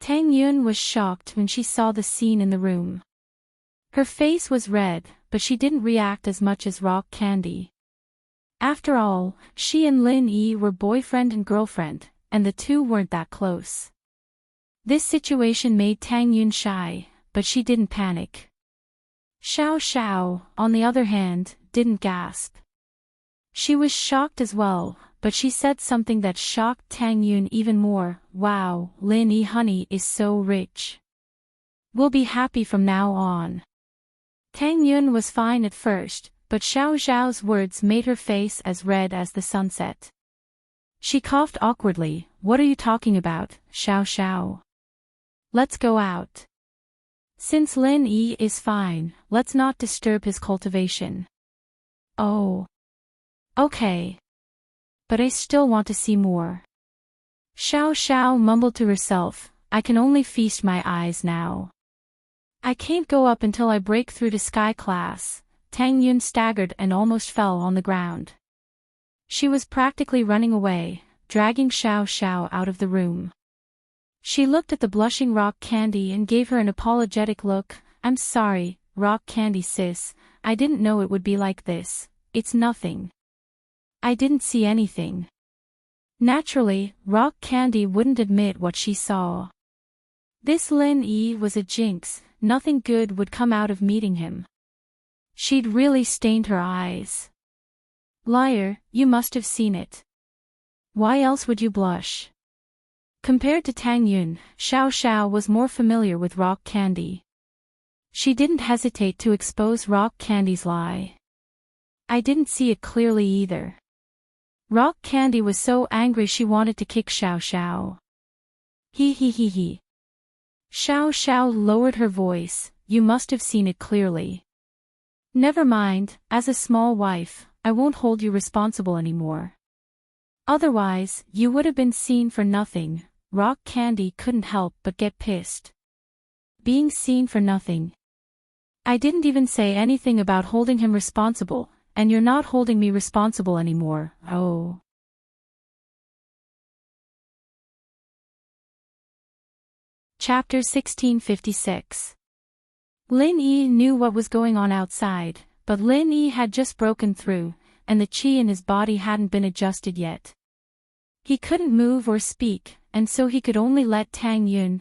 Tang Yun was shocked when she saw the scene in the room. Her face was red, but she didn't react as much as Rock Candy. After all, she and Lin Yi were boyfriend and girlfriend, and the two weren't that close. This situation made Tang Yun shy, but she didn't panic. Xiao Xiao, on the other hand, didn't gasp. She was shocked as well, but she said something that shocked Tang Yun even more. Wow, Lin Yi honey is so rich. We'll be happy from now on. Tang Yun was fine at first, but Xiao Xiao's words made her face as red as the sunset. She coughed awkwardly. What are you talking about, Xiao Xiao? Let's go out. Since Lin Yi is fine, let's not disturb his cultivation. Oh. Okay. But I still want to see more. Xiao Xiao mumbled to herself, I can only feast my eyes now. I can't go up until I break through to sky class. Tang Yun staggered and almost fell on the ground. She was practically running away, dragging Xiao Xiao out of the room. She looked at the blushing Rock Candy and gave her an apologetic look. I'm sorry, Rock Candy sis, I didn't know it would be like this. It's nothing. I didn't see anything. Naturally, Rock Candy wouldn't admit what she saw. This Lin Yi was a jinx, nothing good would come out of meeting him. She'd really stained her eyes. Liar, you must have seen it. Why else would you blush? Compared to Tang Yun, Xiao Xiao was more familiar with Rock Candy. She didn't hesitate to expose Rock Candy's lie. I didn't see it clearly either. Rock Candy was so angry she wanted to kick Xiao Xiao. He. Xiao Xiao lowered her voice, you must have seen it clearly. Never mind, as a small wife, I won't hold you responsible anymore. Otherwise, you would have been seen for nothing. Rock Candy couldn't help but get pissed. Being seen for nothing. I didn't even say anything about holding him responsible, and you're not holding me responsible anymore. Oh. Chapter 1656. Lin Yi knew what was going on outside, but Lin Yi had just broken through, and the qi in his body hadn't been adjusted yet. He couldn't move or speak, and so he could only let Tang Yun,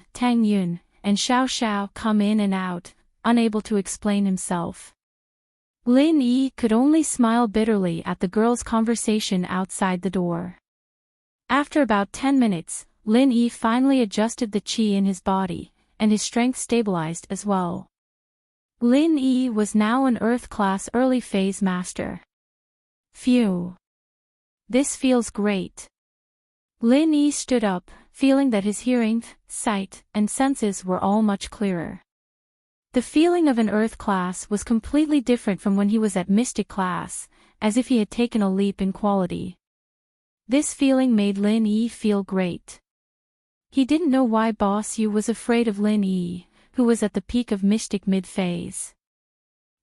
and Xiao Xiao come in and out, unable to explain himself. Lin Yi could only smile bitterly at the girls' conversation outside the door. After about 10 minutes, Lin Yi finally adjusted the qi in his body, and his strength stabilized as well. Lin Yi was now an Earth-class early phase master. Phew. This feels great. Lin Yi stood up, feeling that his hearing, sight, and senses were all much clearer. The feeling of an Earth class was completely different from when he was at Mystic class, as if he had taken a leap in quality. This feeling made Lin Yi feel great. He didn't know why Boss Yu was afraid of Lin Yi, who was at the peak of Mystic mid-phase.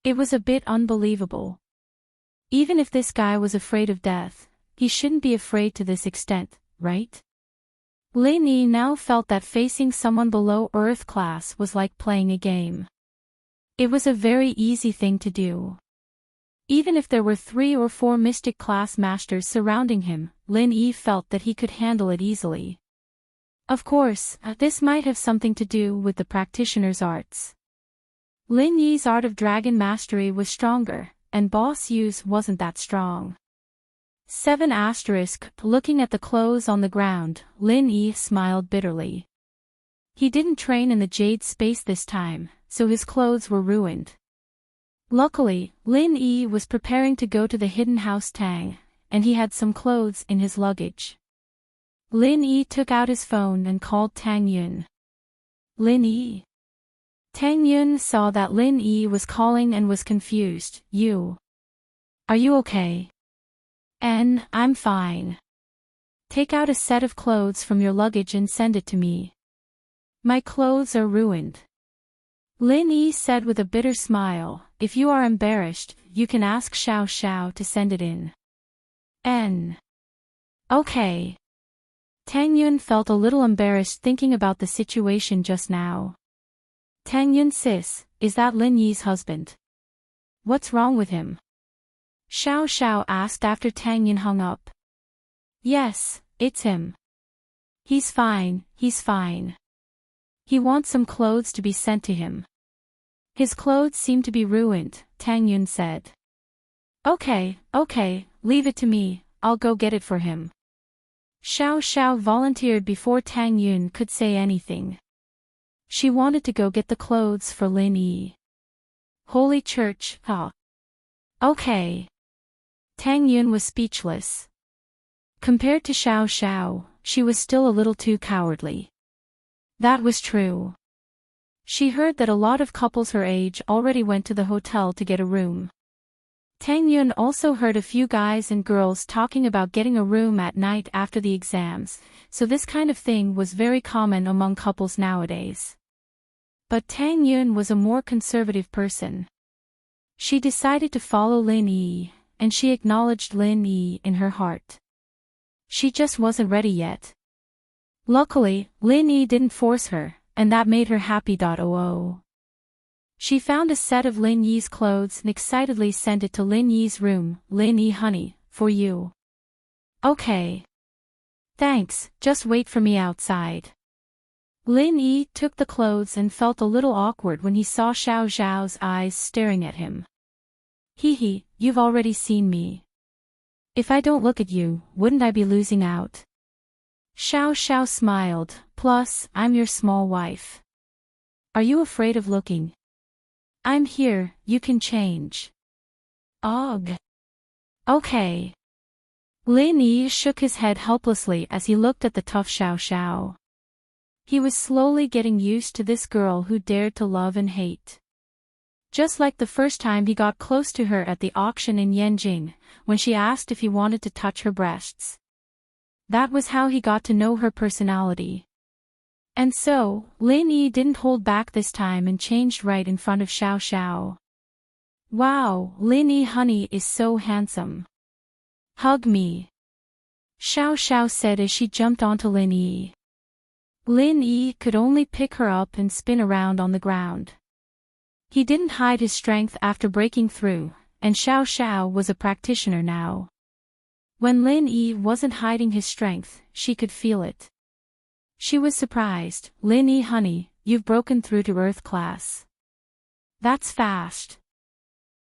It was a bit unbelievable. Even if this guy was afraid of death, he shouldn't be afraid to this extent, right? Lin Yi now felt that facing someone below Earth class was like playing a game. It was a very easy thing to do. Even if there were 3 or 4 Mystic class masters surrounding him, Lin Yi felt that he could handle it easily. Of course, this might have something to do with the practitioner's arts. Lin Yi's art of dragon mastery was stronger, and Boss Yu's wasn't that strong. 7*. Looking at the clothes on the ground, Lin Yi smiled bitterly. He didn't train in the Jade space this time, so his clothes were ruined. Luckily, Lin Yi was preparing to go to the hidden house Tang, and he had some clothes in his luggage. Lin Yi took out his phone and called Tang Yun. Lin Yi. Tang Yun saw that Lin Yi was calling and was confused. You. Are you okay? I'm fine. Take out a set of clothes from your luggage and send it to me. My clothes are ruined. Lin Yi said with a bitter smile, if you are embarrassed, you can ask Xiao Xiao to send it in. Okay. Tang Yun felt a little embarrassed thinking about the situation just now. Tang Yun sis, is that Lin Yi's husband? What's wrong with him? Xiao Xiao asked after Tang Yun hung up. Yes, it's him. He's fine. He wants some clothes to be sent to him. His clothes seem to be ruined, Tang Yun said. Okay, leave it to me, I'll go get it for him. Xiao Xiao volunteered before Tang Yun could say anything. She wanted to go get the clothes for Lin Yi. Holy Church, Okay. Tang Yun was speechless. Compared to Xiao Xiao, she was still a little too cowardly. That was true. She heard that a lot of couples her age already went to the hotel to get a room. Tang Yun also heard a few guys and girls talking about getting a room at night after the exams, so this kind of thing was very common among couples nowadays. But Tang Yun was a more conservative person. She decided to follow Lin Yi, and she acknowledged Lin Yi in her heart. She just wasn't ready yet. Luckily, Lin Yi didn't force her, and that made her happy. She found a set of Lin Yi's clothes and excitedly sent it to Lin Yi's room. Lin Yi honey, for you. Okay. Thanks, just wait for me outside. Lin Yi took the clothes and felt a little awkward when he saw Xiao Xiao's eyes staring at him. Hee, you've already seen me. If I don't look at you, wouldn't I be losing out? Xiao Xiao smiled, plus, I'm your small wife. Are you afraid of looking? I'm here, you can change. Ugh. Okay. Lin Yi shook his head helplessly as he looked at the tough Xiao Xiao. He was slowly getting used to this girl who dared to love and hate. Just like the first time he got close to her at the auction in Yanjing, when she asked if he wanted to touch her breasts. That was how he got to know her personality. And so, Lin Yi didn't hold back this time and changed right in front of Xiao Xiao. Wow, Lin Yi honey is so handsome. Hug me. Xiao Xiao said as she jumped onto Lin Yi. Lin Yi could only pick her up and spin around on the ground. He didn't hide his strength after breaking through, and Xiao Xiao was a practitioner now. When Lin Yi wasn't hiding his strength, she could feel it. She was surprised. Lin Yi honey, you've broken through to Earth class. That's fast.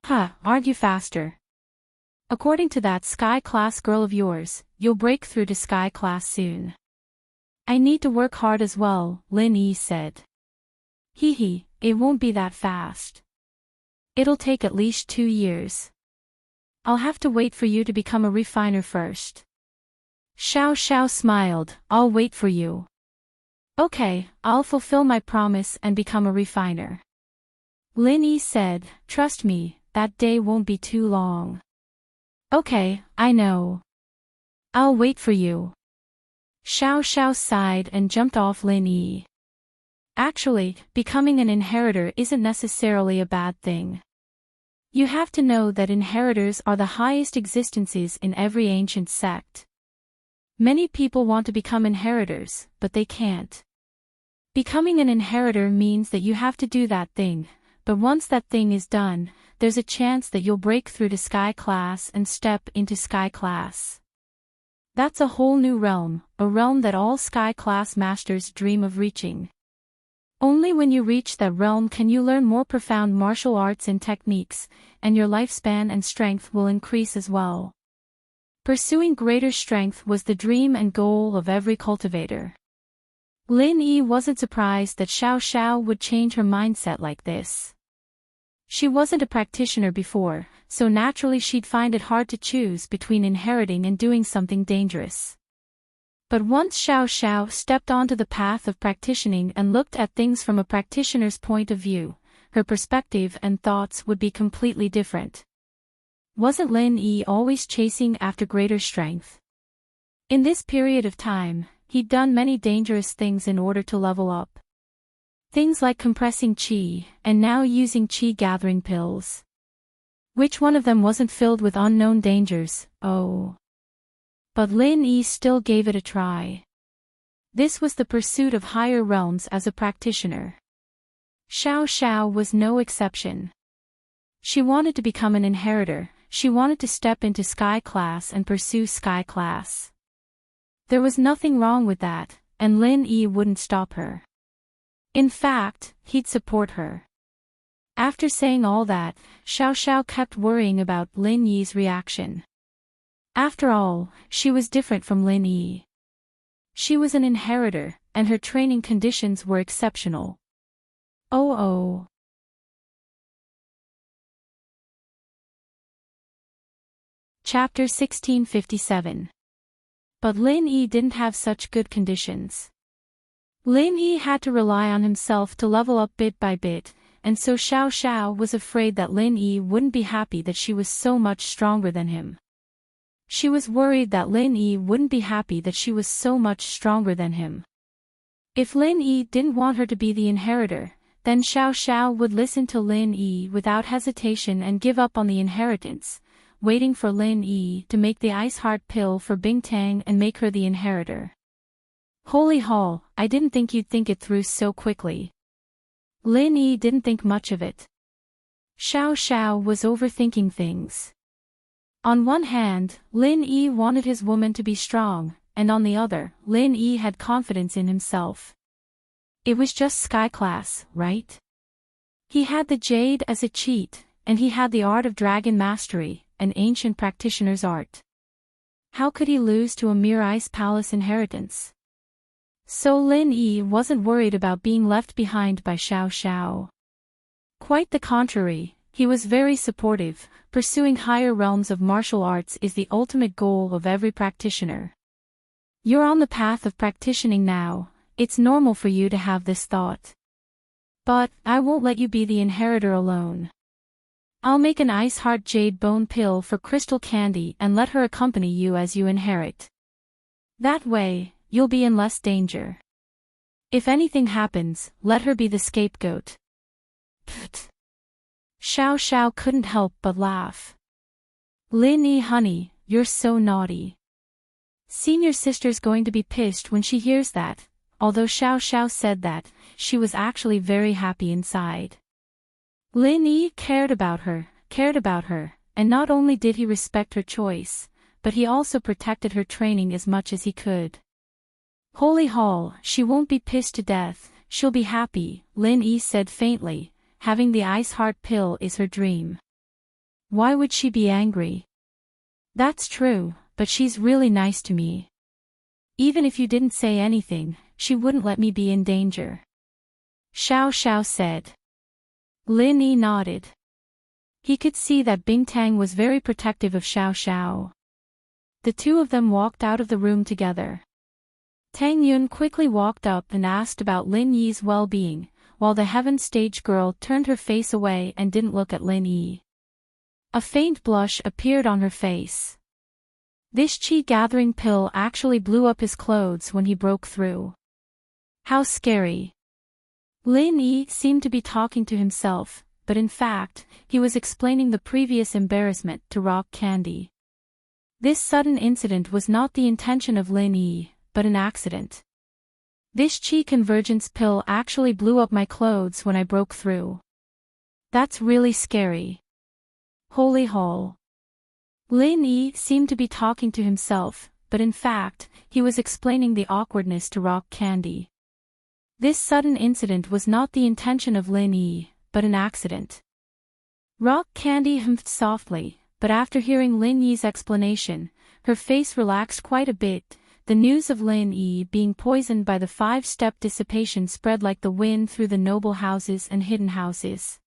Huh, argue faster. According to that Sky class girl of yours, you'll break through to Sky class soon. I need to work hard as well, Lin Yi said. Hee, it won't be that fast. It'll take at least 2 years. I'll have to wait for you to become a refiner first. Xiao Xiao smiled, I'll wait for you. Okay, I'll fulfill my promise and become a refiner. Lin Yi said, trust me, that day won't be too long. Okay, I know. I'll wait for you. Xiao Xiao sighed and jumped off Lin Yi. Actually, becoming an inheritor isn't necessarily a bad thing. You have to know that inheritors are the highest existences in every ancient sect. Many people want to become inheritors, but they can't. Becoming an inheritor means that you have to do that thing, but once that thing is done, there's a chance that you'll break through to Sky class and step into Sky class. That's a whole new realm, a realm that all Sky class masters dream of reaching. Only when you reach that realm can you learn more profound martial arts and techniques, and your lifespan and strength will increase as well. Pursuing greater strength was the dream and goal of every cultivator. Lin Yi wasn't surprised that Xiao Xiao would change her mindset like this. She wasn't a practitioner before, so naturally she'd find it hard to choose between inheriting and doing something dangerous. But once Xiao Xiao stepped onto the path of practicing and looked at things from a practitioner's point of view, her perspective and thoughts would be completely different. Wasn't Lin Yi always chasing after greater strength? In this period of time, he'd done many dangerous things in order to level up. Things like compressing qi, and now using qi gathering pills. Which one of them wasn't filled with unknown dangers? Oh. But Lin Yi still gave it a try. This was the pursuit of higher realms as a practitioner. Xiao Xiao was no exception. She wanted to become an inheritor, she wanted to step into Sky class and pursue Sky class. There was nothing wrong with that, and Lin Yi wouldn't stop her. In fact, he'd support her. After saying all that, Xiao Xiao kept worrying about Lin Yi's reaction. After all, she was different from Lin Yi. She was an inheritor, and her training conditions were exceptional. Oh. Chapter 1657. But Lin Yi didn't have such good conditions. Lin Yi had to rely on himself to level up bit by bit, and so Xiao Xiao was afraid that Lin Yi wouldn't be happy that she was so much stronger than him. She was worried that Lin Yi wouldn't be happy that she was so much stronger than him. If Lin Yi didn't want her to be the inheritor, then Xiao Xiao would listen to Lin Yi without hesitation and give up on the inheritance, waiting for Lin Yi to make the ice heart pill for Bingtang and make her the inheritor. Holy hall, I didn't think you'd think it through so quickly. Lin Yi didn't think much of it. Xiao Xiao was overthinking things. On one hand, Lin Yi wanted his woman to be strong, and on the other, Lin Yi had confidence in himself. It was just Sky class, right? He had the jade as a cheat, and he had the art of dragon mastery, an ancient practitioner's art. How could he lose to a mere ice palace inheritance? So Lin Yi wasn't worried about being left behind by Xiao Xiao. Quite the contrary, he was very supportive. Pursuing higher realms of martial arts is the ultimate goal of every practitioner. You're on the path of practicing now, it's normal for you to have this thought. But, I won't let you be the inheritor alone. I'll make an ice heart jade bone pill for Crystal Candy and let her accompany you as you inherit. That way, you'll be in less danger. If anything happens, let her be the scapegoat. Pfft. Xiao Xiao couldn't help but laugh. Lin Yi honey, you're so naughty. Senior sister's going to be pissed when she hears that, although Xiao Xiao said that, she was actually very happy inside. Lin Yi cared about her, and not only did he respect her choice, but he also protected her training as much as he could. Holy Hall, she won't be pissed to death, she'll be happy, Lin Yi said faintly, having the ice heart pill is her dream. Why would she be angry? That's true, but she's really nice to me. Even if you didn't say anything, she wouldn't let me be in danger. Xiao Xiao said. Lin Yi nodded. He could see that Bingtang was very protective of Xiao Xiao. The two of them walked out of the room together. Tang Yun quickly walked up and asked about Lin Yi's well-being, while the Heaven Stage girl turned her face away and didn't look at Lin Yi. A faint blush appeared on her face. This chi-gathering pill actually blew up his clothes when he broke through. How scary. Lin Yi seemed to be talking to himself, but in fact, he was explaining the previous embarrassment to Rock Candy. This sudden incident was not the intention of Lin Yi, but an accident. This chi convergence pill actually blew up my clothes when I broke through. That's really scary. Holy Hall. Lin Yi seemed to be talking to himself, but in fact, he was explaining the awkwardness to Rock Candy. This sudden incident was not the intention of Lin Yi, but an accident. Rock Candy hummed softly, but after hearing Lin Yi's explanation, her face relaxed quite a bit. The news of Lin Yi being poisoned by the 5-step dissipation spread like the wind through the noble houses and hidden houses.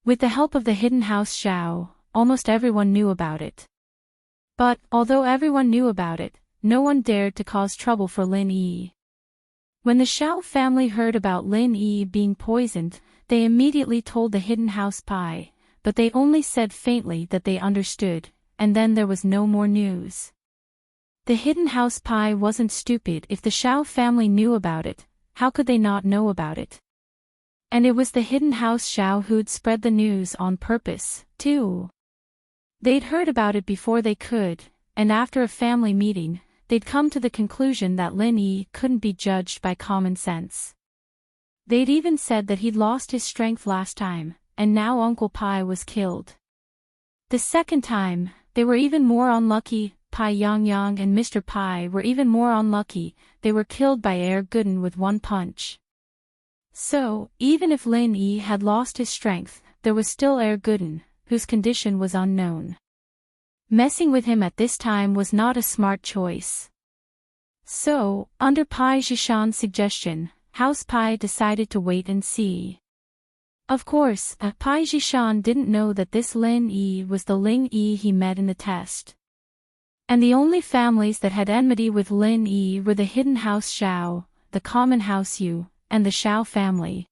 With the help of the hidden house Xiao, almost everyone knew about it. But, although everyone knew about it, no one dared to cause trouble for Lin Yi. When the Xiao family heard about Lin Yi being poisoned, they immediately told the hidden house Pai, but they only said faintly that they understood, and then there was no more news. The hidden house Pai wasn't stupid. If the Xiao family knew about it, how could they not know about it? And it was the hidden house Xiao who'd spread the news on purpose, too. They'd heard about it before they could, and after a family meeting, they'd come to the conclusion that Lin Yi couldn't be judged by common sense. They'd even said that he'd lost his strength last time, and now Uncle Pai was killed. The second time, they were even more unlucky. Pai Yangyang and Mr. Pai were even more unlucky. They were killed by Air Gooden with one punch. So, even if Lin Yi had lost his strength, there was still Air Gooden, whose condition was unknown. Messing with him at this time was not a smart choice. So, under Pai Zhishan's suggestion, House Pai decided to wait and see. Of course, Pai Zhishan didn't know that this Lin Yi was the Ling Yi he met in the test. And the only families that had enmity with Lin Yi were the hidden house Xiao, the common house Yu, and the Xiao family.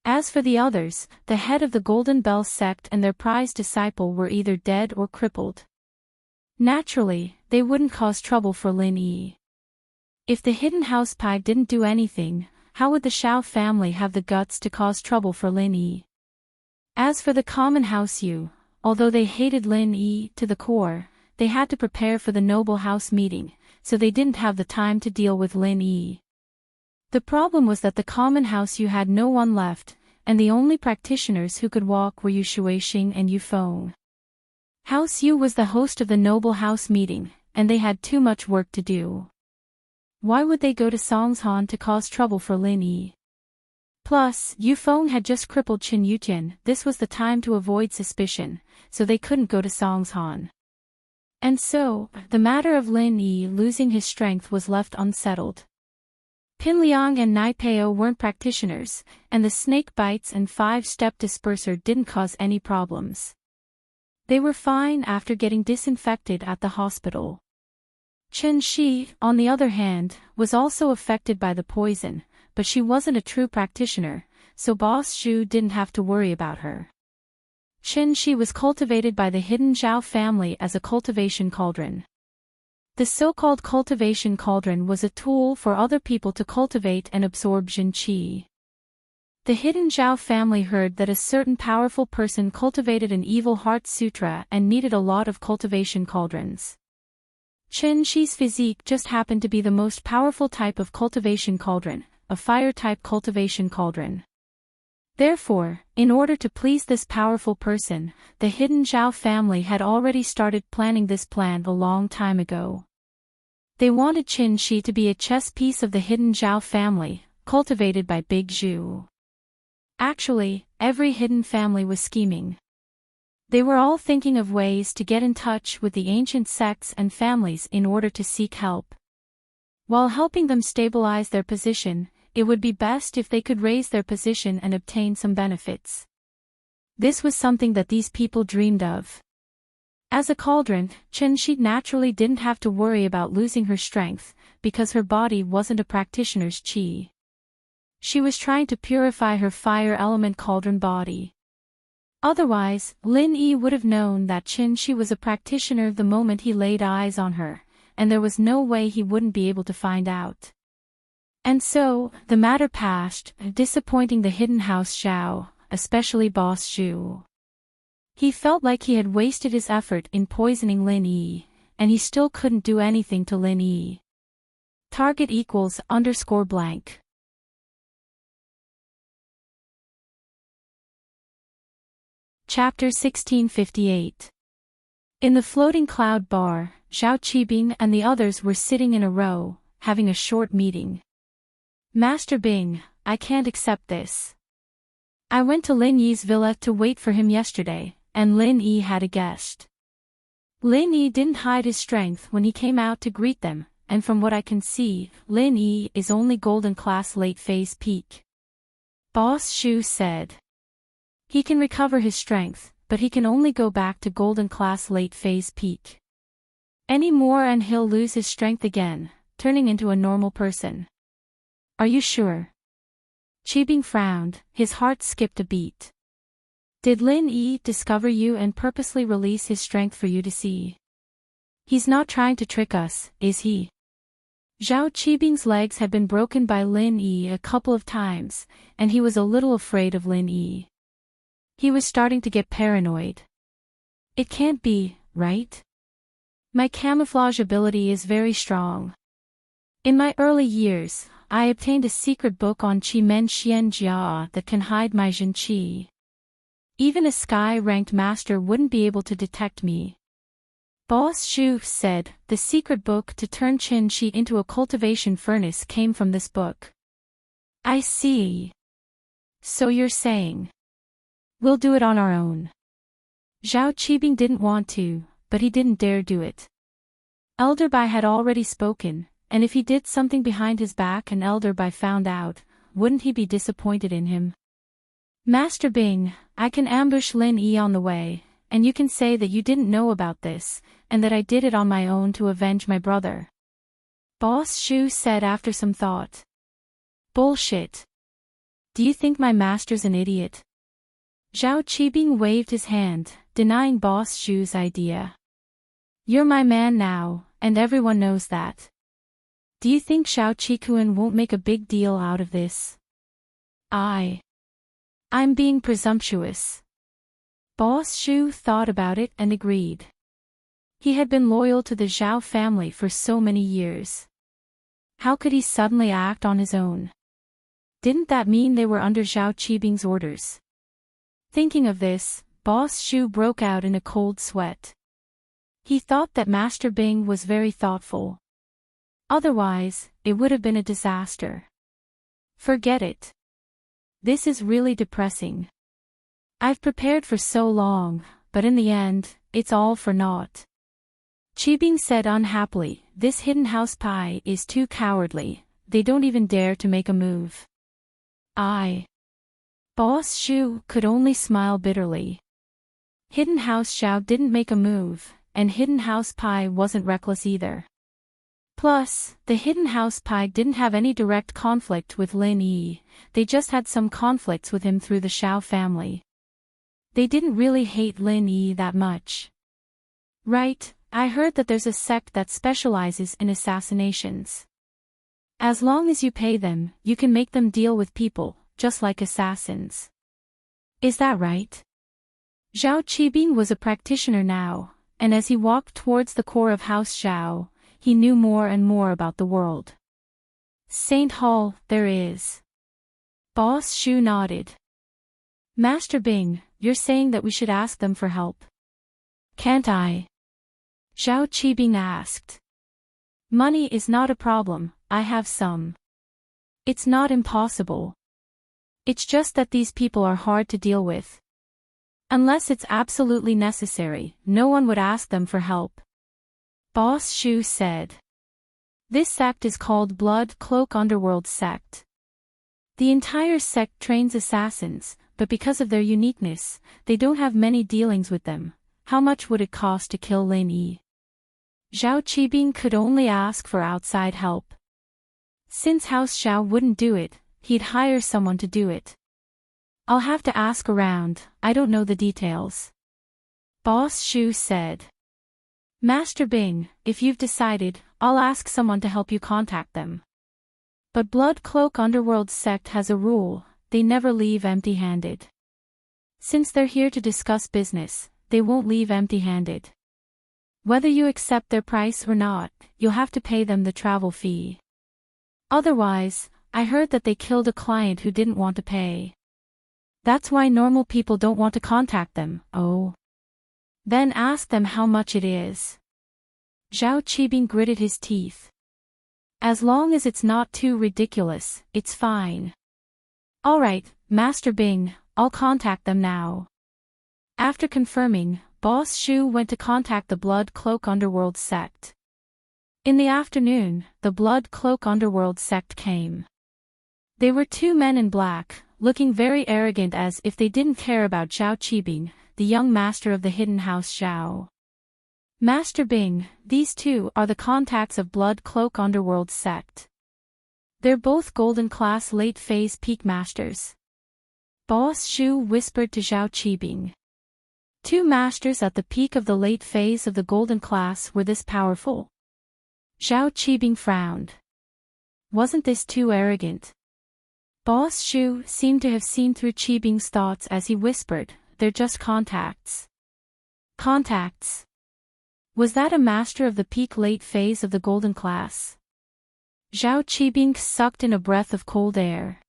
As for the others, the head of the Golden Bell sect and their prized disciple were either dead or crippled. Naturally, they wouldn't cause trouble for Lin Yi. If the hidden house Pai didn't do anything, how would the Xiao family have the guts to cause trouble for Lin Yi? As for the common house Yu, although they hated Lin Yi to the core, they had to prepare for the noble house meeting, so they didn't have the time to deal with Lin Yi. The problem was that the common house Yu had no one left, and the only practitioners who could walk were Yu Shuixing and Yu Feng. House Yu was the host of the noble house meeting, and they had too much work to do. Why would they go to Songshan to cause trouble for Lin Yi? Plus, Yu Feng had just crippled Qin Yutian. This was the time to avoid suspicion, so they couldn't go to Songshan. And so, the matter of Lin Yi losing his strength was left unsettled. Pin Liang and Nai Peo weren't practitioners, and the snake bites and 5-step disperser didn't cause any problems. They were fine after getting disinfected at the hospital. Chen Shi, on the other hand, was also affected by the poison, but she wasn't a true practitioner, so Boss Zhu didn't have to worry about her. Chen Shi was cultivated by the hidden Zhao family as a cultivation cauldron. The so-called cultivation cauldron was a tool for other people to cultivate and absorb Jin Qi. The hidden Zhao family heard that a certain powerful person cultivated an evil heart sutra and needed a lot of cultivation cauldrons. Chen Shi's physique just happened to be the most powerful type of cultivation cauldron, a fire-type cultivation cauldron. Therefore, in order to please this powerful person, the hidden Zhao family had already started planning this plan a long time ago. They wanted Qin Shi to be a chess piece of the hidden Zhao family, cultivated by Big Zhu. Actually, every hidden family was scheming. They were all thinking of ways to get in touch with the ancient sects and families in order to seek help. While helping them stabilize their position, it would be best if they could raise their position and obtain some benefits. This was something that these people dreamed of. As a cauldron, Qin Shi naturally didn't have to worry about losing her strength, because her body wasn't a practitioner's qi. She was trying to purify her fire element cauldron body. Otherwise, Lin Yi would have known that Qin Shi was a practitioner the moment he laid eyes on her, and there was no way he wouldn't be able to find out. And so, the matter passed, disappointing the hidden house Zhao, especially Boss Zhu. He felt like he had wasted his effort in poisoning Lin Yi, and he still couldn't do anything to Lin Yi. Target =_blank. Chapter 1658. In the floating cloud bar, Zhao Qibing and the others were sitting in a row, having a short meeting. Master Bing, I can't accept this. I went to Lin Yi's villa to wait for him yesterday, and Lin Yi had a guest. Lin Yi didn't hide his strength when he came out to greet them, and from what I can see, Lin Yi is only golden class late phase peak. Boss Zhu said. He can recover his strength, but he can only go back to golden class late phase peak. Any more and he'll lose his strength again, turning into a normal person. Are you sure? Qibing frowned, his heart skipped a beat. Did Lin Yi discover you and purposely release his strength for you to see? He's not trying to trick us, is he? Zhao Qibing's legs had been broken by Lin Yi a couple of times, and he was a little afraid of Lin Yi. He was starting to get paranoid. It can't be, right? My camouflage ability is very strong. In my early years, I obtained a secret book on Qi Men Xian Jia that can hide my Jin Qi. Even a sky-ranked master wouldn't be able to detect me. Boss Zhu said, the secret book to turn Qin Shi into a cultivation furnace came from this book. I see. So you're saying, we'll do it on our own. Zhao Qibing didn't want to, but he didn't dare do it. Elder Bai had already spoken, and if he did something behind his back and Elder Bai found out, wouldn't he be disappointed in him? Master Bing, I can ambush Lin Yi on the way, and you can say that you didn't know about this, and that I did it on my own to avenge my brother. Boss Zhu said after some thought. Bullshit. Do you think my master's an idiot? Zhao Qibing waved his hand, denying Boss Zhu's idea. You're my man now, and everyone knows that. Do you think Xiao Qikuan won't make a big deal out of this? I'm being presumptuous. Boss Zhu thought about it and agreed. He had been loyal to the Zhao family for so many years. How could he suddenly act on his own? Didn't that mean they were under Zhao Qibing's orders? Thinking of this, Boss Zhu broke out in a cold sweat. He thought that Master Bing was very thoughtful. Otherwise, it would have been a disaster. Forget it. This is really depressing. I've prepared for so long, but in the end, it's all for naught. Qibing said unhappily, this hidden house pie is too cowardly, they don't even dare to make a move. Boss Zhu could only smile bitterly. Hidden House Zhao didn't make a move, and Hidden House Pai wasn't reckless either. Plus, the Hidden House Pai didn't have any direct conflict with Lin Yi, they just had some conflicts with him through the Xiao family. They didn't really hate Lin Yi that much. Right, I heard that there's a sect that specializes in assassinations. As long as you pay them, you can make them deal with people, just like assassins. Is that right? Zhao Qibing was a practitioner now, and as he walked towards the core of House Zhao, he knew more and more about the world. Saint Hall, there is. Boss Zhu nodded. Master Bing, you're saying that we should ask them for help. Can't I? Zhao Qibing asked. Money is not a problem, I have some. It's not impossible. It's just that these people are hard to deal with. Unless it's absolutely necessary, no one would ask them for help. Boss Shu said. This sect is called Blood Cloak Underworld Sect. The entire sect trains assassins, but because of their uniqueness, they don't have many dealings with them. How much would it cost to kill Lin Yi? Zhao Qibing could only ask for outside help. Since House Xiao wouldn't do it, he'd hire someone to do it. I'll have to ask around, I don't know the details. Boss Shu said. Master Bing, if you've decided, I'll ask someone to help you contact them. But Blood Cloak Underworld Sect has a rule, they never leave empty-handed. Since they're here to discuss business, they won't leave empty-handed. Whether you accept their price or not, you'll have to pay them the travel fee. Otherwise, I heard that they killed a client who didn't want to pay. That's why normal people don't want to contact them. Oh. Then ask them how much it is. Zhao Qibing gritted his teeth. As long as it's not too ridiculous, it's fine. Alright, Master Bing, I'll contact them now. After confirming, Boss Shu went to contact the Blood Cloak Underworld Sect. In the afternoon, the Blood Cloak Underworld Sect came. They were two men in black, looking very arrogant as if they didn't care about Zhao Qibing, the young master of the hidden house Zhao. Master Bing, these two are the contacts of Blood Cloak Underworld Sect. They're both golden class late phase peak masters. Boss Shu whispered to Zhao Qibing. Two masters at the peak of the late phase of the golden class were this powerful. Zhao Qibing frowned. Wasn't this too arrogant? Boss Shu seemed to have seen through Qibing's thoughts as he whispered, they're just contacts. Contacts. Was that a master of the peak late phase of the golden class? Zhao Qibing sucked in a breath of cold air.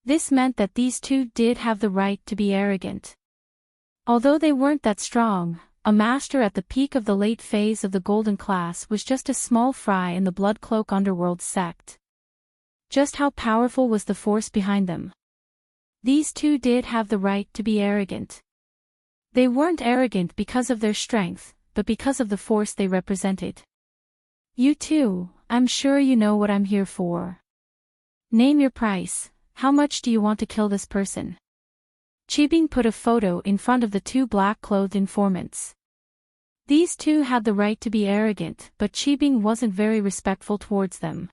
This meant that these two did have the right to be arrogant. Although they weren't that strong, a master at the peak of the late phase of the golden class was just a small fry in the Blood Cloak Underworld Sect. Just how powerful was the force behind them? These two did have the right to be arrogant. They weren't arrogant because of their strength, but because of the force they represented. You two, I'm sure you know what I'm here for. Name your price, how much do you want to kill this person? Qibing put a photo in front of the two black-clothed informants. These two had the right to be arrogant, but Qibing wasn't very respectful towards them.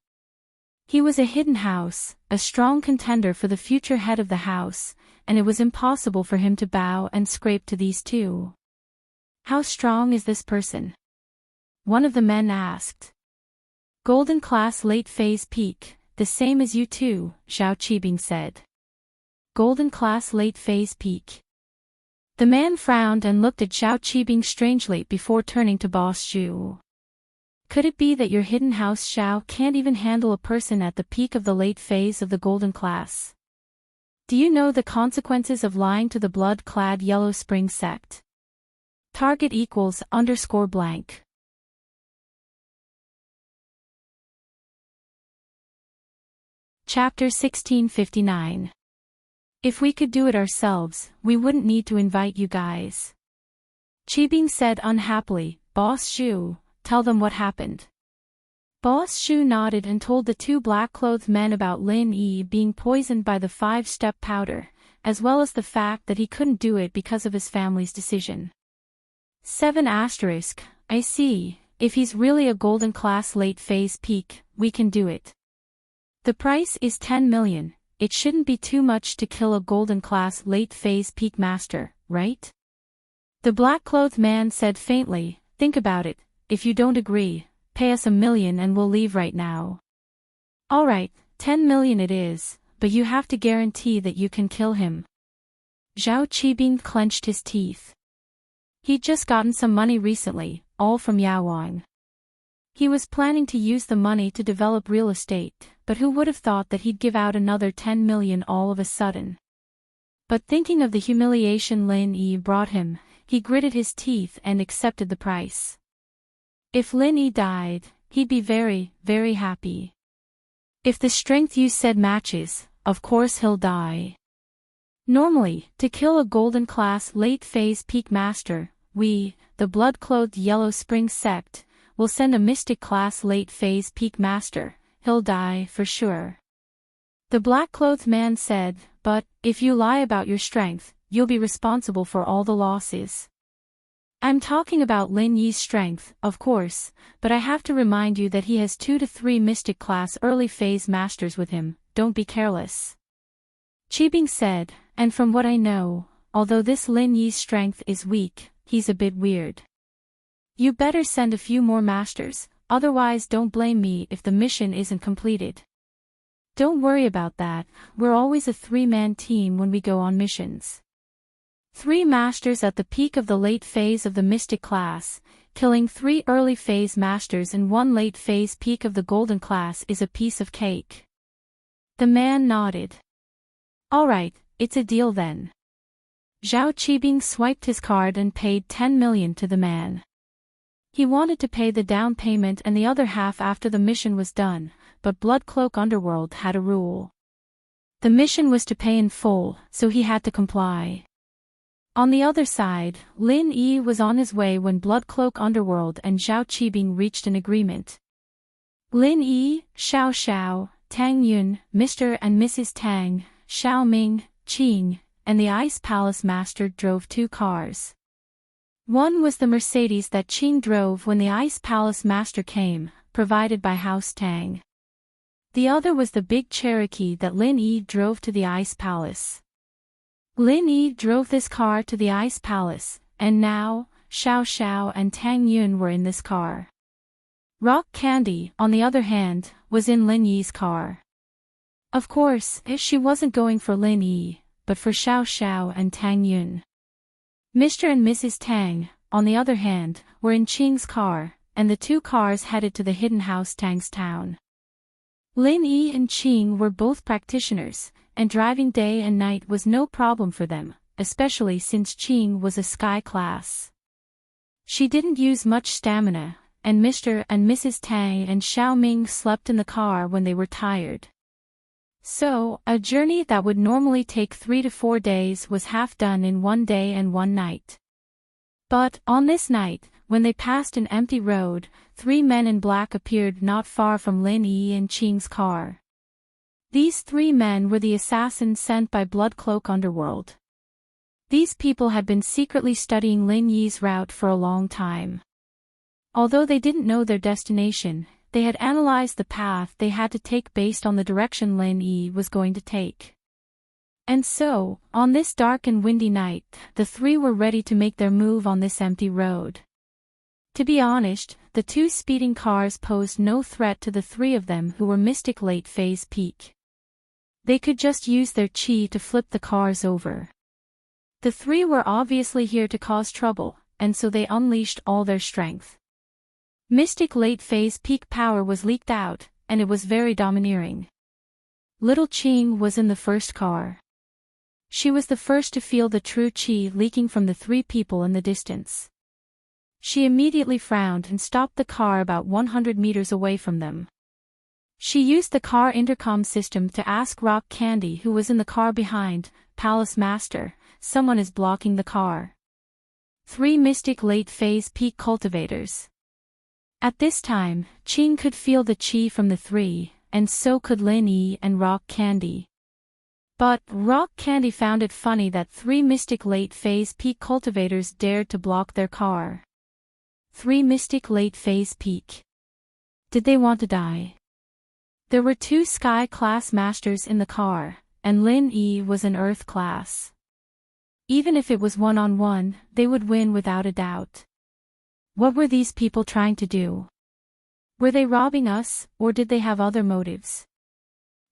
He was a hidden house, a strong contender for the future head of the house, and it was impossible for him to bow and scrape to these two. How strong is this person? One of the men asked. Golden class late phase peak, the same as you two, Zhao Qibing said. Golden class late phase peak. The man frowned and looked at Zhao Qibing strangely before turning to Boss Shu. Could it be that your hidden house Xiao can't even handle a person at the peak of the late phase of the golden class? Do you know the consequences of lying to the blood-clad Yellow Spring sect? Target equals _blank. Chapter 1659. If we could do it ourselves, we wouldn't need to invite you guys. Qibing said unhappily, Boss Shu, tell them what happened. Boss Shu nodded and told the two black-clothed men about Lin Yi being poisoned by the 5-step powder, as well as the fact that he couldn't do it because of his family's decision. 7 asterisk, I see, if he's really a golden class late phase peak, we can do it. The price is 10 million, it shouldn't be too much to kill a golden class late phase peak master, right? The black-clothed man said faintly, think about it, if you don't agree, pay us 1 million and we'll leave right now. Alright, 10 million it is, but you have to guarantee that you can kill him. Zhao Qibing clenched his teeth. He'd just gotten some money recently, all from Yaowang. He was planning to use the money to develop real estate, but who would have thought that he'd give out another 10 million all of a sudden? But thinking of the humiliation Lin Yi brought him, he gritted his teeth and accepted the price. If Lin Yi died, he'd be very, very happy. If the strength you said matches, of course he'll die. Normally, to kill a Golden Class Late Phase Peak Master, we, the blood-clothed Yellow Spring Sect, will send a Mystic Class Late Phase Peak Master. He'll die for sure. The black-clothed man said, but, if you lie about your strength, you'll be responsible for all the losses. I'm talking about Lin Yi's strength, of course, but I have to remind you that he has 2 to 3 Mystic Class Early Phase Masters with him. Don't be careless. Qibing said, and from what I know, although this Lin Yi's strength is weak, he's a bit weird. You better send a few more masters, otherwise don't blame me if the mission isn't completed. Don't worry about that, we're always a 3-man team when we go on missions. 3 masters at the peak of the late phase of the Mystic Class, killing 3 early phase masters and 1 late phase peak of the Golden Class is a piece of cake. The man nodded. Alright, it's a deal then. Zhao Qibing swiped his card and paid 10 million to the man. He wanted to pay the down payment and the other half after the mission was done, but Bloodcloak Underworld had a rule. The mission was to pay in full, so he had to comply. On the other side, Lin Yi was on his way when Bloodcloak Underworld and Zhao Qibing reached an agreement. Lin Yi, Xiao Xiao, Tang Yun, Mr. and Mrs. Tang, Xiao Ming, Qing, and the Ice Palace Master drove 2 cars. One was the Mercedes that Qing drove when the Ice Palace Master came, provided by House Tang. The other was the big Cherokee that Lin Yi drove to the Ice Palace. Lin Yi drove this car to the Ice Palace, and now, Xiao Xiao and Tang Yun were in this car. Rock Candy, on the other hand, was in Lin Yi's car. Of course, she wasn't going for Lin Yi, but for Xiao Xiao and Tang Yun. Mr. and Mrs. Tang, on the other hand, were in Qing's car, and the 2 cars headed to the hidden house Tang's town. Lin Yi and Qing were both practitioners, and driving day and night was no problem for them, especially since Qing was a sky class. She didn't use much stamina, and Mr. and Mrs. Tang and Xiao Ming slept in the car when they were tired. So, a journey that would normally take 3 to 4 days was half done in 1 day and 1 night. But, on this night, when they passed an empty road, 3 men in black appeared not far from Lin Yi and Qing's car. These 3 men were the assassins sent by Bloodcloak Underworld. These people had been secretly studying Lin Yi's route for a long time. Although they didn't know their destination, they had analyzed the path they had to take based on the direction Lin Yi was going to take. And so, on this dark and windy night, the 3 were ready to make their move on this empty road. To be honest, the 2 speeding cars posed no threat to the 3 of them who were Mystic Late Phase Peak. They could just use their chi to flip the cars over. The 3 were obviously here to cause trouble, and so they unleashed all their strength. Mystic Late Phase Peak power was leaked out, and it was very domineering. Little Qing was in the first car. She was the first to feel the true chi leaking from the 3 people in the distance. She immediately frowned and stopped the car about 100 meters away from them. She used the car intercom system to ask Rock Candy, who was in the car behind, Palace Master, someone is blocking the car. 3 Mystic Late Phase Peak cultivators. At this time, Qing could feel the chi from the 3, and so could Lin Yi and Rock Candy. But, Rock Candy found it funny that 3 Mystic Late Phase Peak cultivators dared to block their car. 3 Mystic Late Phase Peak. Did they want to die? There were 2 Sky Class Masters in the car, and Lin Yi was an Earth Class. Even if it was 1-on-1, they would win without a doubt. What were these people trying to do? Were they robbing us, or did they have other motives?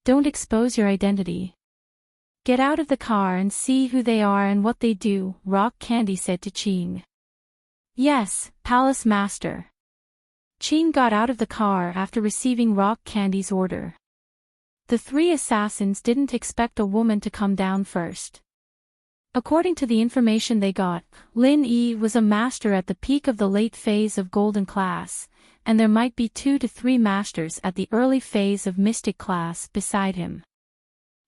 Don't expose your identity. Get out of the car and see who they are and what they do, Rock Candy said to Qing. Yes, Palace Master. Qing got out of the car after receiving Rock Candy's order. The 3 assassins didn't expect a woman to come down first. According to the information they got, Lin Yi was a master at the peak of the late phase of Golden Class, and there might be 2 to 3 masters at the early phase of mystic class beside him.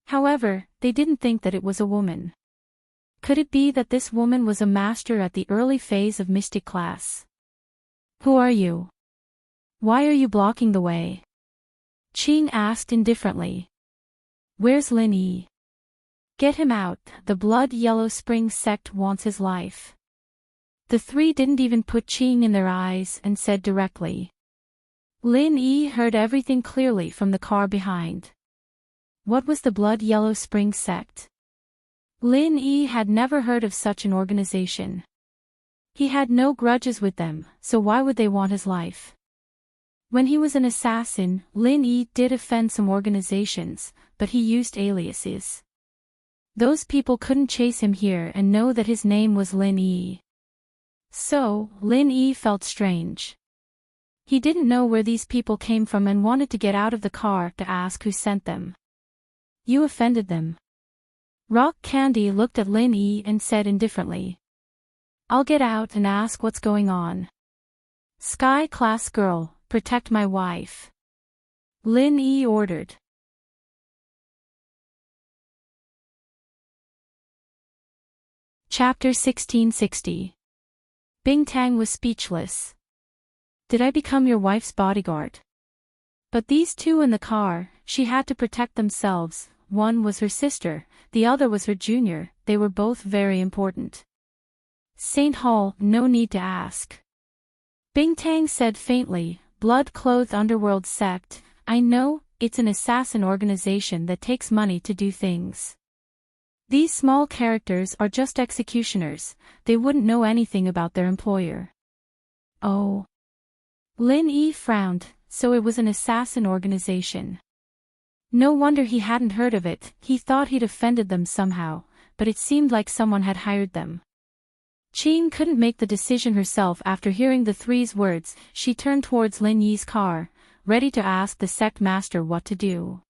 However, they didn't think that it was a woman. Could it be that this woman was a master at the early phase of mystic class? Who are you? Why are you blocking the way? Qing asked indifferently. Where's Lin Yi? Get him out, the Blood Yellow Spring sect wants his life. The three didn't even put Qing in their eyes and said directly. Lin Yi heard everything clearly from the car behind. What was the Blood Yellow Spring sect? Lin Yi had never heard of such an organization. He had no grudges with them, so why would they want his life? When he was an assassin, Lin Yi did offend some organizations, but he used aliases. Those people couldn't chase him here and know that his name was Lin Yi. So, Lin Yi felt strange. He didn't know where these people came from and wanted to get out of the car to ask who sent them. You offended them. Rock Candy looked at Lin Yi and said indifferently. I'll get out and ask what's going on. Sky Class Girl, protect my wife. Lin Yi ordered. Chapter 1660. Bing Tang was speechless. Did I become your wife's bodyguard? But these two in the car, she had to protect themselves. One was her sister, the other was her junior, they were both very important. St. Hall, no need to ask. Bing Tang said faintly, blood-clothed underworld sect, I know, it's an assassin organization that takes money to do things. These small characters are just executioners, they wouldn't know anything about their employer. Oh. Lin Yi frowned, so it was an assassin organization. No wonder he hadn't heard of it, he thought he'd offended them somehow, but it seemed like someone had hired them. Qing couldn't make the decision herself after hearing the three's words, she turned towards Lin Yi's car, ready to ask the sect master what to do.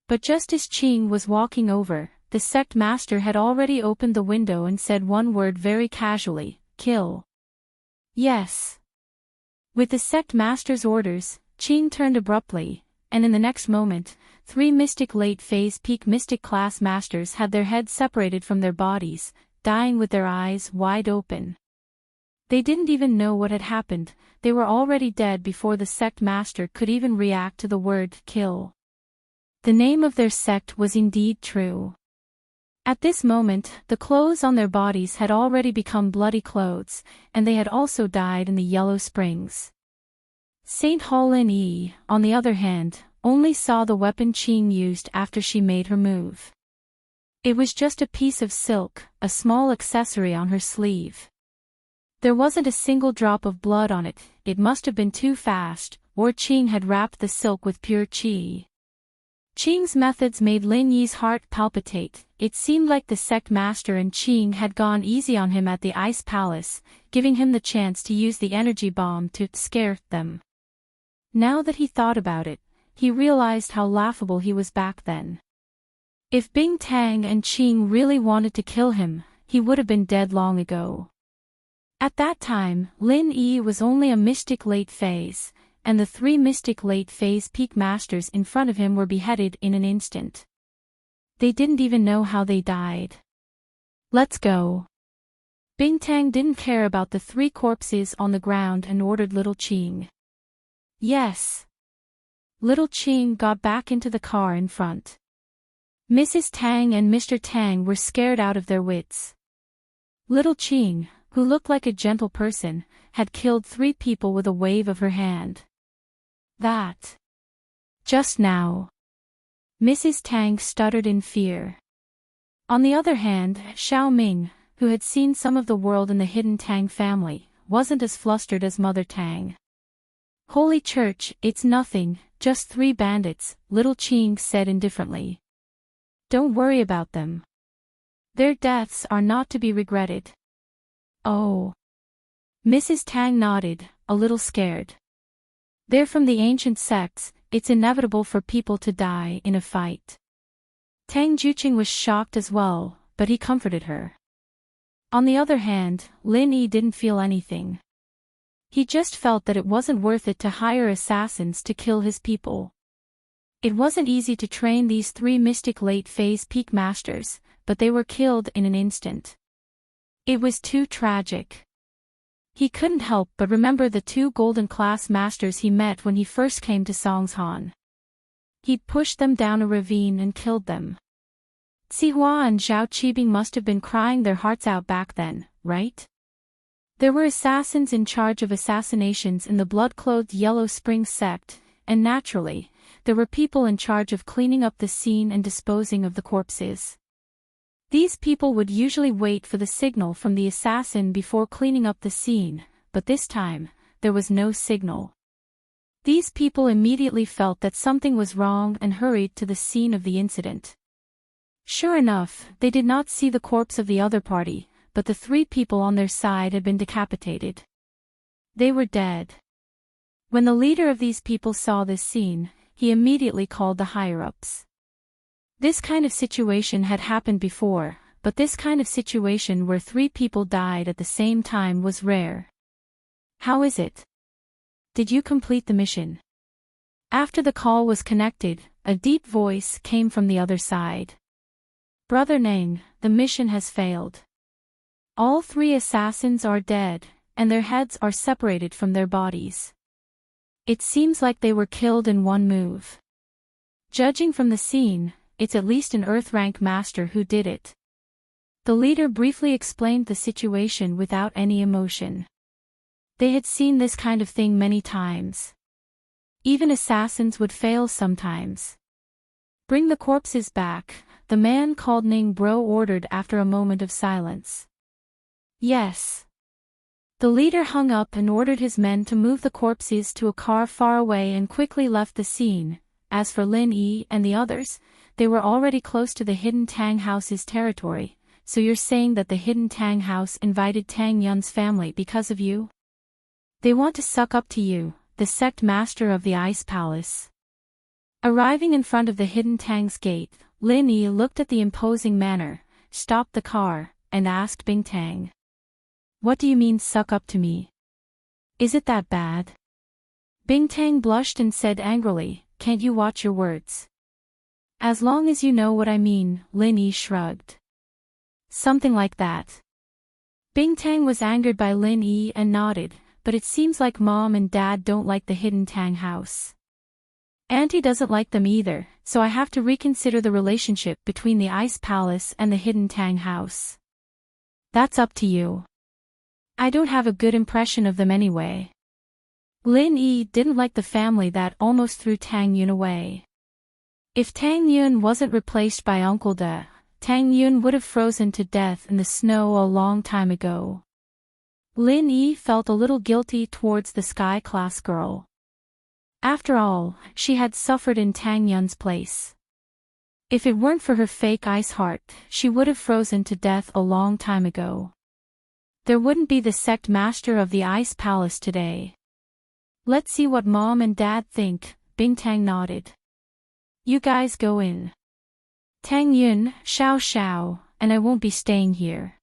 But just as Qing was walking over, the sect master had already opened the window and said one word very casually, kill. Yes. With the sect master's orders, Qing turned abruptly, and in the next moment, 3 mystic late-phase peak mystic class masters had their heads separated from their bodies, dying with their eyes wide open. They didn't even know what had happened, they were already dead before the sect master could even react to the word kill. The name of their sect was indeed true. At this moment, the clothes on their bodies had already become bloody clothes, and they had also died in the Yellow Springs. St. Hall Lin Yi, on the other hand, only saw the weapon Qing used after she made her move. It was just a piece of silk, a small accessory on her sleeve. There wasn't a single drop of blood on it, it must have been too fast, or Qing had wrapped the silk with pure qi. Qing's methods made Lin Yi's heart palpitate, it seemed like the sect master and Qing had gone easy on him at the Ice Palace, giving him the chance to use the energy bomb to scare them. Now that he thought about it, he realized how laughable he was back then. If Bing Tang and Qing really wanted to kill him, he would have been dead long ago. At that time, Lin Yi was only a mystic late phase, and the 3 mystic late phase peak masters in front of him were beheaded in an instant. They didn't even know how they died. Let's go. Bing Tang didn't care about the 3 corpses on the ground and ordered little Qing. Yes. Little Qing got back into the car in front. Mrs. Tang and Mr. Tang were scared out of their wits. Little Qing, who looked like a gentle person, had killed 3 people with a wave of her hand. That. Just now. Mrs. Tang stuttered in fear. On the other hand, Xiao Ming, who had seen some of the world in the hidden Tang family, wasn't as flustered as Mother Tang. Holy Church, it's nothing, just 3 bandits, little Qing said indifferently. Don't worry about them. Their deaths are not to be regretted. Oh. Mrs. Tang nodded, a little scared. They're from the ancient sects, it's inevitable for people to die in a fight. Tang Juqing was shocked as well, but he comforted her. On the other hand, Lin Yi didn't feel anything. He just felt that it wasn't worth it to hire assassins to kill his people. It wasn't easy to train these 3 mystic late-phase peak masters, but they were killed in an instant. It was too tragic. He couldn't help but remember the 2 golden class masters he met when he first came to Songshan. He'd pushed them down a ravine and killed them. Sihua and Zhao Qibing must have been crying their hearts out back then, right? There were assassins in charge of assassinations in the blood-clothed Yellow Spring sect, and naturally, there were people in charge of cleaning up the scene and disposing of the corpses. These people would usually wait for the signal from the assassin before cleaning up the scene, but this time, there was no signal. These people immediately felt that something was wrong and hurried to the scene of the incident. Sure enough, they did not see the corpse of the other party, but the 3 people on their side had been decapitated. They were dead. When the leader of these people saw this scene, he immediately called the higher-ups. This kind of situation had happened before, but this kind of situation where 3 people died at the same time was rare. How is it? Did you complete the mission? After the call was connected, a deep voice came from the other side. Brother Nang, the mission has failed. All 3 assassins are dead, and their heads are separated from their bodies. It seems like they were killed in one move. Judging from the scene, it's at least an Earth rank master who did it. The leader briefly explained the situation without any emotion. They had seen this kind of thing many times. Even assassins would fail sometimes. Bring the corpses back, the man called Ning Bro ordered after a moment of silence. Yes. The leader hung up and ordered his men to move the corpses to a car far away and quickly left the scene. As for Lin Yi and the others, they were already close to the Hidden Tang House's territory, so you're saying that the Hidden Tang House invited Tang Yun's family because of you? They want to suck up to you, the sect master of the Ice Palace. Arriving in front of the Hidden Tang's gate, Lin Yi looked at the imposing manor, stopped the car, and asked Bing Tang. What do you mean suck up to me? Is it that bad? Bing Tang blushed and said angrily, can't you watch your words? As long as you know what I mean, Lin Yi shrugged. Something like that. Bing Tang was angered by Lin Yi and nodded, but it seems like Mom and Dad don't like the Hidden Tang House. Auntie doesn't like them either, so I have to reconsider the relationship between the Ice Palace and the Hidden Tang House. That's up to you. I don't have a good impression of them anyway. Lin Yi didn't like the family that almost threw Tang Yun away. If Tang Yun wasn't replaced by Uncle Da, Tang Yun would have frozen to death in the snow a long time ago. Lin Yi felt a little guilty towards the sky-class girl. After all, she had suffered in Tang Yun's place. If it weren't for her fake ice heart, she would have frozen to death a long time ago. There wouldn't be the sect master of the Ice Palace today. Let's see what Mom and Dad think, Bing Tang nodded. You guys go in. Tang Yun, Xiao, and I won't be staying here.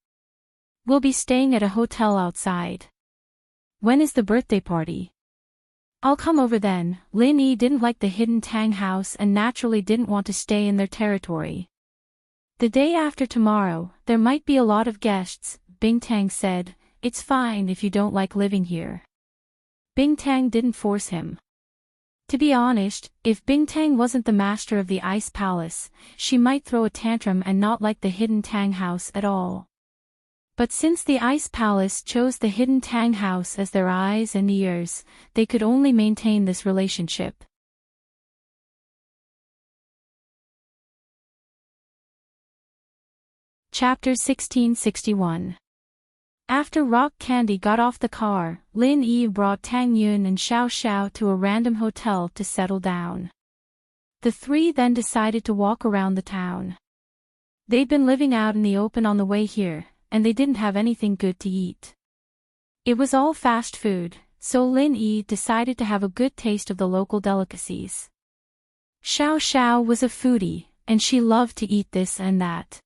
We'll be staying at a hotel outside. When is the birthday party? I'll come over then. Lin Yi didn't like the Hidden Tang House and naturally didn't want to stay in their territory. The day after tomorrow, there might be a lot of guests, Bing Tang said. It's fine if you don't like living here. Bing Tang didn't force him. To be honest, if Bing Tang wasn't the master of the Ice Palace, she might throw a tantrum and not like the Hidden Tang House at all. But since the Ice Palace chose the Hidden Tang House as their eyes and ears, they could only maintain this relationship. Chapter 1661. After Rock Candy got off the car, Lin Yi brought Tang Yun and Xiao to a random hotel to settle down. The 3 then decided to walk around the town. They'd been living out in the open on the way here, and they didn't have anything good to eat. It was all fast food, so Lin Yi decided to have a good taste of the local delicacies. Xiao was a foodie, and she loved to eat this and that.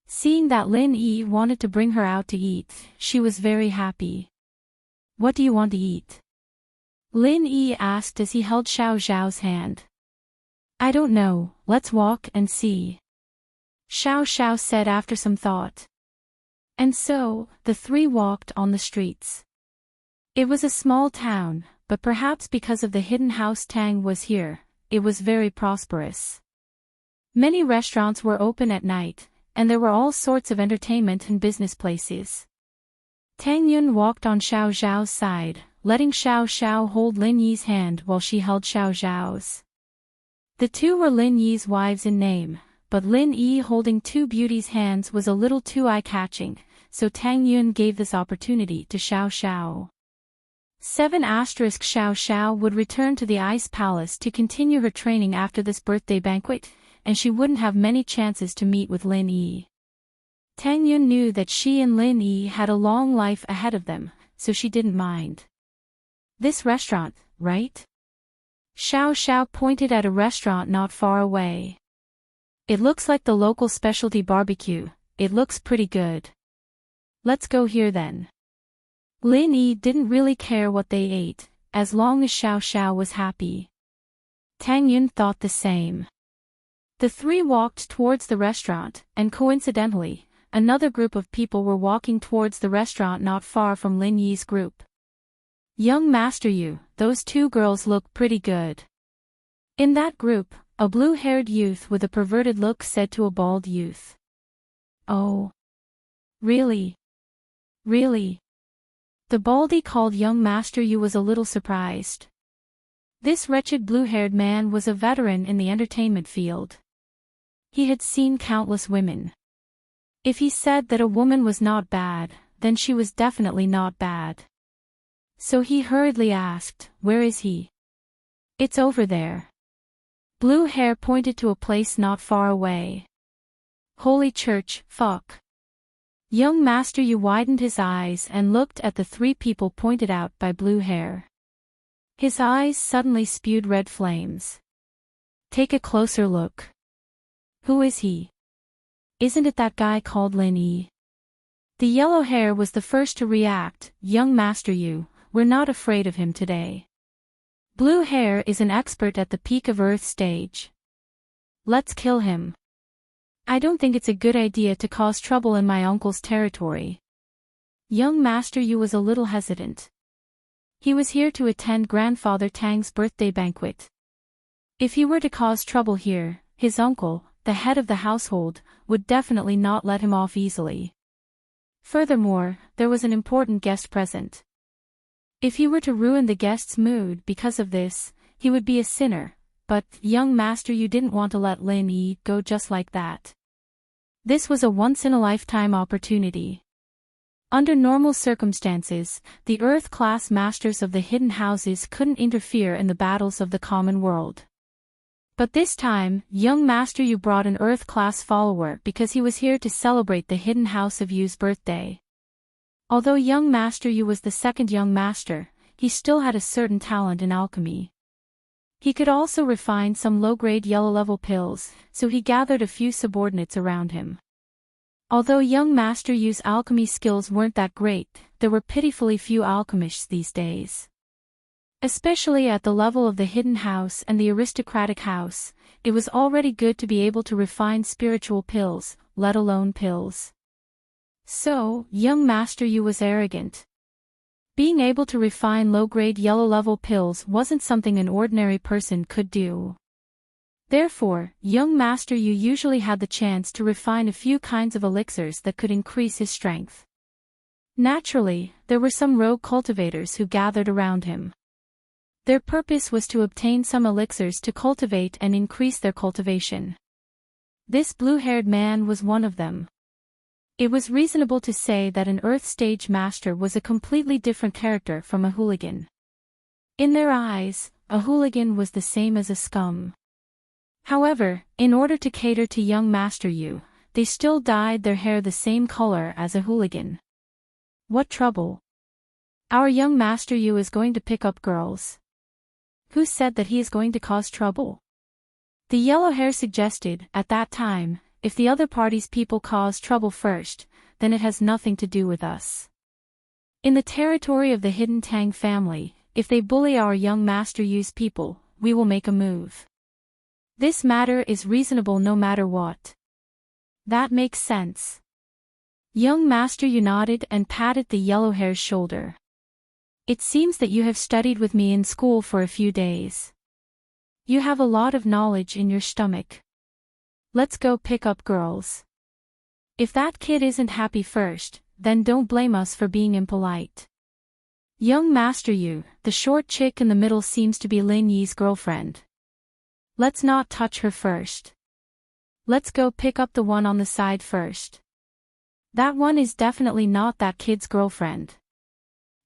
Seeing that Lin Yi wanted to bring her out to eat, she was very happy. What do you want to eat? Lin Yi asked as he held Xiao Xiao's hand. I don't know, let's walk and see. Xiao Xiao said after some thought. And so, the three walked on the streets. It was a small town, but perhaps because of the hidden house Tang was here, it was very prosperous. Many restaurants were open at night, and there were all sorts of entertainment and business places. Tang Yun walked on Xiao Xiao's side, letting Xiao Xiao hold Lin Yi's hand while she held Xiao Xiao's. The two were Lin Yi's wives in name, but Lin Yi holding two beauties' hands was a little too eye-catching, so Tang Yun gave this opportunity to Xiao Xiao. 7 Xiao Xiao would return to the Ice Palace to continue her training after this birthday banquet, and she wouldn't have many chances to meet with Lin Yi. Tang Yun knew that she and Lin Yi had a long life ahead of them, so she didn't mind. This restaurant, right? Xiao Xiao pointed at a restaurant not far away. It looks like the local specialty barbecue, it looks pretty good. Let's go here then. Lin Yi didn't really care what they ate, as long as Xiao Xiao was happy. Tang Yun thought the same. The three walked towards the restaurant, and coincidentally, another group of people were walking towards the restaurant not far from Lin Yi's group. Young Master Yu, those two girls look pretty good. In that group, a blue-haired youth with a perverted look said to a bald youth. Oh. Really? Really? The baldy called Young Master Yu was a little surprised. This wretched blue-haired man was a veteran in the entertainment field. He had seen countless women. If he said that a woman was not bad, then she was definitely not bad. So he hurriedly asked, where is he? It's over there. Blue Hair pointed to a place not far away. Holy Church, fuck. Young Master Yu widened his eyes and looked at the three people pointed out by Blue Hair. His eyes suddenly spewed red flames. Take a closer look. Who is he? Isn't it that guy called Lin Yi? The yellow hair was the first to react. Young Master Yu, we're not afraid of him today. Blue Hair is an expert at the peak of Earth stage. Let's kill him. I don't think it's a good idea to cause trouble in my uncle's territory. Young Master Yu was a little hesitant. He was here to attend Grandfather Tang's birthday banquet. If he were to cause trouble here, his uncle, the head of the household, would definitely not let him off easily. Furthermore, there was an important guest present. If he were to ruin the guest's mood because of this, he would be a sinner, but Young Master Yu didn't want to let Lin Yi go just like that. This was a once-in-a-lifetime opportunity. Under normal circumstances, the Earth-class masters of the hidden houses couldn't interfere in the battles of the common world. But this time, Young Master Yu brought an Earth-class follower because he was here to celebrate the hidden house of Yu's birthday. Although Young Master Yu was the second young master, he still had a certain talent in alchemy. He could also refine some low-grade yellow-level pills, so he gathered a few subordinates around him. Although Young Master Yu's alchemy skills weren't that great, there were pitifully few alchemists these days. Especially at the level of the hidden house and the aristocratic house, it was already good to be able to refine spiritual pills, let alone pills. So, Young Master Yu was arrogant. Being able to refine low-grade yellow-level pills wasn't something an ordinary person could do. Therefore, Young Master Yu usually had the chance to refine a few kinds of elixirs that could increase his strength. Naturally, there were some rogue cultivators who gathered around him. Their purpose was to obtain some elixirs to cultivate and increase their cultivation. This blue-haired man was one of them. It was reasonable to say that an Earth stage master was a completely different character from a hooligan. In their eyes, a hooligan was the same as a scum. However, in order to cater to Young Master Yu, they still dyed their hair the same color as a hooligan. What trouble? Our Young Master Yu is going to pick up girls. Who said that he is going to cause trouble? The yellow hair suggested, at that time, if the other party's people cause trouble first, then it has nothing to do with us. In the territory of the hidden Tang family, if they bully our young Master Yu's people, we will make a move. This matter is reasonable no matter what. That makes sense. Young Master Yu nodded and patted the yellow hair's shoulder. It seems that you have studied with me in school for a few days. You have a lot of knowledge in your stomach. Let's go pick up girls. If that kid isn't happy first, then don't blame us for being impolite. Young Master Yu, the short chick in the middle seems to be Lin Yi's girlfriend. Let's not touch her first. Let's go pick up the one on the side first. That one is definitely not that kid's girlfriend.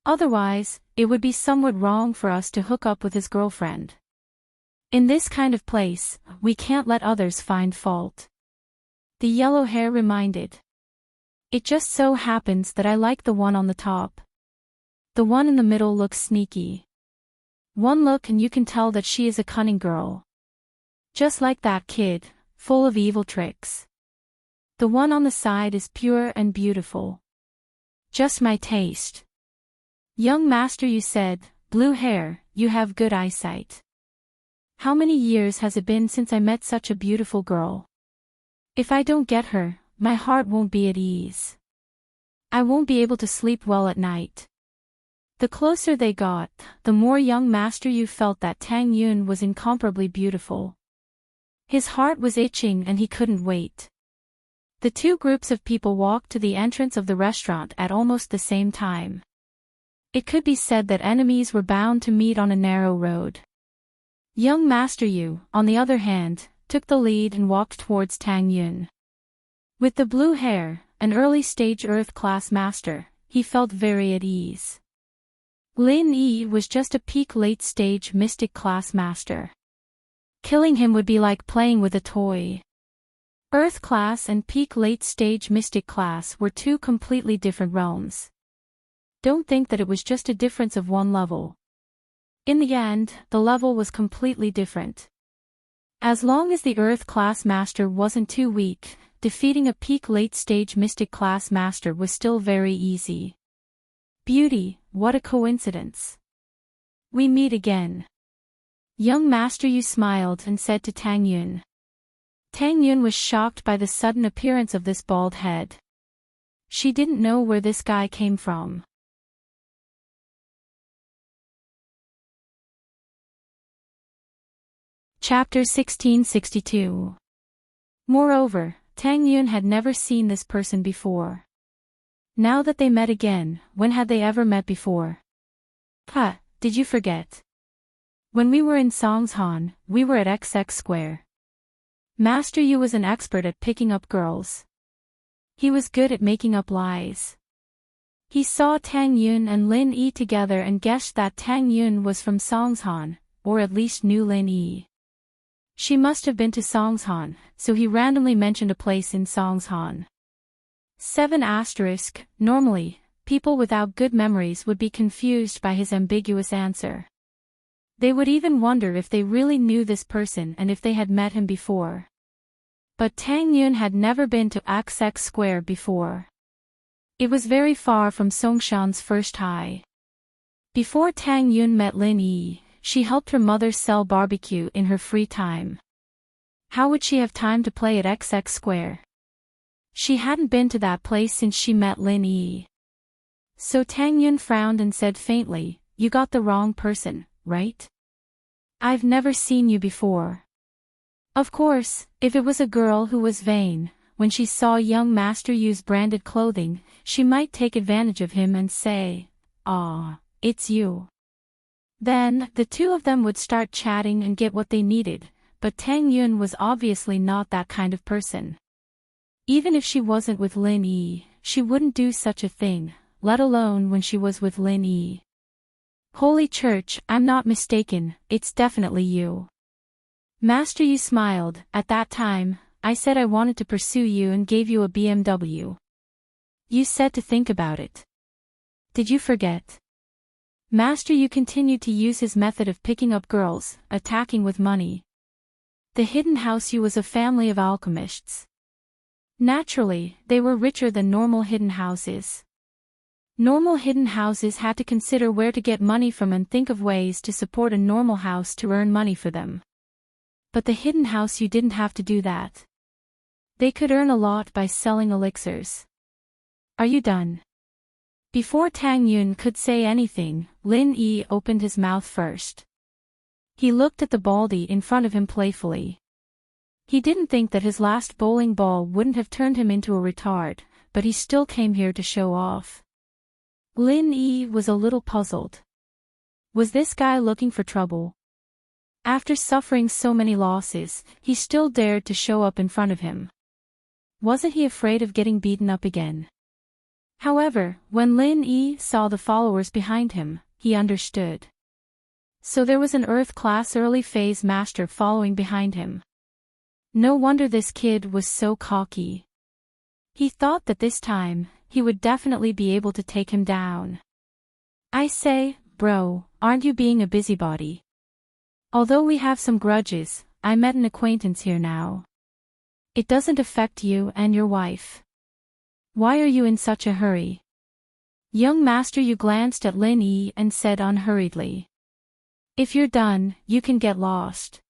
Otherwise, it would be somewhat wrong for us to hook up with his girlfriend. In this kind of place, we can't let others find fault. The yellow hair reminded. It just so happens that I like the one on the top. The one in the middle looks sneaky. One look and you can tell that she is a cunning girl. Just like that kid, full of evil tricks. The one on the side is pure and beautiful. Just my taste. Young Master Yu said, blue hair, you have good eyesight. How many years has it been since I met such a beautiful girl? If I don't get her, my heart won't be at ease. I won't be able to sleep well at night. The closer they got, the more young Master Yu felt that Tang Yun was incomparably beautiful. His heart was itching and he couldn't wait. The two groups of people walked to the entrance of the restaurant at almost the same time. It could be said that enemies were bound to meet on a narrow road. Young Master Yu, on the other hand, took the lead and walked towards Tang Yun. With the blue hair, an early-stage Earth-class master, he felt very at ease. Lin Yi was just a peak late-stage mystic-class master. Killing him would be like playing with a toy. Earth class and peak late-stage mystic class were two completely different realms. Don't think that it was just a difference of one level. In the end, the level was completely different. As long as the Earth class master wasn't too weak, defeating a peak late-stage mystic class master was still very easy. Beauty, what a coincidence. We meet again. Young Master Yu smiled and said to Tang Yun. Tang Yun was shocked by the sudden appearance of this bald head. She didn't know where this guy came from. Chapter 1662. Moreover, Tang Yun had never seen this person before. Now that they met again, when had they ever met before? Did you forget? When we were in Songshan, we were at XX Square. Master Yu was an expert at picking up girls. He was good at making up lies. He saw Tang Yun and Lin Yi together and guessed that Tang Yun was from Songshan, or at least knew Lin Yi. She must have been to Songshan, so he randomly mentioned a place in Songshan. 7*. Normally, people without good memories would be confused by his ambiguous answer. They would even wonder if they really knew this person and if they had met him before. But Tang Yun had never been to XX Square before. It was very far from Songshan's first high. Before Tang Yun met Lin Yi, she helped her mother sell barbecue in her free time. How would she have time to play at XX Square? She hadn't been to that place since she met Lin Yi. So Tang Yun frowned and said faintly, "You got the wrong person, right? I've never seen you before." Of course, if it was a girl who was vain, when she saw young Master Yu's branded clothing, she might take advantage of him and say, "Ah, it's you." Then, the two of them would start chatting and get what they needed, but Tang Yun was obviously not that kind of person. Even if she wasn't with Lin Yi, she wouldn't do such a thing, let alone when she was with Lin Yi. Holy Church, I'm not mistaken, it's definitely you. Master Yu smiled. At that time, I said I wanted to pursue you and gave you a BMW. You said to think about it. Did you forget? Master Yu continued to use his method of picking up girls, attacking with money. The Hidden House Yu was a family of alchemists. Naturally, they were richer than normal hidden houses. Normal hidden houses had to consider where to get money from and think of ways to support a normal house to earn money for them. But the hidden house, you didn't have to do that. They could earn a lot by selling elixirs. Are you done? Before Tang Yun could say anything, Lin Yi opened his mouth first. He looked at the baldy in front of him playfully. He didn't think that his last bowling ball wouldn't have turned him into a retard, but he still came here to show off. Lin Yi was a little puzzled. Was this guy looking for trouble? After suffering so many losses, he still dared to show up in front of him. Wasn't he afraid of getting beaten up again? However, when Lin Yi saw the followers behind him, he understood. So there was an Earth-class early phase master following behind him. No wonder this kid was so cocky. He thought that this time, he would definitely be able to take him down. I say, bro, aren't you being a busybody? Although we have some grudges, I met an acquaintance here now. It doesn't affect you and your wife. Why are you in such a hurry? Young master, you glanced at Lin Yi and said unhurriedly. If you're done, you can get lost.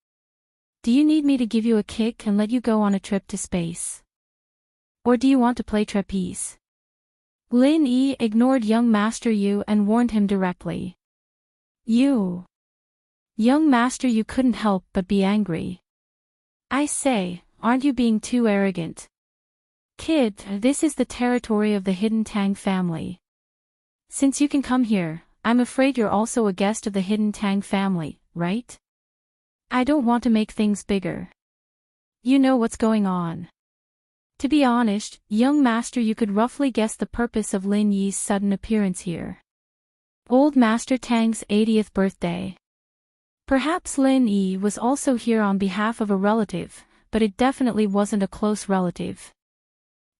Do you need me to give you a kick and let you go on a trip to space? Or do you want to play trapeze? Lin Yi ignored young master Yu and warned him directly. You. Young master Yu couldn't help but be angry. I say, aren't you being too arrogant? Kid, this is the territory of the hidden Tang family. Since you can come here, I'm afraid you're also a guest of the hidden Tang family, right? I don't want to make things bigger. You know what's going on. To be honest, young master, you could roughly guess the purpose of Lin Yi's sudden appearance here. Old Master Tang's 80th birthday. Perhaps Lin Yi was also here on behalf of a relative, but it definitely wasn't a close relative.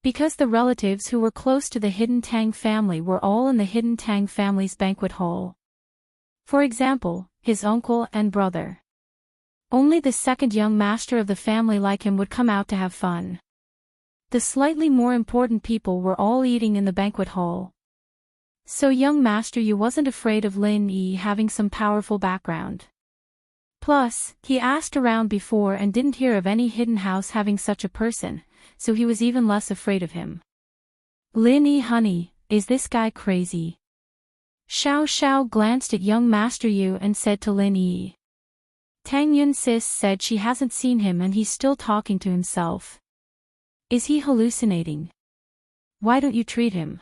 Because the relatives who were close to the hidden Tang family were all in the hidden Tang family's banquet hall. For example, his uncle and brother. Only the second young master of the family like him would come out to have fun. The slightly more important people were all eating in the banquet hall. So young master Yu wasn't afraid of Lin Yi having some powerful background. Plus, he asked around before and didn't hear of any hidden house having such a person, so he was even less afraid of him. Lin Yi, honey, is this guy crazy? Xiao Xiao glanced at young master Yu and said to Lin Yi. Tang Yun sis said she hasn't seen him and he's still talking to himself. Is he hallucinating? Why don't you treat him?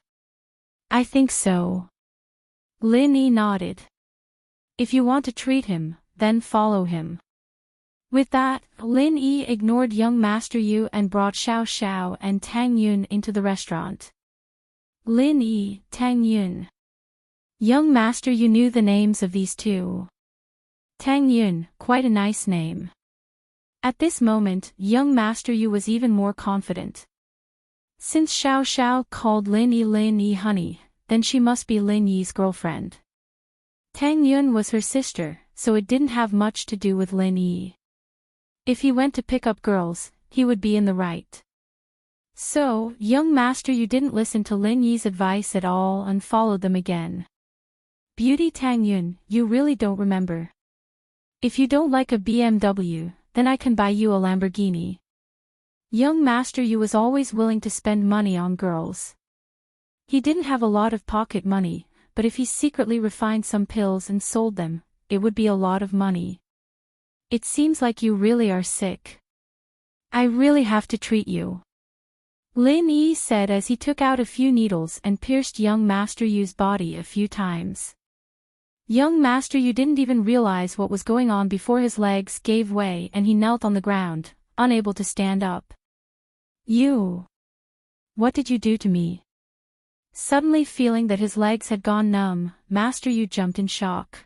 I think so. Lin Yi nodded. If you want to treat him, then follow him. With that, Lin Yi ignored young master Yu and brought Xiao Xiao and Tang Yun into the restaurant. Lin Yi, Tang Yun. Young master Yu knew the names of these two. Tang Yun, quite a nice name. At this moment, young master Yu was even more confident. Since Xiao Xiao called Lin Yi honey, then she must be Lin Yi's girlfriend. Tang Yun was her sister, so it didn't have much to do with Lin Yi. If he went to pick up girls, he would be in the right. So, young master Yu didn't listen to Lin Yi's advice at all and followed them again. Beauty Tang Yun, you really don't remember. If you don't like a BMW, then I can buy you a Lamborghini. Young master Yu was always willing to spend money on girls. He didn't have a lot of pocket money, but if he secretly refined some pills and sold them, it would be a lot of money. It seems like you really are sick. I really have to treat you. Lin Yi said as he took out a few needles and pierced young master Yu's body a few times. Young master Yu didn't even realize what was going on before his legs gave way and he knelt on the ground, unable to stand up. You! What did you do to me? Suddenly feeling that his legs had gone numb, Master Yu jumped in shock.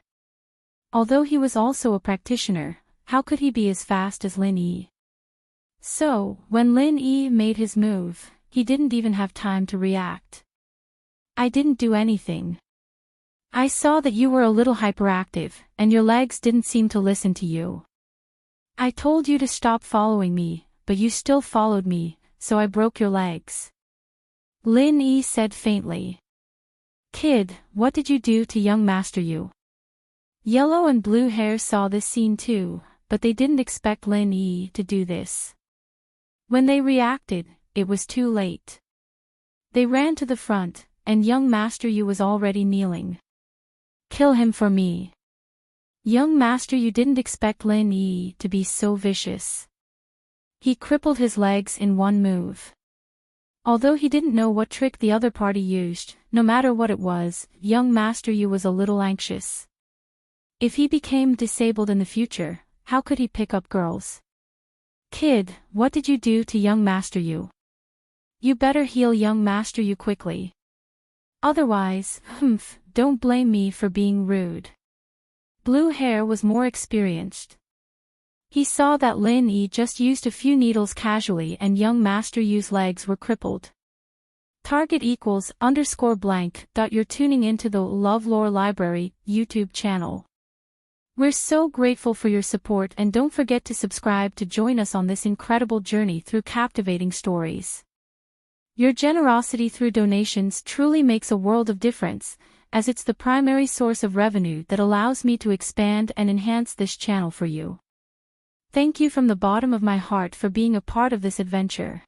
Although he was also a practitioner, how could he be as fast as Lin Yi? So, when Lin Yi made his move, he didn't even have time to react. I didn't do anything. I saw that you were a little hyperactive, and your legs didn't seem to listen to you. I told you to stop following me, but you still followed me, so I broke your legs. Lin Yi said faintly. Kid, what did you do to young Master Yu? Yellow and blue hair saw this scene too, but they didn't expect Lin Yi to do this. When they reacted, it was too late. They ran to the front, and young Master Yu was already kneeling. Kill him for me. Young Master Yu didn't expect Lin Yi to be so vicious. He crippled his legs in one move. Although he didn't know what trick the other party used, no matter what it was, young Master Yu was a little anxious. If he became disabled in the future, how could he pick up girls? Kid, what did you do to young Master Yu? You better heal young Master Yu quickly. Otherwise, don't blame me for being rude. Blue hair was more experienced. He saw that Lin Yi just used a few needles casually and young Master Yu's legs were crippled. Target =_blank. You're tuning into the LoveLore Library YouTube channel. We're so grateful for your support and don't forget to subscribe to join us on this incredible journey through captivating stories. Your generosity through donations truly makes a world of difference, as it's the primary source of revenue that allows me to expand and enhance this channel for you. Thank you from the bottom of my heart for being a part of this adventure.